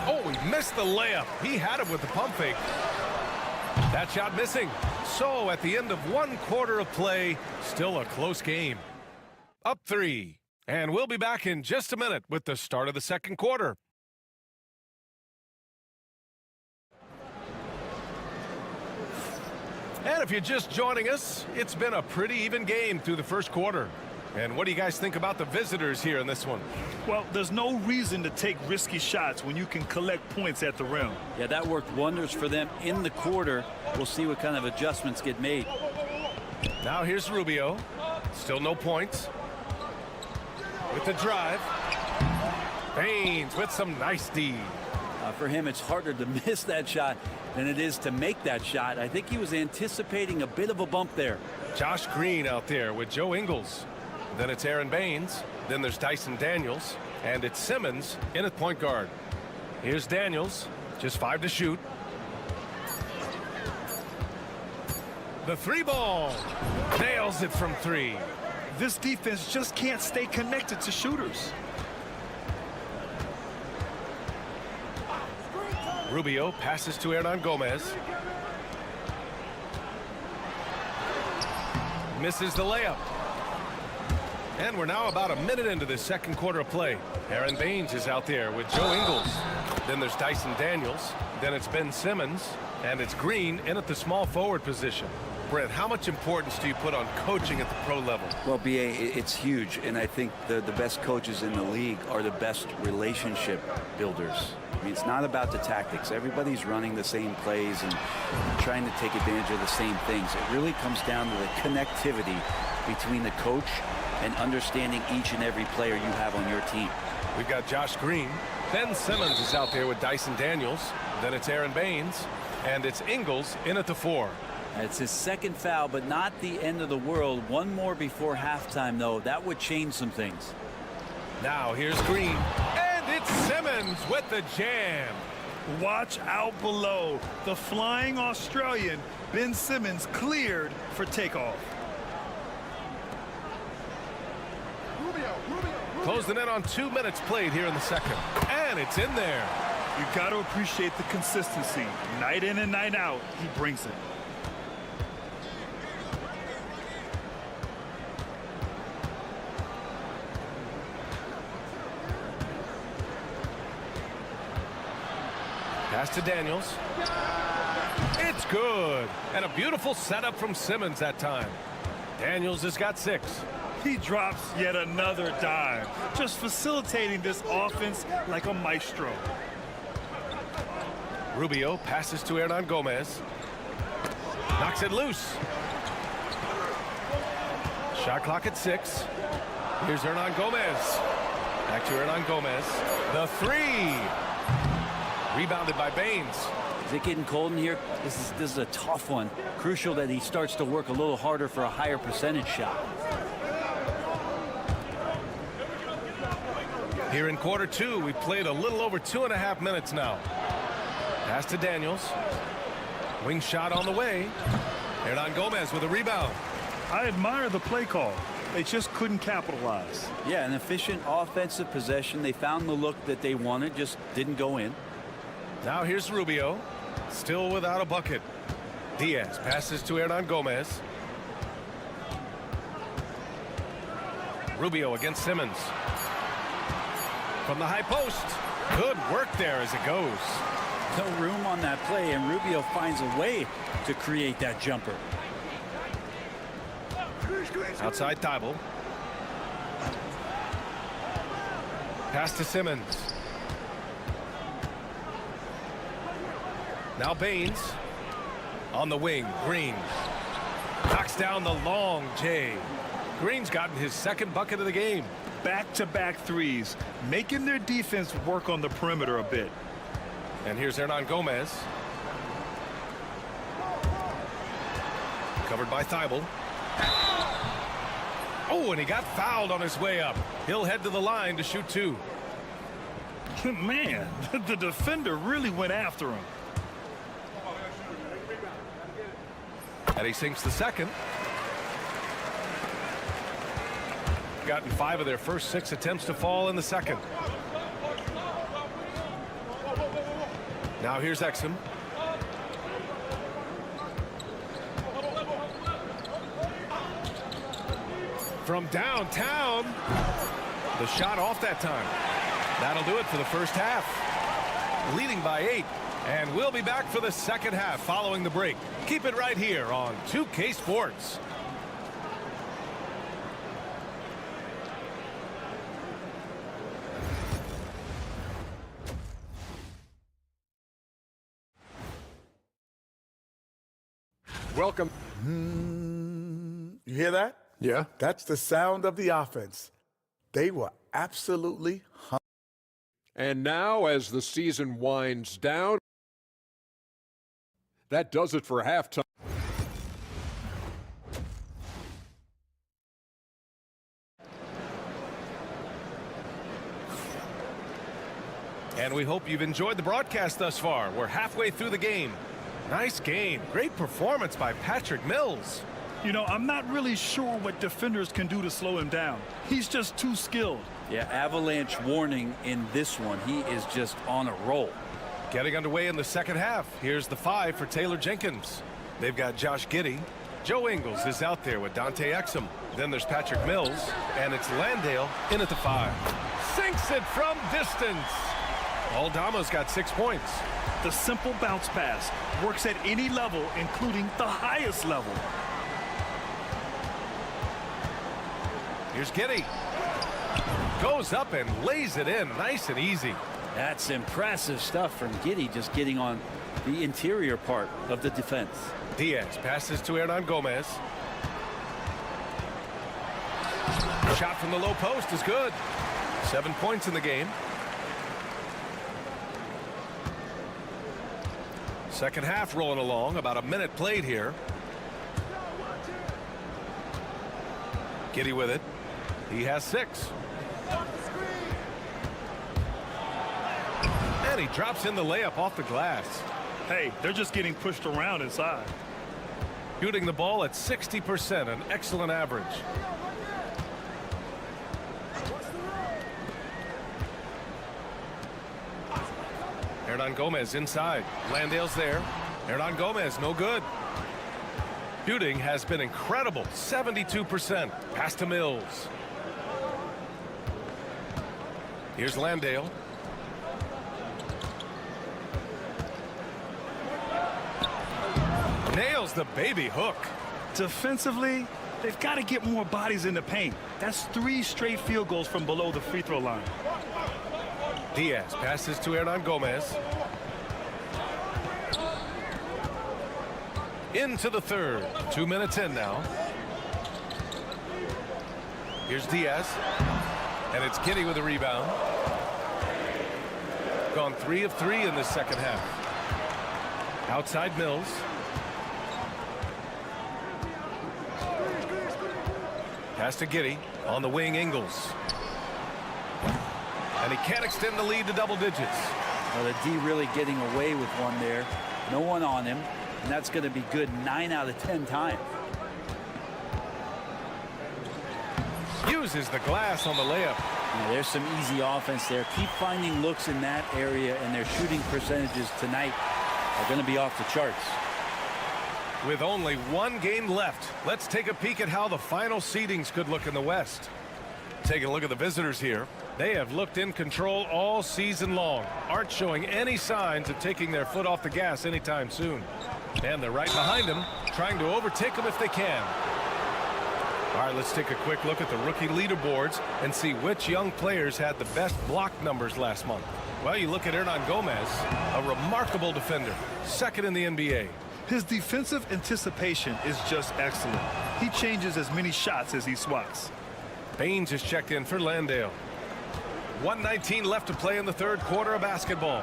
Oh, he missed the layup. He had it with the pump fake. That shot missing. So at the end of 1 quarter of play, still a close game. Up 3. And we'll be back in just a minute with the start of the second quarter. And if you're just joining us, it's been a pretty even game through the first quarter. And what do you guys think about the visitors here in this one? Well, there's no reason to take risky shots when you can collect points at the rim. Yeah, that worked wonders for them in the quarter. We'll see what kind of adjustments get made. Now here's Rubio. Still no points. With the drive. Baines with some nice D. For him, it's harder to miss that shot than it is to make that shot. I think he was anticipating a bit of a bump there. Josh Green out there with Joe Ingles. Then it's Aaron Baines. Then there's Dyson Daniels. And it's Simmons in at point guard. Here's Daniels. Just 5 to shoot. The 3 ball. Nails it from 3. This defense just can't stay connected to shooters. Rubio passes to Hernan Gomez. Misses the layup. And we're now about a minute into this second quarter of play. Aaron Baines is out there with Joe Ingles. Then there's Dyson Daniels. Then it's Ben Simmons. And it's Green in at the small forward position. Brent, how much importance do you put on coaching at the pro level? Well, B.A., it's huge, and I think the best coaches in the league are the best relationship builders. I mean, it's not about the tactics. Everybody's running the same plays and trying to take advantage of the same things. It really comes down to the connectivity between the coach and understanding each and every player you have on your team. We've got Josh Green. Ben Simmons is out there with Dyson Daniels. Then it's Aaron Baines. And it's Ingles in at the 4. It's his second foul, but not the end of the world. One more before halftime, though. That would change some things. Now here's Green. And it's Simmons with the jam. Watch out below. The flying Australian, Ben Simmons, cleared for takeoff. Closing in on 2 minutes played here in the second. And it's in there. You got to appreciate the consistency. Night in and night out, he brings it. Pass to Daniels. It's good. And a beautiful setup from Simmons that time. Daniels has got 6. He drops yet another dime, just facilitating this offense like a maestro. Rubio passes to Hernan Gomez. Knocks it loose. Shot clock at 6. Here's Hernan Gomez. Back to Hernan Gomez. The 3. Rebounded by Baines. Is it getting cold in here? This is a tough one. Crucial that he starts to work a little harder for a higher percentage shot. Here in quarter 2, we played a little over 2.5 minutes now. Pass to Daniels. Wing shot on the way. Hernan Gomez with a rebound. I admire the play call. They just couldn't capitalize. Yeah, an efficient offensive possession. They found the look that they wanted, just didn't go in. Now here's Rubio. Still without a bucket. Diaz passes to Hernan Gomez. Rubio against Simmons. From the high post. Good work there as it goes. No room on that play, and Rubio finds a way to create that jumper. Outside Thibault. Pass to Simmons. Now Baines. On the wing, Green. Knocks down the long J. Green's gotten his second bucket of the game. Back-to-back threes, making their defense work on the perimeter a bit. And here's Hernan Gomez. Covered by Thibault. Oh, and he got fouled on his way up. He'll head to the line to shoot 2. Man, the defender really went after him. And he sinks the second. Gotten 5 of their first 6 attempts to fall in the second. Now here's Exum. From downtown. The shot off that time. That'll do it for the first half. Leading by 8. And we'll be back for the second half following the break. Keep it right here on 2K Sports. Welcome. You hear that? Yeah. That's the sound of the offense. They were absolutely hungry. And now, as the season winds down, that does it for halftime. And we hope you've enjoyed the broadcast thus far. We're halfway through the game. Nice game. Great performance by Patrick Mills. You know, I'm not really sure what defenders can do to slow him down. He's just too skilled. Yeah, avalanche warning in this one. He is just on a roll. Getting underway in the second half. Here's the 5 for Taylor Jenkins. They've got Josh Giddey. Joe Ingles is out there with Dante Exum. Then there's Patrick Mills, and it's Landale in at the 5. Sinks it from distance. Aldama's got 6 points. The simple bounce pass works at any level, including the highest level. Here's Giddey. Goes up and lays it in nice and easy. That's impressive stuff from Giddey, just getting on the interior part of the defense. Diaz passes to Hernan Gomez. Shot from the low post is good. 7 points in the game. Second half rolling along, about a minute played here. Giddey with it. He has 6. And he drops in the layup off the glass. Hey, they're just getting pushed around inside. Shooting the ball at 60%, an excellent average. Hernan Gomez inside. Landale's there. Hernan Gomez, no good. Shooting has been incredible, 72%. Pass to Mills. Here's Landale. Nails the baby hook. Defensively, they've got to get more bodies in the paint. That's 3 straight field goals from below the free throw line. Diaz passes to Hernan Gomez. Into the third. 2 minutes in now. Here's Diaz. And it's Giddey with the rebound. Gone 3 of 3 in this second half. Outside Mills. Pass to Giddey. On the wing, Ingles. And he can't extend the lead to double digits. Well, the D really getting away with one there. No one on him. And that's going to be good 9 out of 10 times. Uses the glass on the layup. Yeah, there's some easy offense there. Keep finding looks in that area, and their shooting percentages tonight are going to be off the charts. With only 1 game left, let's take a peek at how the final seedings could look in the West. Taking a look at the visitors here. They have looked in control all season long. Aren't showing any signs of taking their foot off the gas anytime soon. And they're right behind them, trying to overtake them if they can. All right, let's take a quick look at the rookie leaderboards and see which young players had the best block numbers last month. Well, you look at Hernan Gomez, a remarkable defender, 2nd in the NBA. His defensive anticipation is just excellent. He changes as many shots as he swats. Baines is checked in for Landale. 1:19 left to play in the third quarter of basketball.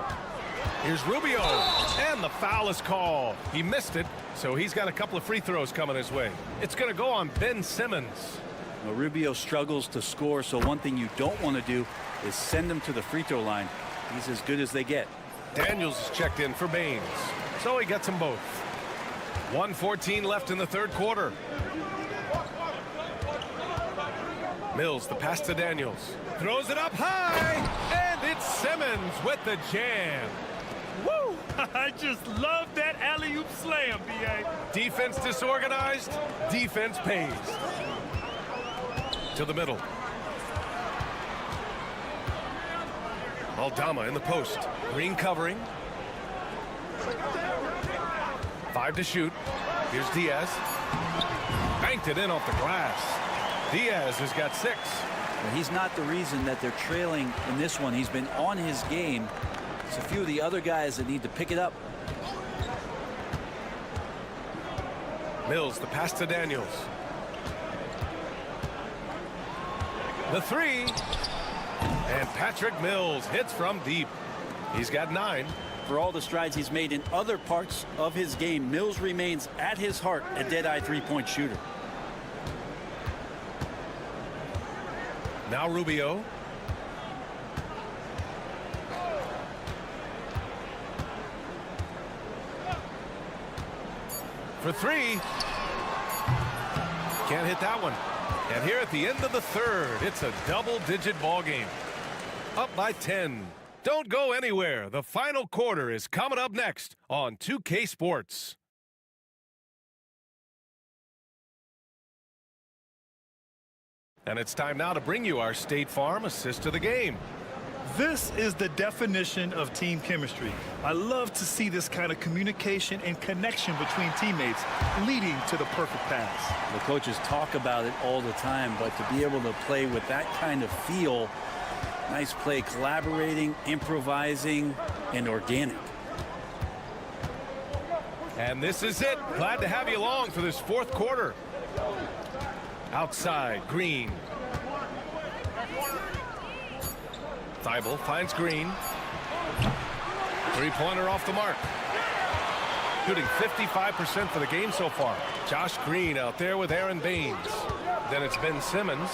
Here's Rubio, and the foul is called. He missed it, so he's got a couple of free throws coming his way. It's going to go on Ben Simmons. Well, Rubio struggles to score, so one thing you don't want to do is send him to the free throw line. He's as good as they get. Daniels is checked in for Baines, so he gets them both. 1:14 left in the third quarter. Mills, the pass to Daniels. Throws it up high, and it's Simmons with the jam. Woo! I just love that alley-oop slam, B.A. Defense disorganized, defense pays. To the middle. Aldama in the post. Green covering. 5 to shoot. Here's Diaz. Banked it in off the glass. Diaz has got 6. Well, he's not the reason that they're trailing in this one. He's been on his game. It's a few of the other guys that need to pick it up. Mills, the pass to Daniels. The three. And Patrick Mills hits from deep. He's got 9. For all the strides he's made in other parts of his game, Mills remains at his heart a dead-eye three-point shooter. Now Rubio. For 3. Can't hit that one. And here at the end of the third, it's a double-digit ball game. Up by 10. Don't go anywhere. The final quarter is coming up next on 2K Sports. And it's time now to bring you our State Farm assist of the game. This is the definition of team chemistry. I love to see this kind of communication and connection between teammates leading to the perfect pass. The coaches talk about it all the time, but to be able to play with that kind of feel, nice play, collaborating, improvising, and organic. And this is it. Glad to have you along for this fourth quarter. Outside, Green. Thibault finds Green. Three-pointer off the mark. Shooting 55% for the game so far. Josh Green out there with Aaron Baines. Then it's Ben Simmons.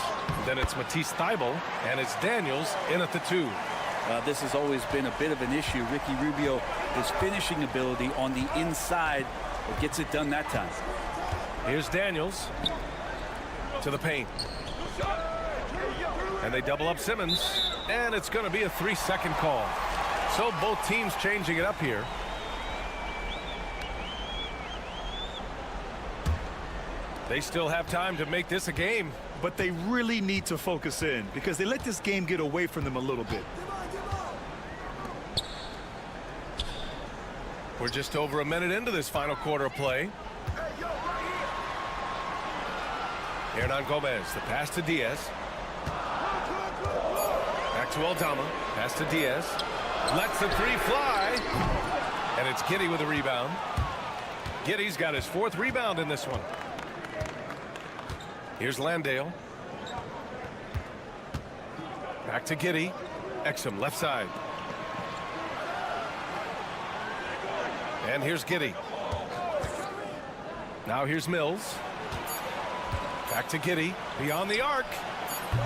Then it's Matisse Thibault. And it's Daniels in at the 2. This has always been a bit of an issue. Ricky Rubio, his finishing ability on the inside, but gets it done that time. Here's Daniels to the paint. And they double up Simmons. And it's going to be a 3-second call. So both teams changing it up here. They still have time to make this a game. But they really need to focus in because they let this game get away from them a little bit. We're just over a minute into this final quarter of play. Hernan Gomez, the pass to Diaz. Back to Aldama. Pass to Diaz. Lets the 3 fly. And it's Giddey with a rebound. Giddey's got his 4th rebound in this one. Here's Landale. Back to Giddey. Exum left side. And here's Giddey. Now here's Mills. Back to Giddey. Beyond the arc.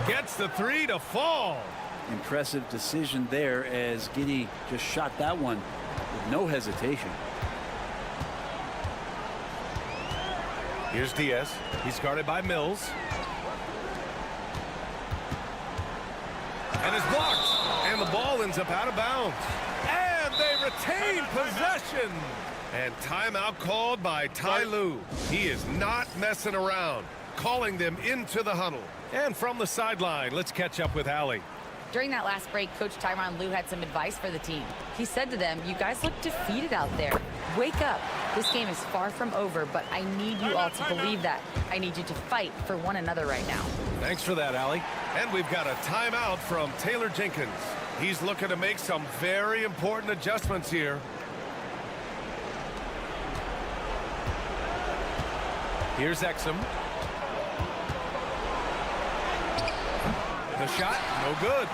Gets the 3 to fall. Impressive decision there as Giddey just shot that one with no hesitation. Here's Diaz. He's guarded by Mills. And it's blocked. And the ball ends up out of bounds. And they retain possession. And timeout called by Ty Lue. He is not messing around. Calling them into the huddle. And from the sideline, let's catch up with Allie. During that last break, Coach Tyronn Lue had some advice for the team. He said to them, you guys look defeated out there. Wake up. This game is far from over, but I need you all to believe that. I need you to fight for one another right now. Thanks for that, Allie. And we've got a timeout from Taylor Jenkins. He's looking to make some very important adjustments here. Here's Exum. The shot, no good.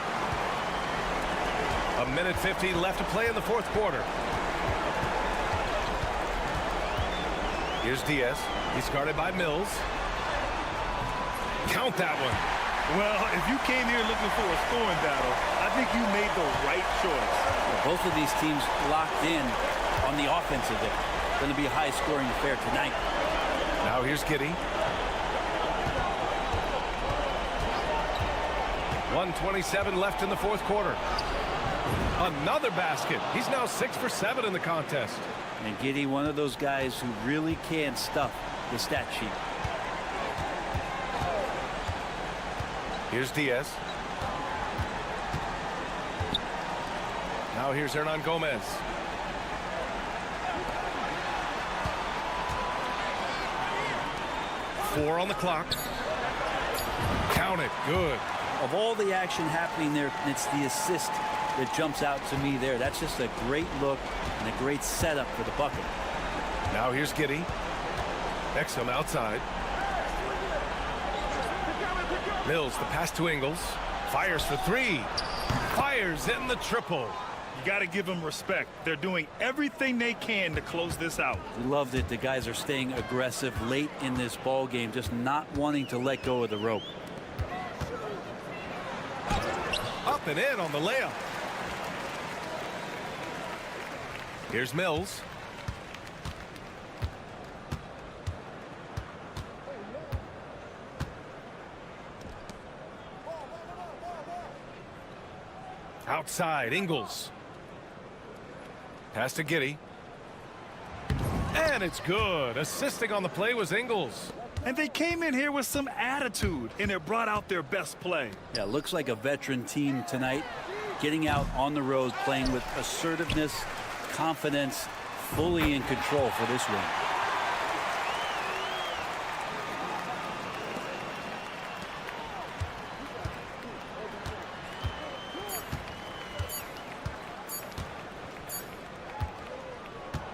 1:50 left to play in the fourth quarter. Here's Diaz. He's guarded by Mills. Count that one. Well, if you came here looking for a scoring battle, I think you made the right choice. Well, both of these teams locked in on the offensive end. Going to be a high-scoring affair tonight. Now here's Giddey. 1:27 left in the fourth quarter. Another basket. He's now 6 for 7 in the contest. And Giddey, one of those guys who really can stuff the stat sheet. Here's Diaz. Now here's Hernan Gomez. Four on the clock. Count it. Good. Of all the action happening there, it's the assist that jumps out to me there. That's just a great look and a great setup for the bucket. Now here's Giddey. Exum outside. Mills, the pass to Ingles. Fires for three. Fires in the triple. You got to give them respect. They're doing everything they can to close this out. We loved it. The guys are staying aggressive late in this ball game, just not wanting to let go of the rope. Up and in on the layup. Here's Mills. Outside, Ingles. Pass to Giddey. And it's good. Assisting on the play was Ingles. And they came in here with some attitude, and it brought out their best play. Yeah, looks like a veteran team tonight, getting out on the road, playing with assertiveness, confidence, fully in control for this win.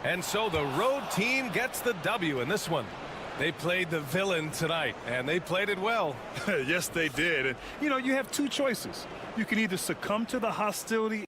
And so the road team gets the W in this one. They played the villain tonight, and they played it well. Yes, they did. And, you know, you have two choices. You can either succumb to the hostility.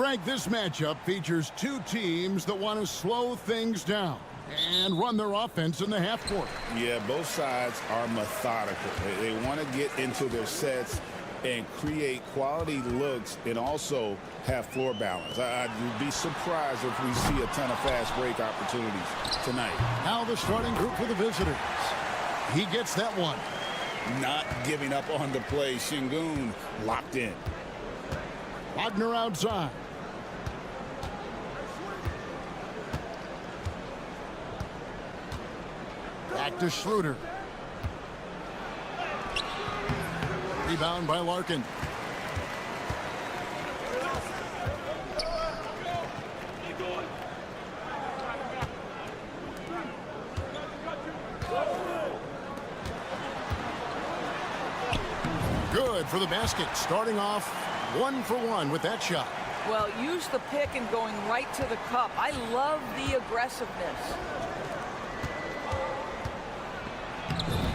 Frank, this matchup features two teams that want to slow things down and run their offense in the half court. Yeah, both sides are methodical. They want to get into their sets and create quality looks and also have floor balance. I'd be surprised if we see a ton of fast break opportunities tonight. Now the starting group for the visitors. He gets that one. Not giving up on the play. Şengün locked in. Wagner outside. Back to Schroeder. Rebound by Larkin. Good for the basket. Starting off 1 for 1 with that shot. Well, use the pick and going right to the cup. I love the aggressiveness.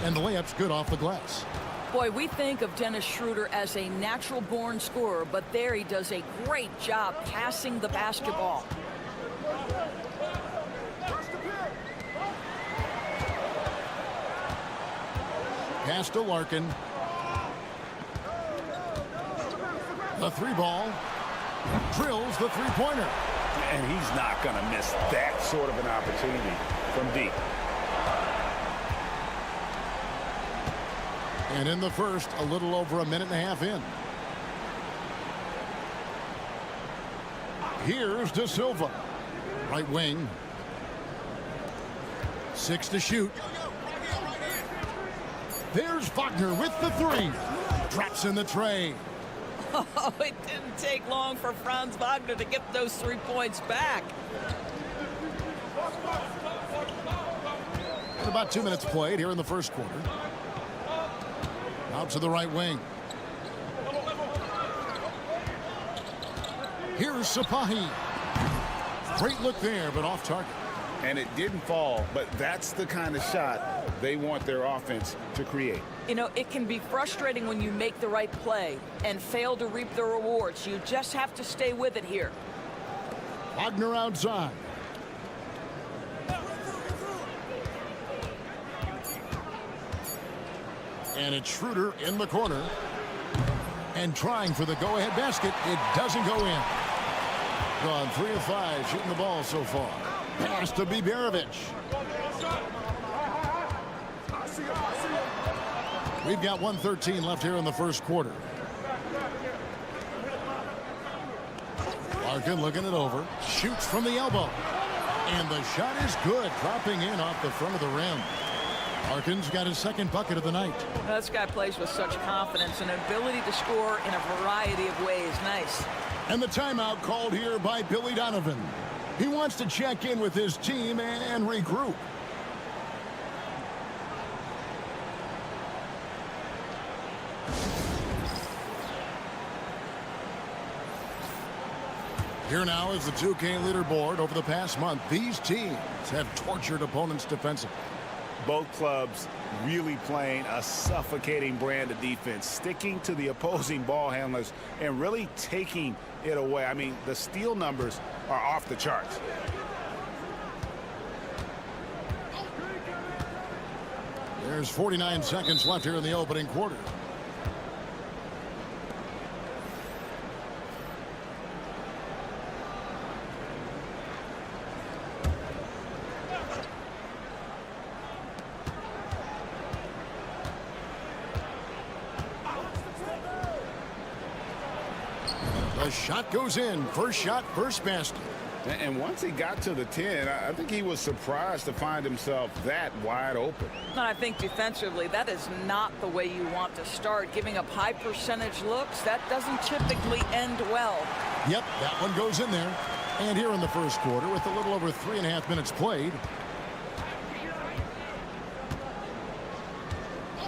And the layup's good off the glass. Boy, we think of Dennis Schroeder as a natural-born scorer, but there he does a great job passing the basketball. Pass to Larkin. The three ball. Drills the three-pointer. And he's not going to miss that sort of an opportunity from deep. And in the first, a little over a minute and a half in. Here's De Silva. Right wing. 6 to shoot. There's Wagner with the three. Drops in the tray. Oh, it didn't take long for Franz Wagner to get those 3 points back. And about 2 minutes played here in the first quarter. Out to the right wing. Here's Sapahi. Great look there, but off target. And it didn't fall, but that's the kind of shot they want their offense to create. You know, it can be frustrating when you make the right play and fail to reap the rewards. You just have to stay with it here. Wagner outside. And it's Schroeder in the corner. And trying for the go-ahead basket. It doesn't go in. Gone 3 of 5 shooting the ball so far. Pass to Biberovic. We've got 1:13 left here in the first quarter. Larkin looking it over. Shoots from the elbow. And the shot is good. Dropping in off the front of the rim. Larkin's got his second bucket of the night. This guy plays with such confidence and ability to score in a variety of ways. Nice. And the timeout called here by Billy Donovan. He wants to check in with his team and regroup. Here now is the 2K leaderboard. Over the past month, these teams have tortured opponents defensively. Both clubs really playing a suffocating brand of defense, sticking to the opposing ball handlers and really taking it away. I mean, the steal numbers are off the charts. There's 49 seconds left here in the opening quarter. The shot goes in. First shot, first basket. And once he got to the 10, I think he was surprised to find himself that wide open. And I think defensively, that is not the way you want to start. Giving up high percentage looks, that doesn't typically end well. Yep, that one goes in there. And here in the first quarter, with a little over 3.5 minutes played.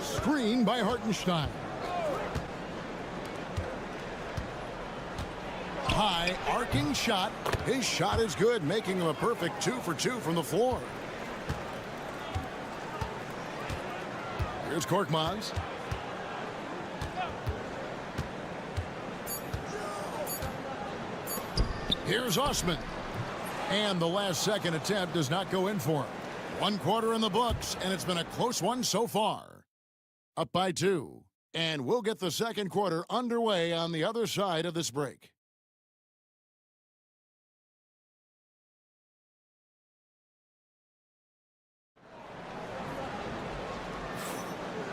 Screen by Hartenstein. High arcing shot. His shot is good, making him a perfect 2 for 2 from the floor. Here's Korkmaz. Here's Osman. And the last second attempt does not go in for him. 1 quarter in the books, and it's been a close one so far. Up by 2. And we'll get the second quarter underway on the other side of this break.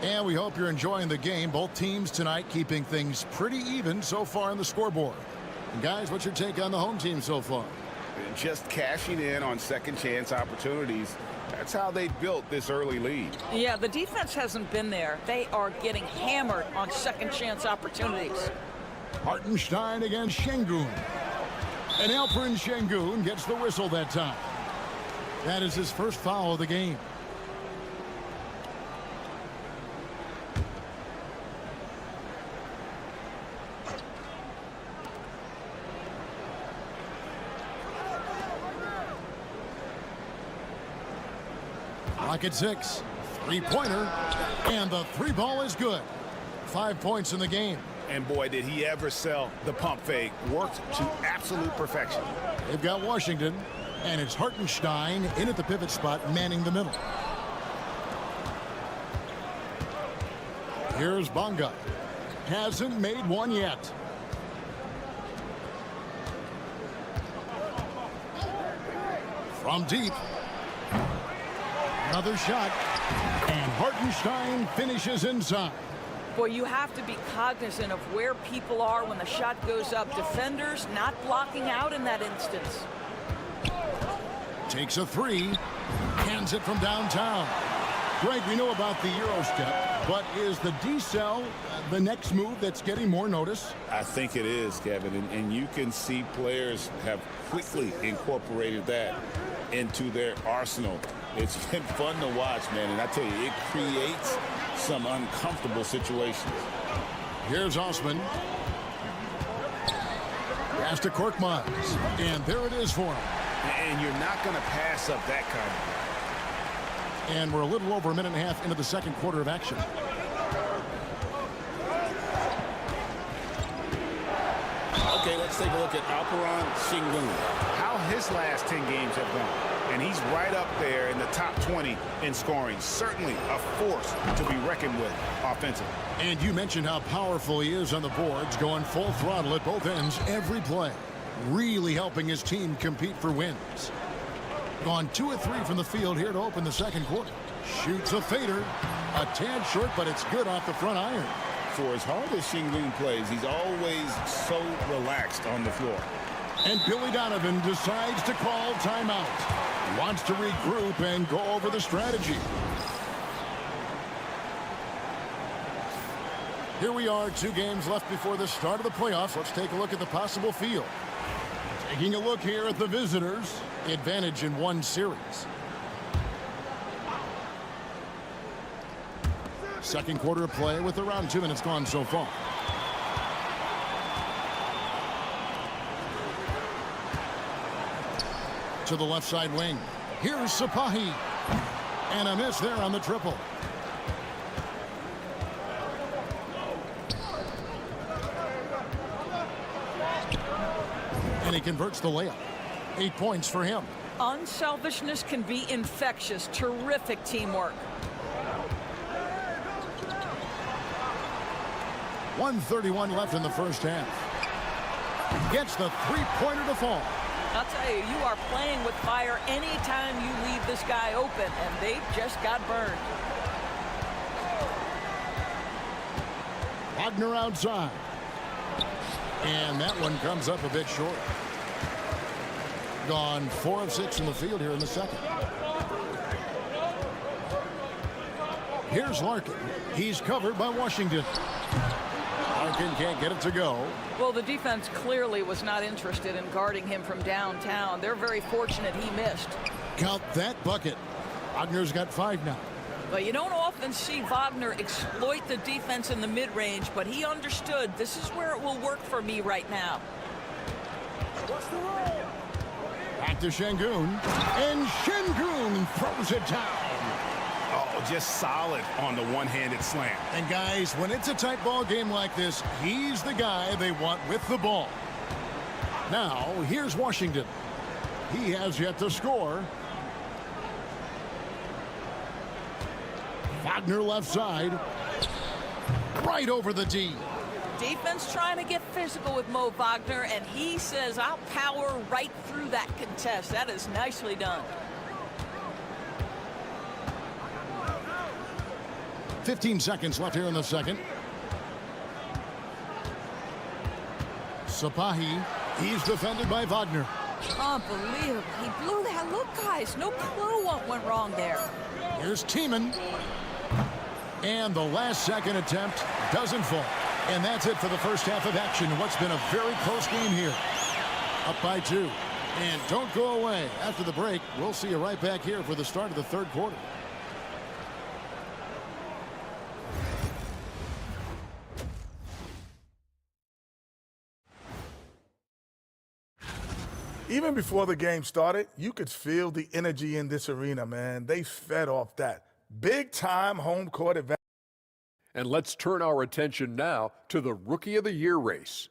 And we hope you're enjoying the game. Both teams tonight keeping things pretty even so far on the scoreboard. And guys, what's your take on the home team so far? Just cashing in on second chance opportunities. That's how they built this early lead. Yeah, the defense hasn't been there. They are getting hammered on second chance opportunities. Hartenstein against Şengün. And Alperen Şengün gets the whistle that time. That is his first foul of the game. Clock at 6. 3-pointer. And the 3-ball is good. 5 points in the game. And boy, did he ever sell the pump fake. Worked to absolute perfection. They've got Washington. And it's Hartenstein in at the pivot spot, manning the middle. Here's Bonga. Hasn't made one yet. From deep. Another shot. And Hartenstein finishes inside. Boy, you have to be cognizant of where people are when the shot goes up. Defenders not blocking out in that instance. Takes a 3. Hands it from downtown. Greg, we know about the Euro step, but is the decel the next move that's getting more notice? I think it is, Kevin, and you can see players have quickly incorporated that into their arsenal. It's been fun to watch, man, and I tell you, it creates some uncomfortable situations. Here's Osman. Pass to Korkmaz, and there it is for him. And you're not going to pass up that kind of. And we're a little over a minute and a half into the second quarter of action. Okay, let's take a look at Alperen Şengün. How his last 10 games have gone. And he's right up there in the top 20 in scoring. Certainly a force to be reckoned with offensively. And you mentioned how powerful he is on the boards, going full throttle at both ends every play. Really helping his team compete for wins. Gone 2 of 3 from the field here to open the second quarter. Shoots a fader. A tad short, but it's good off the front iron. For as hard as Şengün plays, he's always so relaxed on the floor. And Billy Donovan decides to call timeout. Wants to regroup and go over the strategy. Here we are, 2 games left before the start of the playoffs. Let's take a look at the possible field. Taking a look here at the visitors. Advantage in 1 series. Second quarter of play with around 2 minutes gone so far. To the left side wing. Here's Sapahi. And a miss there on the triple. And he converts the layup. 8 points for him. Unselfishness can be infectious. Terrific teamwork. 1:31 left in the first half. Gets the 3-pointer to fall. I'll tell you, you are playing with fire anytime you leave this guy open, and they just got burned. Wagner outside. And that one comes up a bit short. Gone 4 of 6 in the field here in the second. Here's Larkin. He's covered by Washington. Larkin can't get it to go. Well, the defense clearly was not interested in guarding him from downtown. They're very fortunate he missed. Count that bucket. Wagner's got 5 now. But you don't often see Wagner exploit the defense in the mid-range, but he understood this is where it will work for me right now. Back to Şengün. And Şengün throws it down. Oh, just solid on the one-handed slam. And guys, when it's a tight ball game like this, he's the guy they want with the ball. Now, here's Washington. He has yet to score. Wagner left side. Right over the D. Defense trying to get physical with Mo Wagner, and he says, I'll power right through that contest. That is nicely done. 15 seconds left here in the second. Sapahi. He's defended by Wagner. Unbelievable. He blew that look, guys. No clue what went wrong there. Here's Tiemann. And the last second attempt doesn't fall. And that's it for the first half of action. What's been a very close game here. Up by 2. And don't go away. After the break, we'll see you right back here for the start of the third quarter. Even before the game started, you could feel the energy in this arena, man. They fed off that. Big-time home court advantage. And let's turn our attention now to the Rookie of the Year race.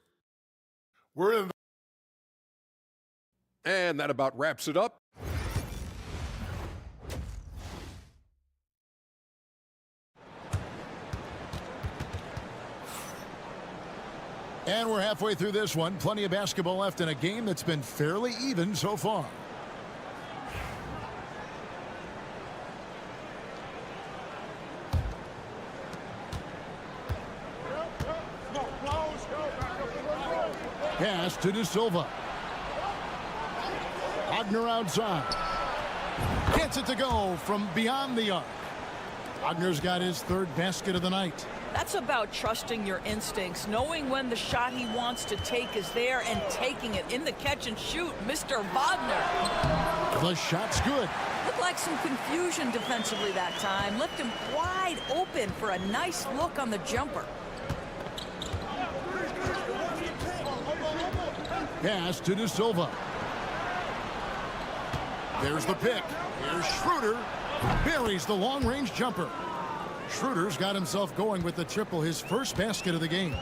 And that about wraps it up. And we're halfway through this one. Plenty of basketball left in a game that's been fairly even so far. Pass to De Silva. Wagner outside. Gets it to go from beyond the arc. Wagner's got his third basket of the night. That's about trusting your instincts, knowing when the shot he wants to take is there and taking it in the catch and shoot. Mr. Wagner. The shot's good. Looked like some confusion defensively that time. Left him wide open for a nice look on the jumper. Pass to De Silva. There's the pick. Here's Schroeder. Buries the long-range jumper. Schroeder's got himself going with the triple, his first basket of the game.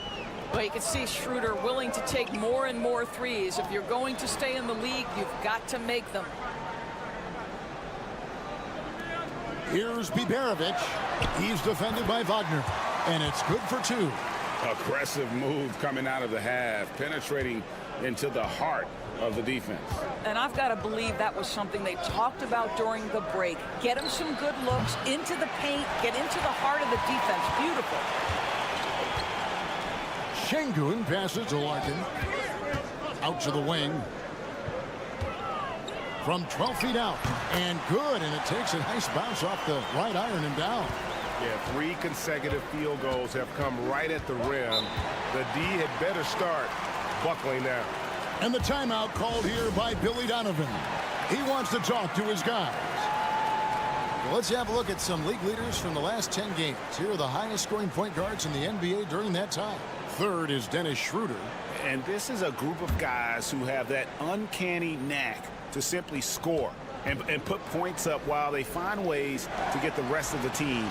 Well, you can see Schroeder willing to take more and more threes. If you're going to stay in the league, you've got to make them. Here's Biberovic. He's defended by Wagner. And it's good for 2. Aggressive move coming out of the half, penetrating into the heart of the defense. And I've got to believe that was something they talked about during the break. Get him some good looks into the paint, get into the heart of the defense. Beautiful. Şengün passes to Larkin. Out to the wing. From 12 feet out. And good. And it takes a nice bounce off the right iron and down. Yeah, 3 consecutive field goals have come right at the rim. The D had better start buckling down. And the timeout called here by Billy Donovan. He wants to talk to his guys. Well, let's have a look at some league leaders from the last 10 games. Here are the highest scoring point guards in the NBA during that time. Third is Dennis Schroeder. And this is a group of guys who have that uncanny knack to simply score and put points up while they find ways to get the rest of the team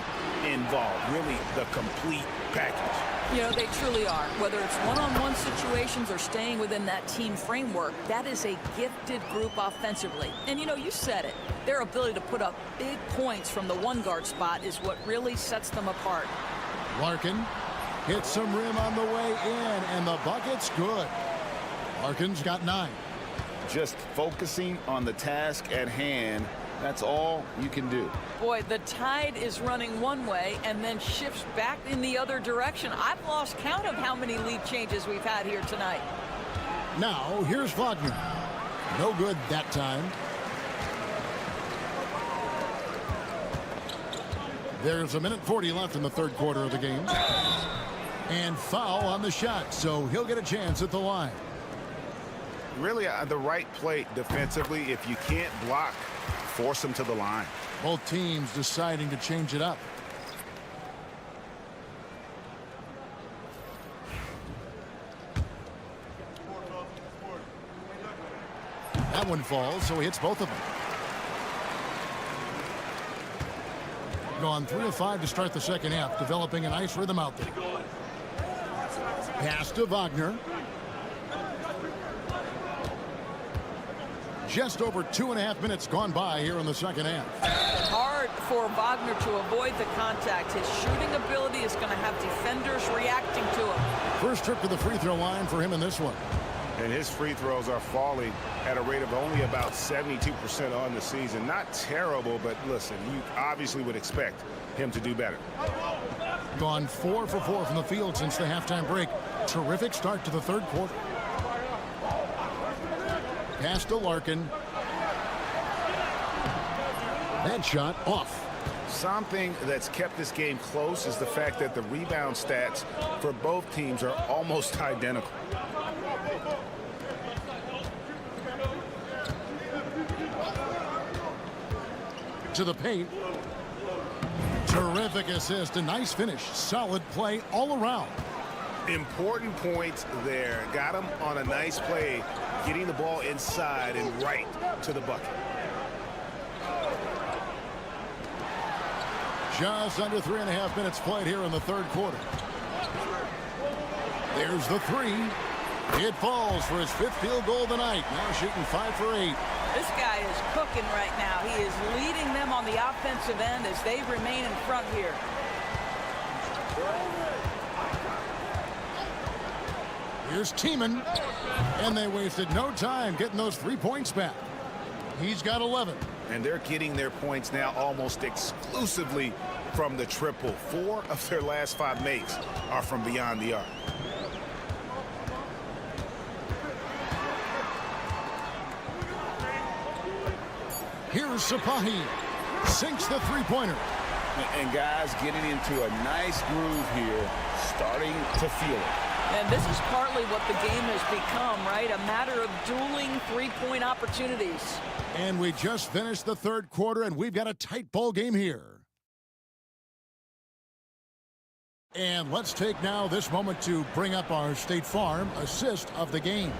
involved. Really the complete package. You know, they truly are. Whether it's one-on-one situations or staying within that team framework, that is a gifted group offensively. And, you know, you said it. Their ability to put up big points from the one-guard spot is what really sets them apart. Larkin hits some rim on the way in, and the bucket's good. Larkin's got 9. Just focusing on the task at hand, that's all you can do. Boy, the tide is running one way and then shifts back in the other direction. I've lost count of how many lead changes we've had here tonight. Now, here's Wagner. No good that time. There's 1:40 left in the third quarter of the game. And foul on the shot, so he'll get a chance at the line. Really the right play defensively. If you can't block, force them to the line. Both teams deciding to change it up. That one falls, so he hits both of them. Gone 3 of 5 to start the second half, developing a nice rhythm out there. Pass to Wagner. Just over 2.5 minutes gone by here in the second half. Hard for Wagner to avoid the contact. His shooting ability is going to have defenders reacting to him. First trip to the free throw line for him in this one. And his free throws are falling at a rate of only about 72% on the season. Not terrible, but listen, you obviously would expect him to do better. Gone 4 for 4 from the field since the halftime break. Terrific start to the third quarter. Pass to Larkin. That shot off. Something that's kept this game close is the fact that the rebound stats for both teams are almost identical. To the paint. Terrific assist. A nice finish. Solid play all around. Important points there. Got him on a nice play, getting the ball inside and right to the bucket. Just under 3.5 minutes played here in the third quarter. There's the three. It falls for his 5th field goal of the night. Now shooting 5 for 8. This guy is cooking right now. He is leading them on the offensive end as they remain in front here. Here's Tiemann, and they wasted no time getting those 3 points back. He's got 11. And they're getting their points now almost exclusively from the triple. 4 of their last 5 makes are from beyond the arc. Here's Sapahi. Sinks the three-pointer. And guys getting into a nice groove here, starting to feel it. And this is partly what the game has become, right? A matter of dueling three-point opportunities. And we just finished the third quarter, and we've got a tight ball game here. And let's take now this moment to bring up our State Farm assist of the game.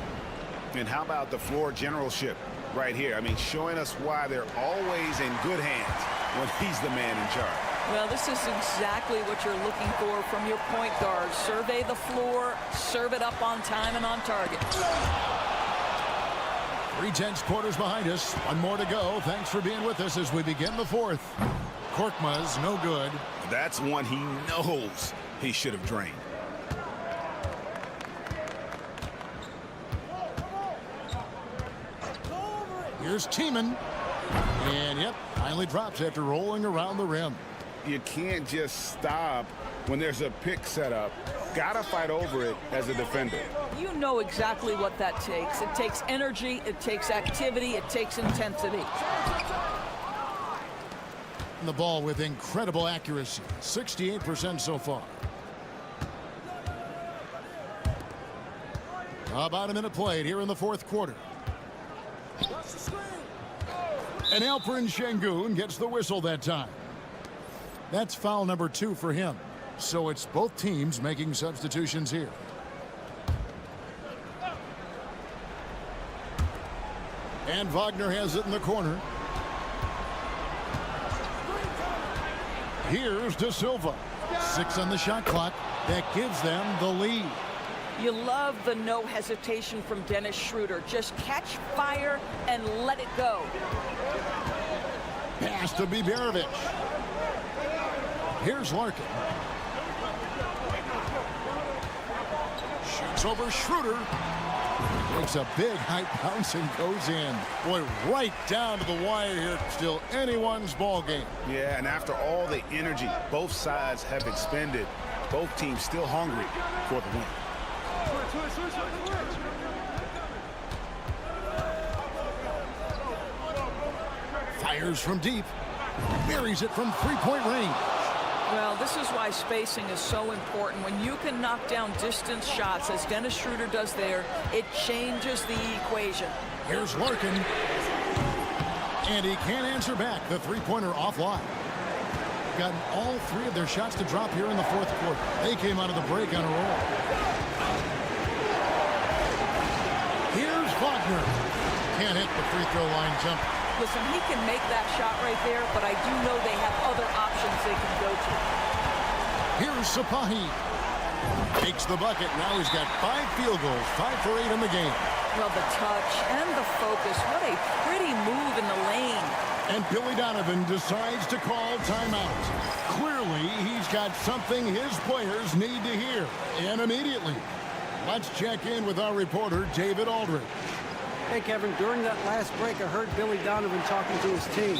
And how about the floor generalship right here? I mean, showing us why they're always in good hands when he's the man in charge. Well, this is exactly what you're looking for from your point guard. Survey the floor, serve it up on time and on target. 3 tenths quarters behind us. One more to go. Thanks for being with us as we begin the fourth. Korkmaz, no good. That's one he knows he should have drained. Here's Tiemann. And, yep, finally drops after rolling around the rim. You can't just stop when there's a pick set up. Gotta fight over it as a defender. You know exactly what that takes. It takes energy, it takes activity, it takes intensity. And the ball with incredible accuracy. 68% so far. About a minute played here in the fourth quarter. And Alperen Şengün gets the whistle that time. That's foul number 2 for him. So it's both teams making substitutions here. And Wagner has it in the corner. Here's De Silva. 6 on the shot clock. That gives them the lead. You love the no hesitation from Dennis Schroeder. Just catch fire and let it go. Pass to Biberovic. Here's Larkin. Shoots over Schroeder. Makes a big high bounce and goes in. Boy, right down to the wire here. Still anyone's ball game. Yeah, and after all the energy both sides have expended, both teams still hungry for the win. Fires from deep. Buries it from three-point range. Well, this is why spacing is so important. When you can knock down distance shots, as Dennis Schroeder does there, it changes the equation. Here's Larkin. And he can't answer back. The three-pointer offline. Gotten all 3 of their shots to drop here in the fourth quarter. They came out of the break on a roll. Here's Wagner. Can't hit the free throw line jump. Listen, he can make that shot right there, but I do know they have other options they can go to. Here's Sapahi. Makes the bucket. Now he's got 5 field goals, 5 for 8 in the game. Well, the touch and the focus. What a pretty move in the lane. And Billy Donovan decides to call timeout. Clearly, he's got something his players need to hear. And immediately, let's check in with our reporter, David Aldridge. Hey, Kevin, during that last break, I heard Billy Donovan talking to his team.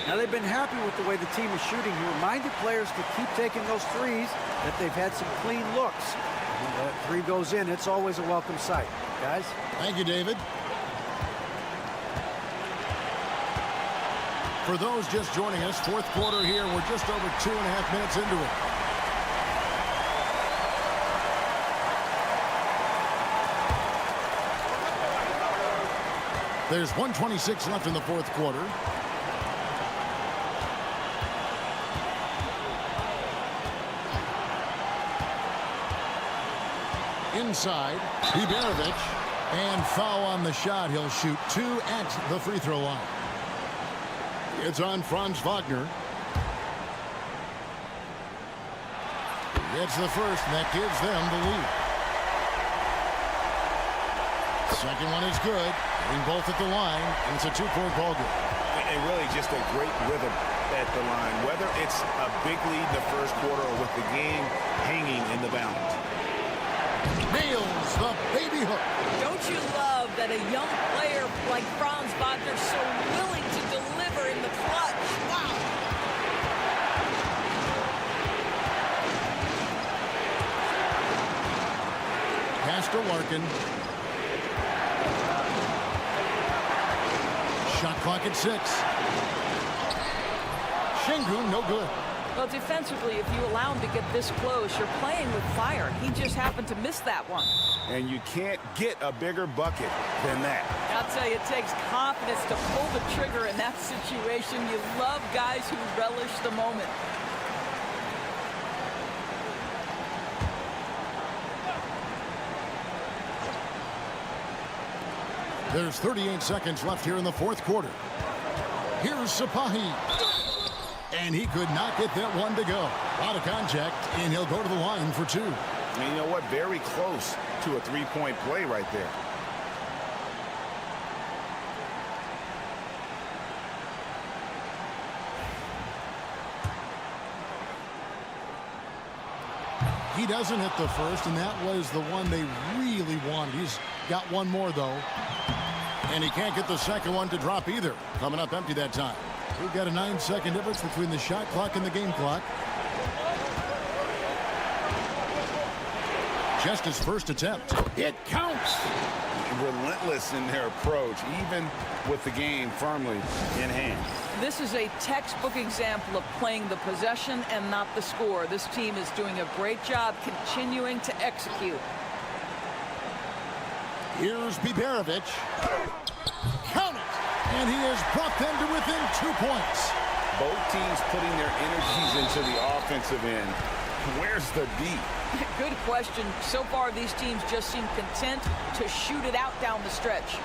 Now, they've been happy with the way the team is shooting. He reminded players to keep taking those threes, that they've had some clean looks. When that 3 goes in, it's always a welcome sight. Guys? Thank you, David. For those just joining us, fourth quarter here. We're just over 2.5 minutes into it. There's 1:26 left in the fourth quarter. Inside, Iberovic, and foul on the shot. He'll shoot 2 at the free throw line. It's on Franz Wagner. Gets the first, and that gives them the lead. Second one is good. Getting both at the line, and it's a 2-point ball game. And really just a great rhythm at the line, whether it's a big lead in the first quarter or with the game hanging in the balance. Nails the baby hook. Don't you love that a young player like Franz Wagner is so willing to deliver in the clutch? Wow. Pass to Larkin. Shot clock at 6. Şengün, no good. Well, defensively, if you allow him to get this close, you're playing with fire. He just happened to miss that one. And you can't get a bigger bucket than that. I'll tell you, it takes confidence to pull the trigger in that situation. You love guys who relish the moment. There's 38 seconds left here in the fourth quarter. Here's Sapahi. And he could not get that one to go. Out of contact, and he'll go to the line for 2. And you know what? Very close to a 3-point play right there. He doesn't hit the first, and that was the one they really wanted. He's got one more, though. And he can't get the second one to drop either. Coming up empty that time. We've got a 9-second difference between the shot clock and the game clock. Just his first attempt. It counts. Relentless in their approach, even with the game firmly in hand. This is a textbook example of playing the possession and not the score. This team is doing a great job continuing to execute. Here's Biberovic. Count it! And he has brought them to within 2 points. Both teams putting their energies into the offensive end. Where's the D? Good question. So far, these teams just seem content to shoot it out down the stretch.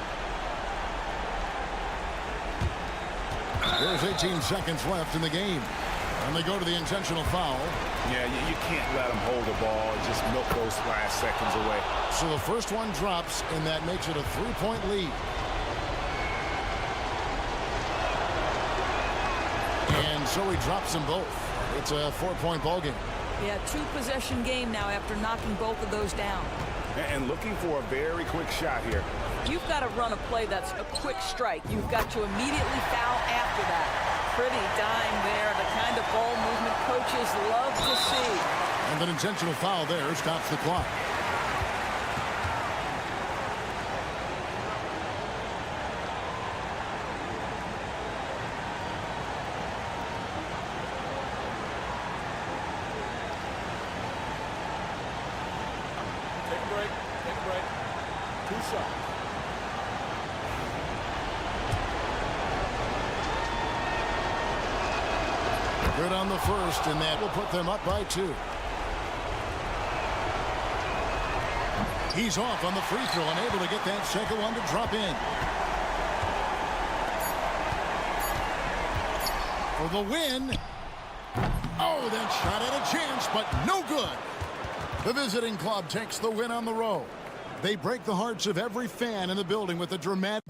There's 18 seconds left in the game. And they go to the intentional foul. Yeah, you can't let them hold the ball and just milk those last seconds away. So the first one drops, and that makes it a 3-point lead. And so he drops them both. It's a 4-point ball game. Yeah, 2-possession game now after knocking both of those down. And looking for a very quick shot here. You've got to run a play that's a quick strike. You've got to immediately foul after that. Pretty dime there, the kind of ball movement coaches love to see. And an intentional foul there stops the clock. Take a break. Take a break. 2 shots. Good on the first, and that will put them up by 2. He's off on the free throw, unable to get that second one to drop in. For the win. Oh, that shot had a chance, but no good. The visiting club takes the win on the road. They break the hearts of every fan in the building with a dramatic...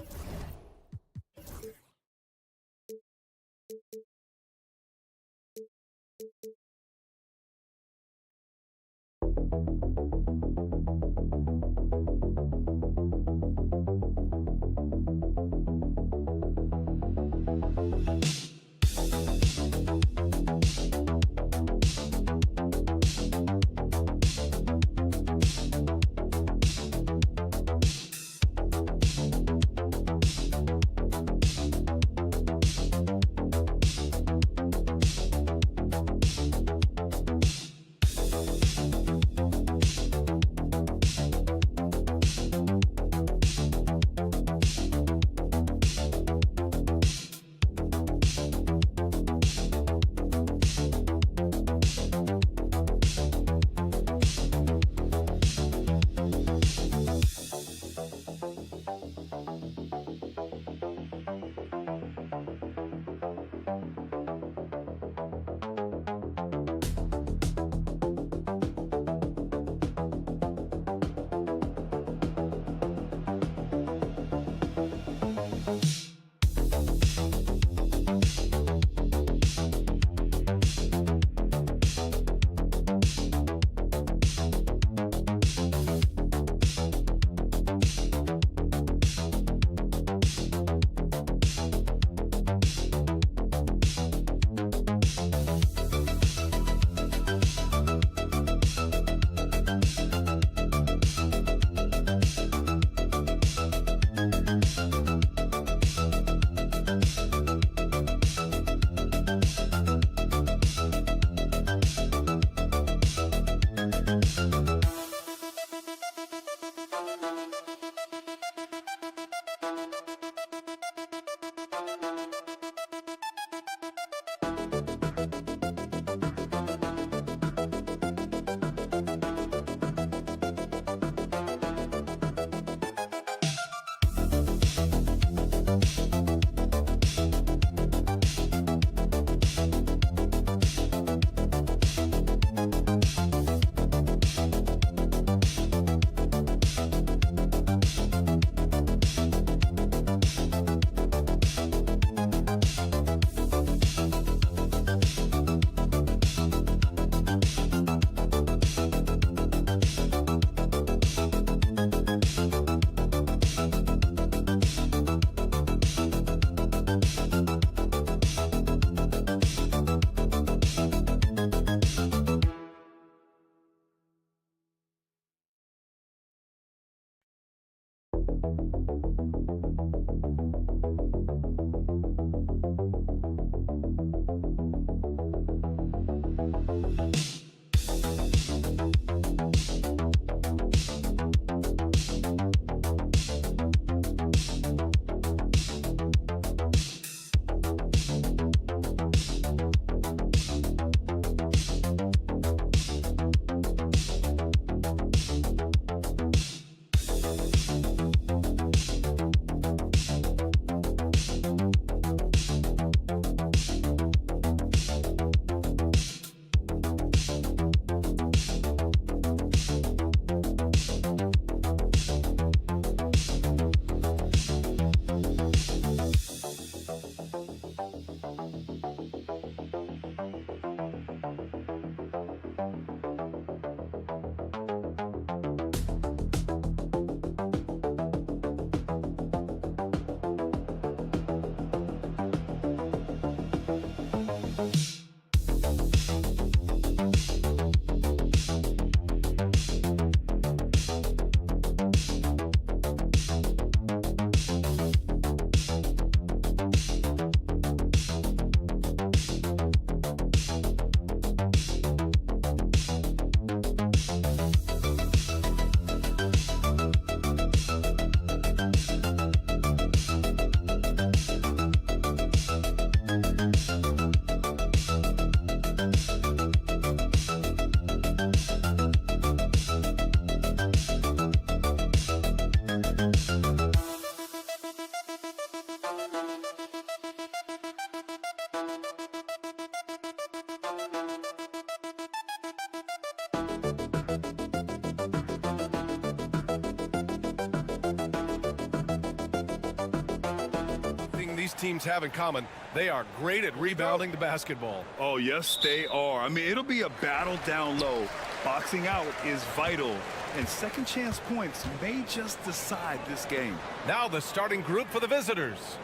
most teams have in common, they are great at rebounding the basketball. Oh, yes, they are. I mean, it'll be a battle down low. Boxing out is vital, and second chance points may just decide this game. Now the starting group for the visitors.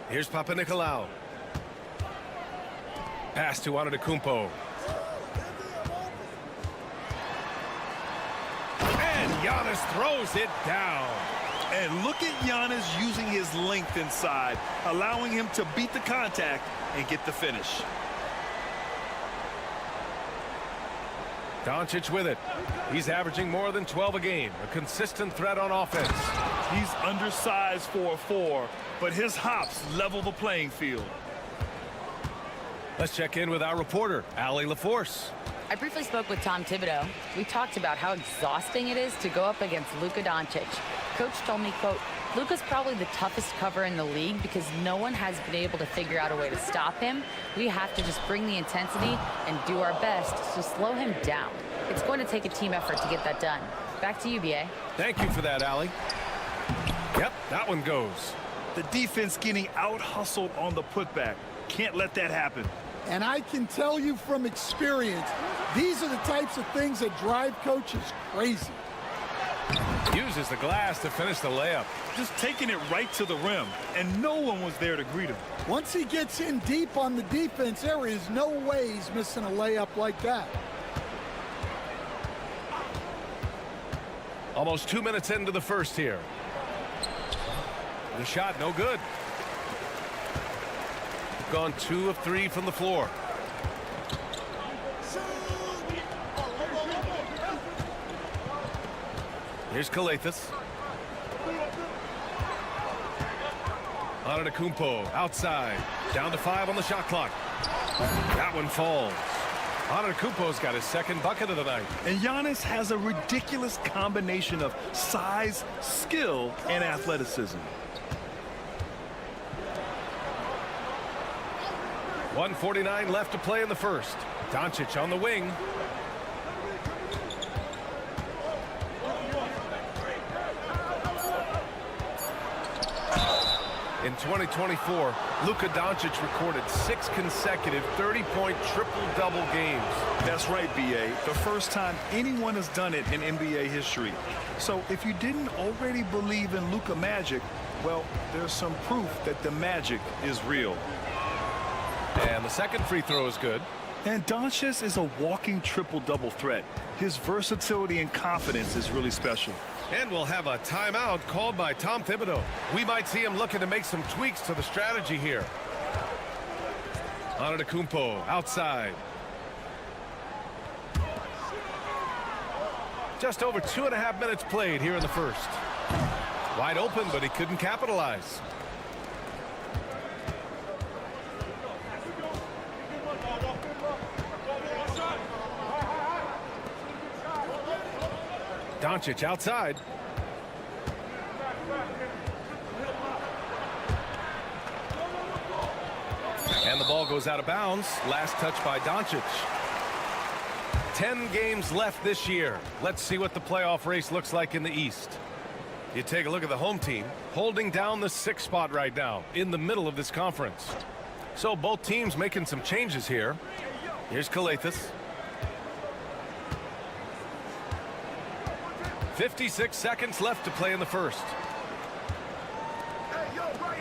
Here's Papanikolaou. Pass to Antetokounmpo. And Giannis throws it down. And look at Giannis using his length inside, allowing him to beat the contact and get the finish. Doncic with it. He's averaging more than 12 a game. A consistent threat on offense. He's undersized for a 4, but his hops level the playing field. Let's check in with our reporter, Allie LaForce. I briefly spoke with Tom Thibodeau. We talked about how exhausting it is to go up against Luka Doncic. Coach told me, quote, Luka's probably the toughest cover in the league because no one has been able to figure out a way to stop him. We have to just bring the intensity and do our best to slow him down. It's going to take a team effort to get that done. Back to you, B.A. Thank you for that, Allie. Yep, that one goes. The defense getting out-hustled on the putback. Can't let that happen. And I can tell you from experience, these are the types of things that drive coaches crazy. Uses the glass to finish the layup. Just taking it right to the rim, and no one was there to greet him. Once he gets in deep on the defense, there is no way he's missing a layup like that. Almost 2 minutes into the first here. The shot no good. Gone 2 of 3 from the floor. Here's Kalathis. Antetokounmpo outside. Down to 5 on the shot clock. That one falls. Antetokounmpo's got his second bucket of the night. And Giannis has a ridiculous combination of size, skill, and athleticism. 1:49 left to play in the first. Doncic on the wing. In 2024, Luka Doncic recorded 6 consecutive 30-point triple-double games. That's right, B.A. The first time anyone has done it in NBA history. So if you didn't already believe in Luka magic, well, there's some proof that the magic is real. And the second free throw is good. And Doncic is a walking triple-double threat. His versatility and confidence is really special. And we'll have a timeout called by Tom Thibodeau. We might see him looking to make some tweaks to the strategy here. Antetokounmpo outside. Just over 2.5 minutes played here in the first. Wide open, but he couldn't capitalize. Doncic outside. And the ball goes out of bounds. Last touch by Doncic. 10 games left this year. Let's see what the playoff race looks like in the East. You take a look at the home team, holding down the 6th spot right now in the middle of this conference. So both teams making some changes here. Here's Kalathis. 56 seconds left to play in the first.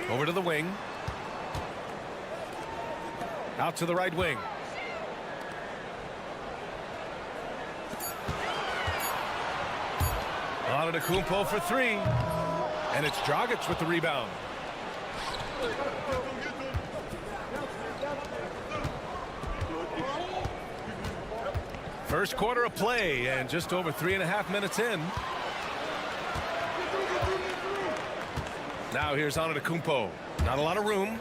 Over to the wing. Out to the right wing. Antetokounmpo for 3. And it's Dragic with the rebound. First quarter of play, and just over 3.5 minutes in. Now here's Antetokounmpo. Not a lot of room.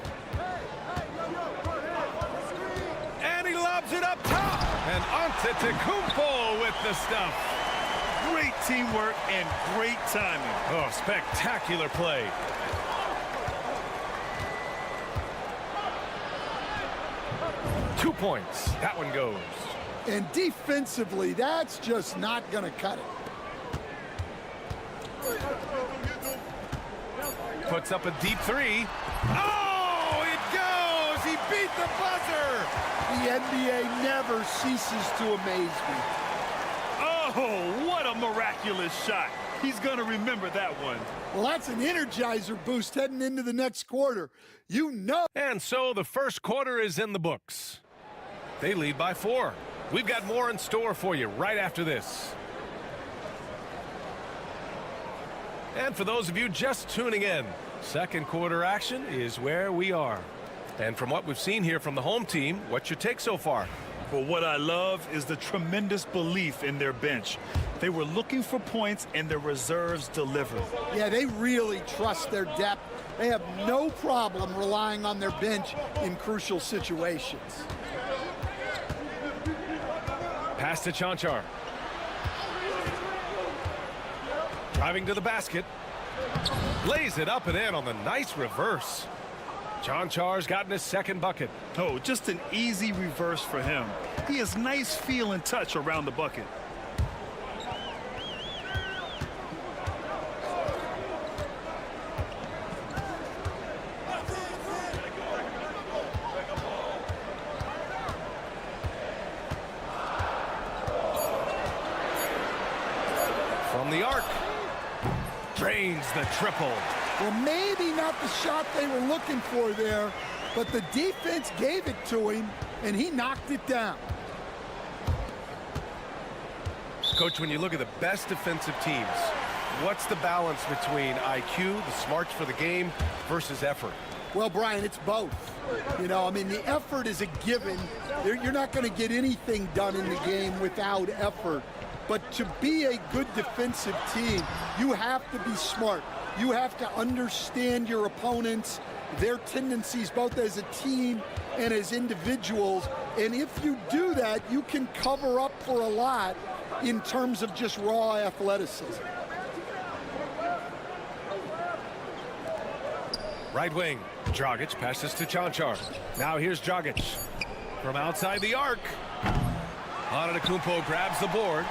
And he lobs it up top. And Antetokounmpo with the stuff. Great teamwork and great timing. Oh, spectacular play. Two points. That one goes. And defensively, that's just not going to cut it. puts up a deep three. Oh, it goes! He beat the buzzer! The NBA never ceases to amaze me. Oh, what a miraculous shot. He's going to remember that one. Well, that's an energizer boost heading into the next quarter. You know. And so the first quarter is in the books. They lead by 4. We've got more in store for you right after this. And for those of you just tuning in, second quarter action is where we are. And from what we've seen here from the home team, what's your take so far? Well, what I love is the tremendous belief in their bench. They were looking for points, and their reserves delivered. Yeah, they really trust their depth. They have no problem relying on their bench in crucial situations. Pass to Chanchar. Driving to the basket. Lays it up and in on the nice reverse. Chanchar's gotten his second bucket. Oh, just an easy reverse for him. He has nice feel and touch around the bucket. From the arc. Drains the triple. Well, maybe not the shot they were looking for there, but the defense gave it to him, and he knocked it down. Coach, when you look at the best defensive teams, what's the balance between IQ, the smarts for the game, versus effort? Well, Brian, it's both. You know, I mean, the effort is a given. You're not going to get anything done in the game without effort. But to be a good defensive team, you have to be smart. You have to understand your opponents, their tendencies, both as a team and as individuals. And if you do that, you can cover up for a lot in terms of just raw athleticism. Right wing. Dragic passes to Chanchar. Now here's Dragic. From outside the arc. Antetokounmpo grabs the board.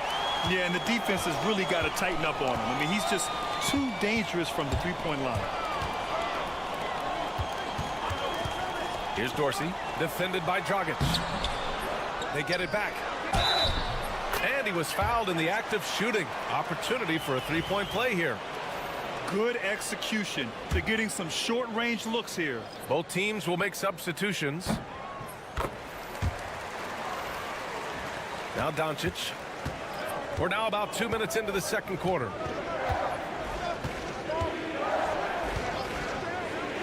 Yeah, and the defense has really got to tighten up on him. I mean, he's just too dangerous from the three-point line. Here's Dorsey, defended by Dragic. They get it back. And he was fouled in the act of shooting. Opportunity for a three-point play here. Good execution. They're getting some short-range looks here. Both teams will make substitutions. Now Doncic. We're now about 2 minutes into the second quarter.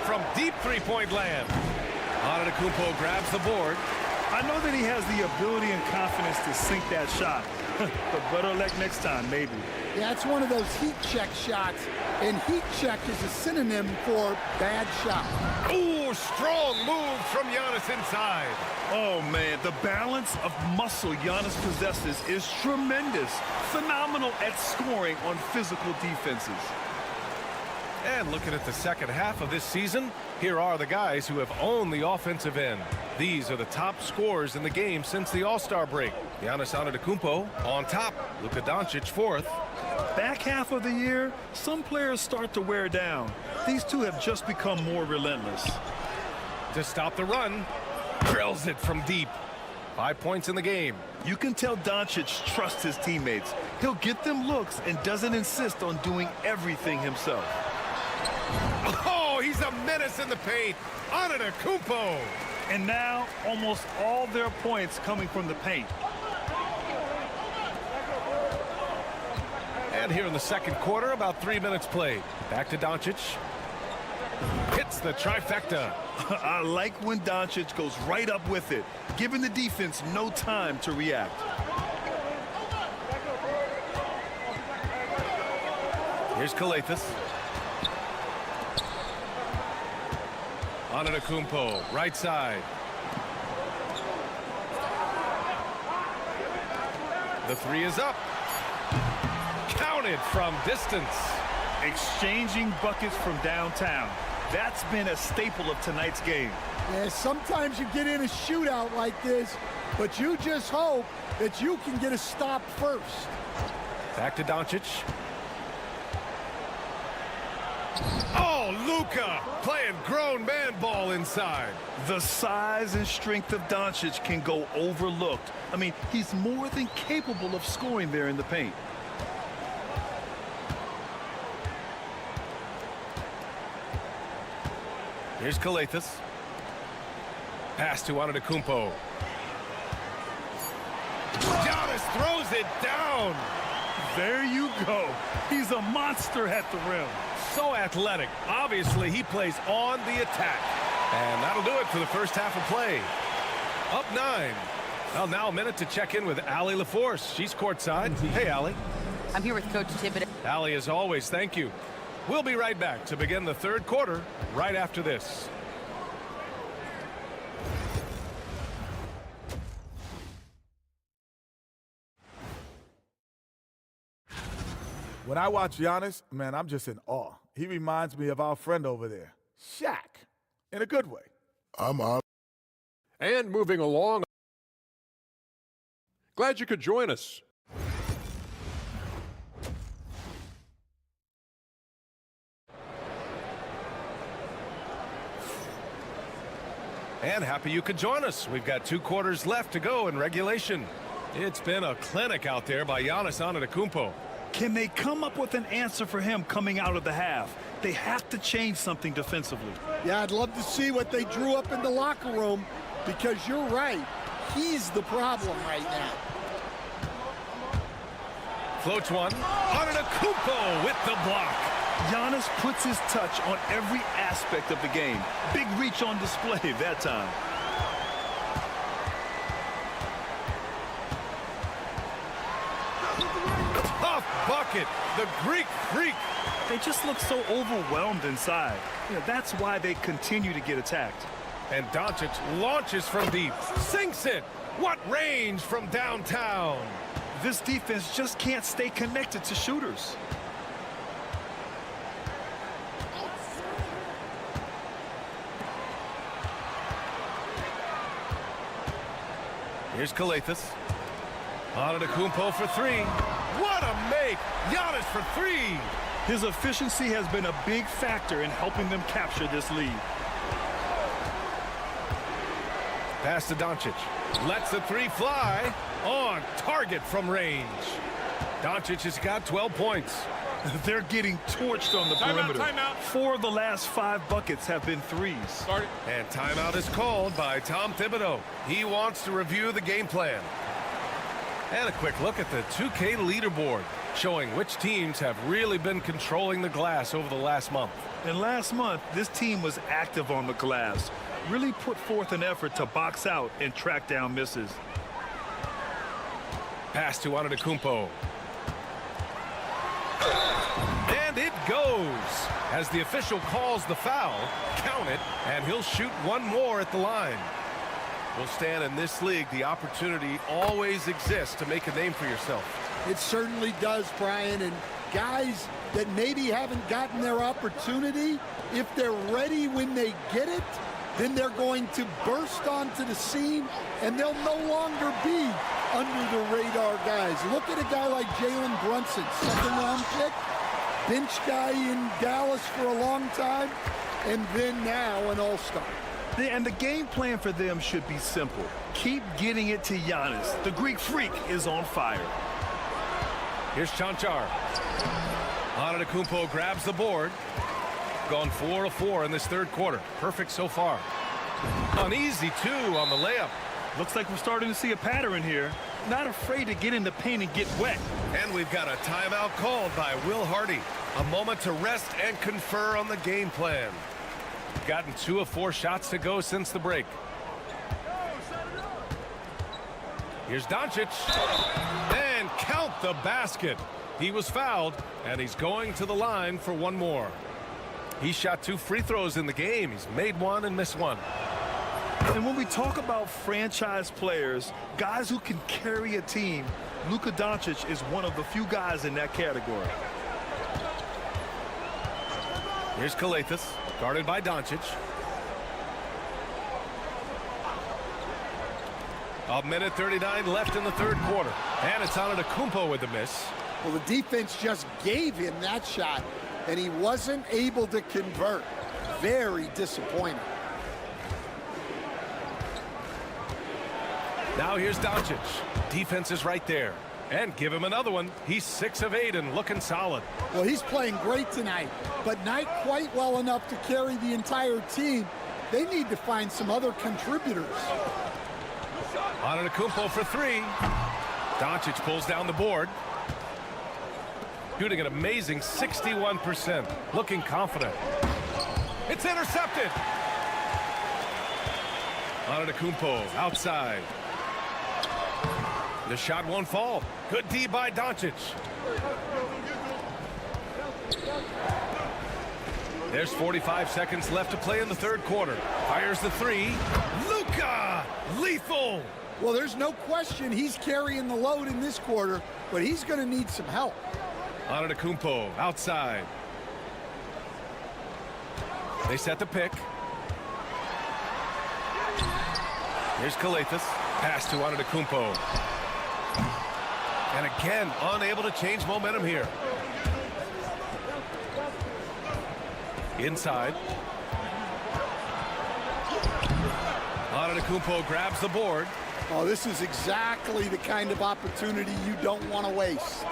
From deep three-point land. Antetokounmpo grabs the board. I know that he has the ability and confidence to sink that shot. But better luck next time, maybe. Yeah, it's one of those heat check shots. And heat check is a synonym for bad shot. Ooh, strong move from Giannis inside. Oh, man, the balance of muscle Giannis possesses is tremendous. Phenomenal at scoring on physical defenses. And looking at the second half of this season, here are the guys who have owned the offensive end. These are the top scorers in the game since the All-Star break. Giannis Antetokounmpo on top. Luka Doncic fourth. Back half of the year, some players start to wear down. These two have just become more relentless. To stop the run, drills it from deep. 5 points in the game. You can tell Doncic trusts his teammates. He'll get them looks and doesn't insist on doing everything himself. Oh, he's a menace in the paint. Antetokounmpo. And now, almost all their points coming from the paint. And here in the second quarter, about 3 minutes played. Back to Doncic. Hits the trifecta. I like when Doncic goes right up with it, giving the defense no time to react. Here's Kalathis. Antetokounmpo, right side. The three is up. Counted from distance. Exchanging buckets from downtown. That's been a staple of tonight's game. Yeah, sometimes you get in a shootout like this, but you just hope that you can get a stop first. Back to Doncic. Oh, Luka playing grown man ball inside. The size and strength of Doncic can go overlooked. I mean, he's more than capable of scoring there in the paint. Here's Kalathis. Pass to Antetokounmpo. Giannis throws it down. There you go. He's a monster at the rim. So athletic. Obviously, he plays on the attack. And that'll do it for the first half of play. Up 9. Well, now a minute to check in with Allie LaForce. She's courtside. Hey, Allie. I'm here with Coach Thibodeau. Allie, as always, thank you. We'll be right back to begin the third quarter right after this. When I watch Giannis, man, I'm just in awe. He reminds me of our friend over there, Shaq, in a good way. I'm on. And moving along. Glad you could join us. And happy you could join us. We've got 2 quarters left to go in regulation. It's been a clinic out there by Giannis Antetokounmpo. Can they come up with an answer for him coming out of the half? They have to change something defensively. Yeah, I'd love to see what they drew up in the locker room, because you're right. He's the problem right now. Floats one. Antetokounmpo with the block. Giannis puts his touch on every aspect of the game. Big reach on display that time. Tough bucket. The Greek Freak. They just look so overwhelmed inside. That's why they continue to get attacked. And Doncic launches from deep. Sinks it. What range from downtown. This defense just can't stay connected to shooters. Here's Kalathis. Antetokounmpo for 3. What a make! Giannis for 3. His efficiency has been a big factor in helping them capture this lead. Pass to Doncic. Lets the 3 fly. On target from range. Doncic has got 12 points. They're getting torched on the perimeter. Timeout. 4 of the last 5 buckets have been threes. And timeout is called by Tom Thibodeau. He wants to review the game plan. And a quick look at the 2K leaderboard, showing which teams have really been controlling the glass over the last month. And last month, this team was active on the glass. Really put forth an effort to box out and track down misses. Pass to Antetokounmpo. And it goes. As the official calls the foul, count it, and he'll shoot one more at the line. Well, Stan, in this league, the opportunity always exists to make a name for yourself. It certainly does, Brian. And guys that maybe haven't gotten their opportunity, if they're ready when they get it, then they're going to burst onto the scene, and they'll no longer be under the radar guys. Look at a guy like Jalen Brunson, 2nd-round pick, bench guy in Dallas for a long time, and then now an all-star. And the game plan for them should be simple. Keep getting it to Giannis. The Greek Freak is on fire. Here's Chanchar. Antetokounmpo grabs the board. Gone 4 of 4 in this third quarter. Perfect so far. An easy 2 on the layup. Looks like we're starting to see a pattern here. Not afraid to get in the paint and get wet. And we've got a timeout called by Will Hardy. A moment to rest and confer on the game plan. Gotten 2 of 4 shots to go since the break. Here's Doncic. And count the basket. He was fouled, and he's going to the line for one more. He shot 2 free throws in the game. He's made 1 and missed 1. And when we talk about franchise players, guys who can carry a team, Luka Doncic is one of the few guys in that category. Here's Kalathis, guarded by Doncic. A minute 39 left in the third quarter. And it's Antetokounmpo with the miss. Well, the defense just gave him that shot. and he wasn't able to convert. Very disappointing. Now here's Doncic. Defense is right there. And give him another one. He's 6 of 8 and looking solid. Well, he's playing great tonight, but not quite well enough to carry the entire team. They need to find some other contributors. Antetokounmpo for 3. Doncic pulls down the board. Shooting an amazing 61%. Looking confident. It's intercepted. Antetokounmpo outside. The shot won't fall. Good D by Doncic. There's 45 seconds left to play in the third quarter. Fires the 3. Luka! Lethal! Well, there's no question he's carrying the load in this quarter, but he's going to need some help. Antetokounmpo outside. They set the pick. Here's Kalathis. Pass to Antetokounmpo. And again, unable to change momentum here. Inside. Antetokounmpo grabs the board. Oh, this is exactly the kind of opportunity you don't want to waste.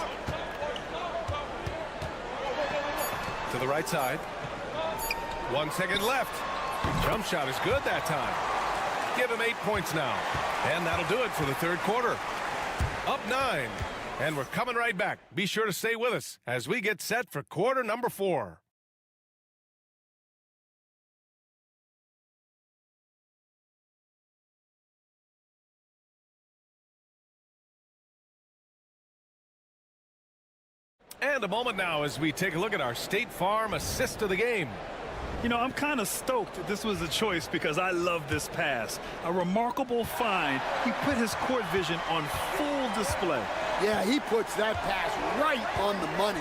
To the right side. 1 second left. Jump shot is good that time. Give him 8 points now. And that'll do it for the third quarter. Up 9. And we're coming right back. Be sure to stay with us as we get set for quarter number 4. And a moment now as we take a look at our State Farm assist of the game. You know, I'm kind of stoked that this was a choice because I love this pass. A remarkable find. He put his court vision on full display. Yeah, he puts that pass right on the money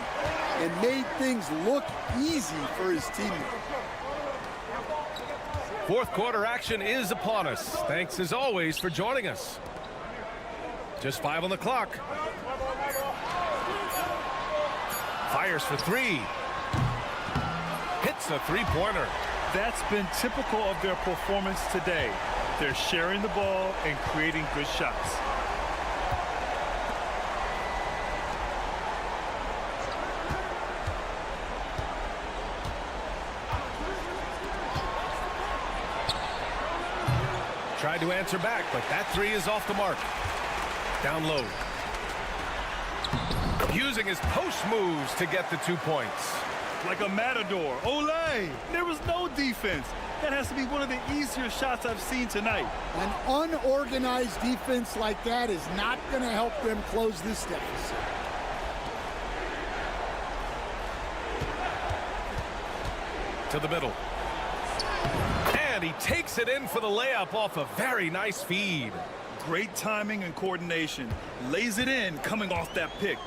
and made things look easy for his teammate. Fourth quarter action is upon us. Thanks as always for joining us. Just 5 on the clock. Fires for 3. Hits a three-pointer. That's been typical of their performance today. They're sharing the ball and creating good shots. Tried to answer back, but that 3 is off the mark. Down low. Using his post moves to get the 2 points. Like a matador. Olay! There was no defense. That has to be one of the easier shots I've seen tonight. An unorganized defense like that is not going to help them close this deficit. To the middle. And he takes it in for the layup off a very nice feed. Great timing and coordination. Lays it in coming off that pick.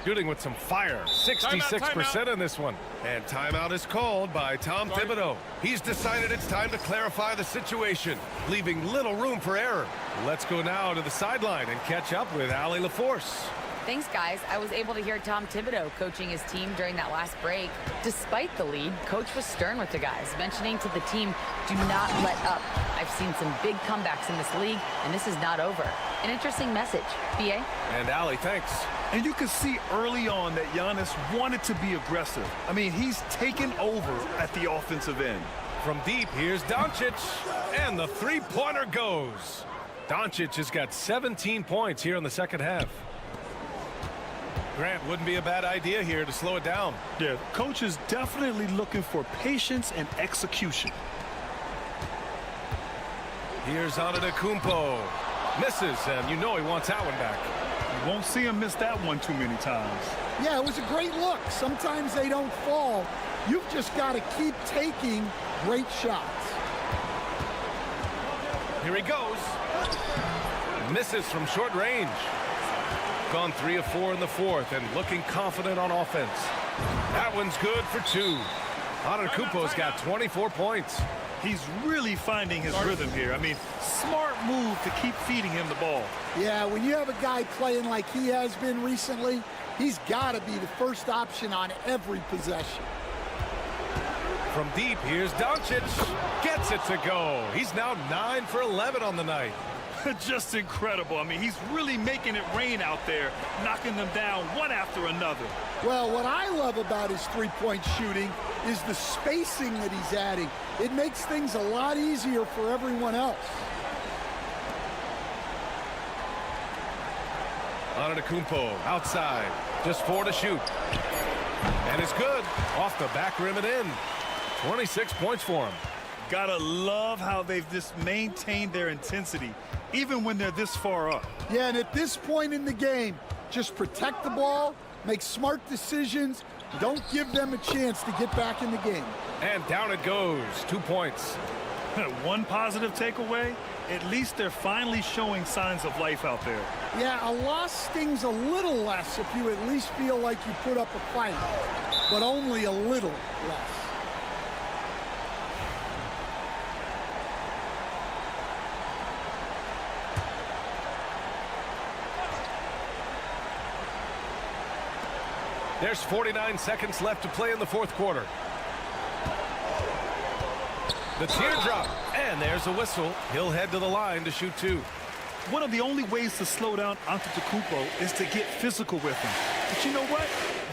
Shooting with some fire. 66% in this one. And timeout is called by Tom Thibodeau. He's decided it's time to clarify the situation, leaving little room for error. Let's go now to the sideline and catch up with Allie LaForce. Thanks, guys. I was able to hear Tom Thibodeau coaching his team during that last break. Despite the lead, Coach was stern with the guys, mentioning to the team, do not let up. I've seen some big comebacks in this league, and this is not over. An interesting message. B.A.? And Allie, thanks. And you could see early on that Giannis wanted to be aggressive. I mean, he's taken over at the offensive end. From deep, here's Doncic, and the three-pointer goes. Doncic has got 17 points here in the second half. Grant, wouldn't be a bad idea here to slow it down. Yeah, coach is definitely looking for patience and execution. Here's Antetokounmpo. Misses, and you know he wants that one back. You won't see him miss that one too many times. Yeah, it was a great look. Sometimes they don't fall. You've just got to keep taking great shots. Here he goes. Misses from short range. Gone 3 of 4 in the fourth and looking confident on offense. That one's good for 2. Antetokounmpo's got 24 points. He's really finding his rhythm here. I mean, smart move to keep feeding him the ball. Yeah, when you have a guy playing like he has been recently, he's got to be the first option on every possession. From deep, here's Doncic. Gets it to go. He's now 9 for 11 on the night. Just incredible. I mean, he's really making it rain out there, knocking them down one after another. Well, what I love about his three-point shooting is the spacing that he's adding. It makes things a lot easier for everyone else. Antetokounmpo outside, just 4 to shoot. And it's good. Off the back rim and in. 26 points for him. Gotta love how they've just maintained their intensity, even when they're this far up. Yeah, and at this point in the game, just protect the ball, make smart decisions, don't give them a chance to get back in the game. And down it goes. 2 points. One positive takeaway, at least they're finally showing signs of life out there. Yeah, a loss stings a little less if you at least feel like you put up a fight, but only a little less. There's 49 seconds left to play in the fourth quarter. The teardrop, and there's a whistle. He'll head to the line to shoot 2. One of the only ways to slow down Antetokounmpo is to get physical with him. But you know what?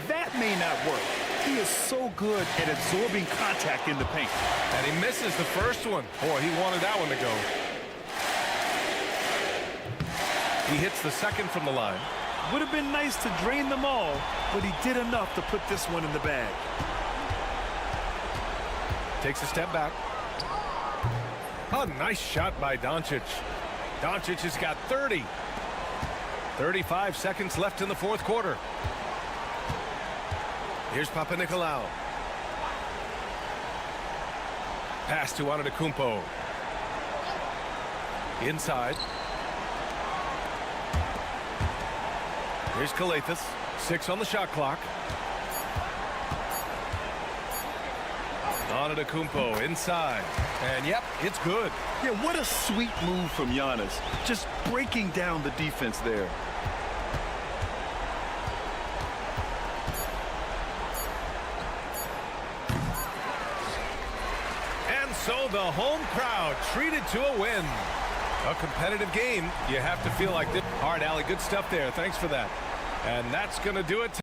That may not work. He is so good at absorbing contact in the paint. And he misses the first one. Boy, he wanted that one to go. He hits the second from the line. Would have been nice to drain them all, but he did enough to put this one in the bag. Takes a step back. A nice shot by Doncic. Doncic has got 30. 35 seconds left in the fourth quarter. Here's Papanikolaou. Pass to Antetokounmpo. Inside. Here's Kalathis. 6 on the shot clock. Antetokounmpo inside. And yep, it's good. Yeah, what a sweet move from Giannis. Just breaking down the defense there. And so the home crowd treated to a win. A competitive game. You have to feel like this. All right, Allie, good stuff there. Thanks for that. And that's going to do it.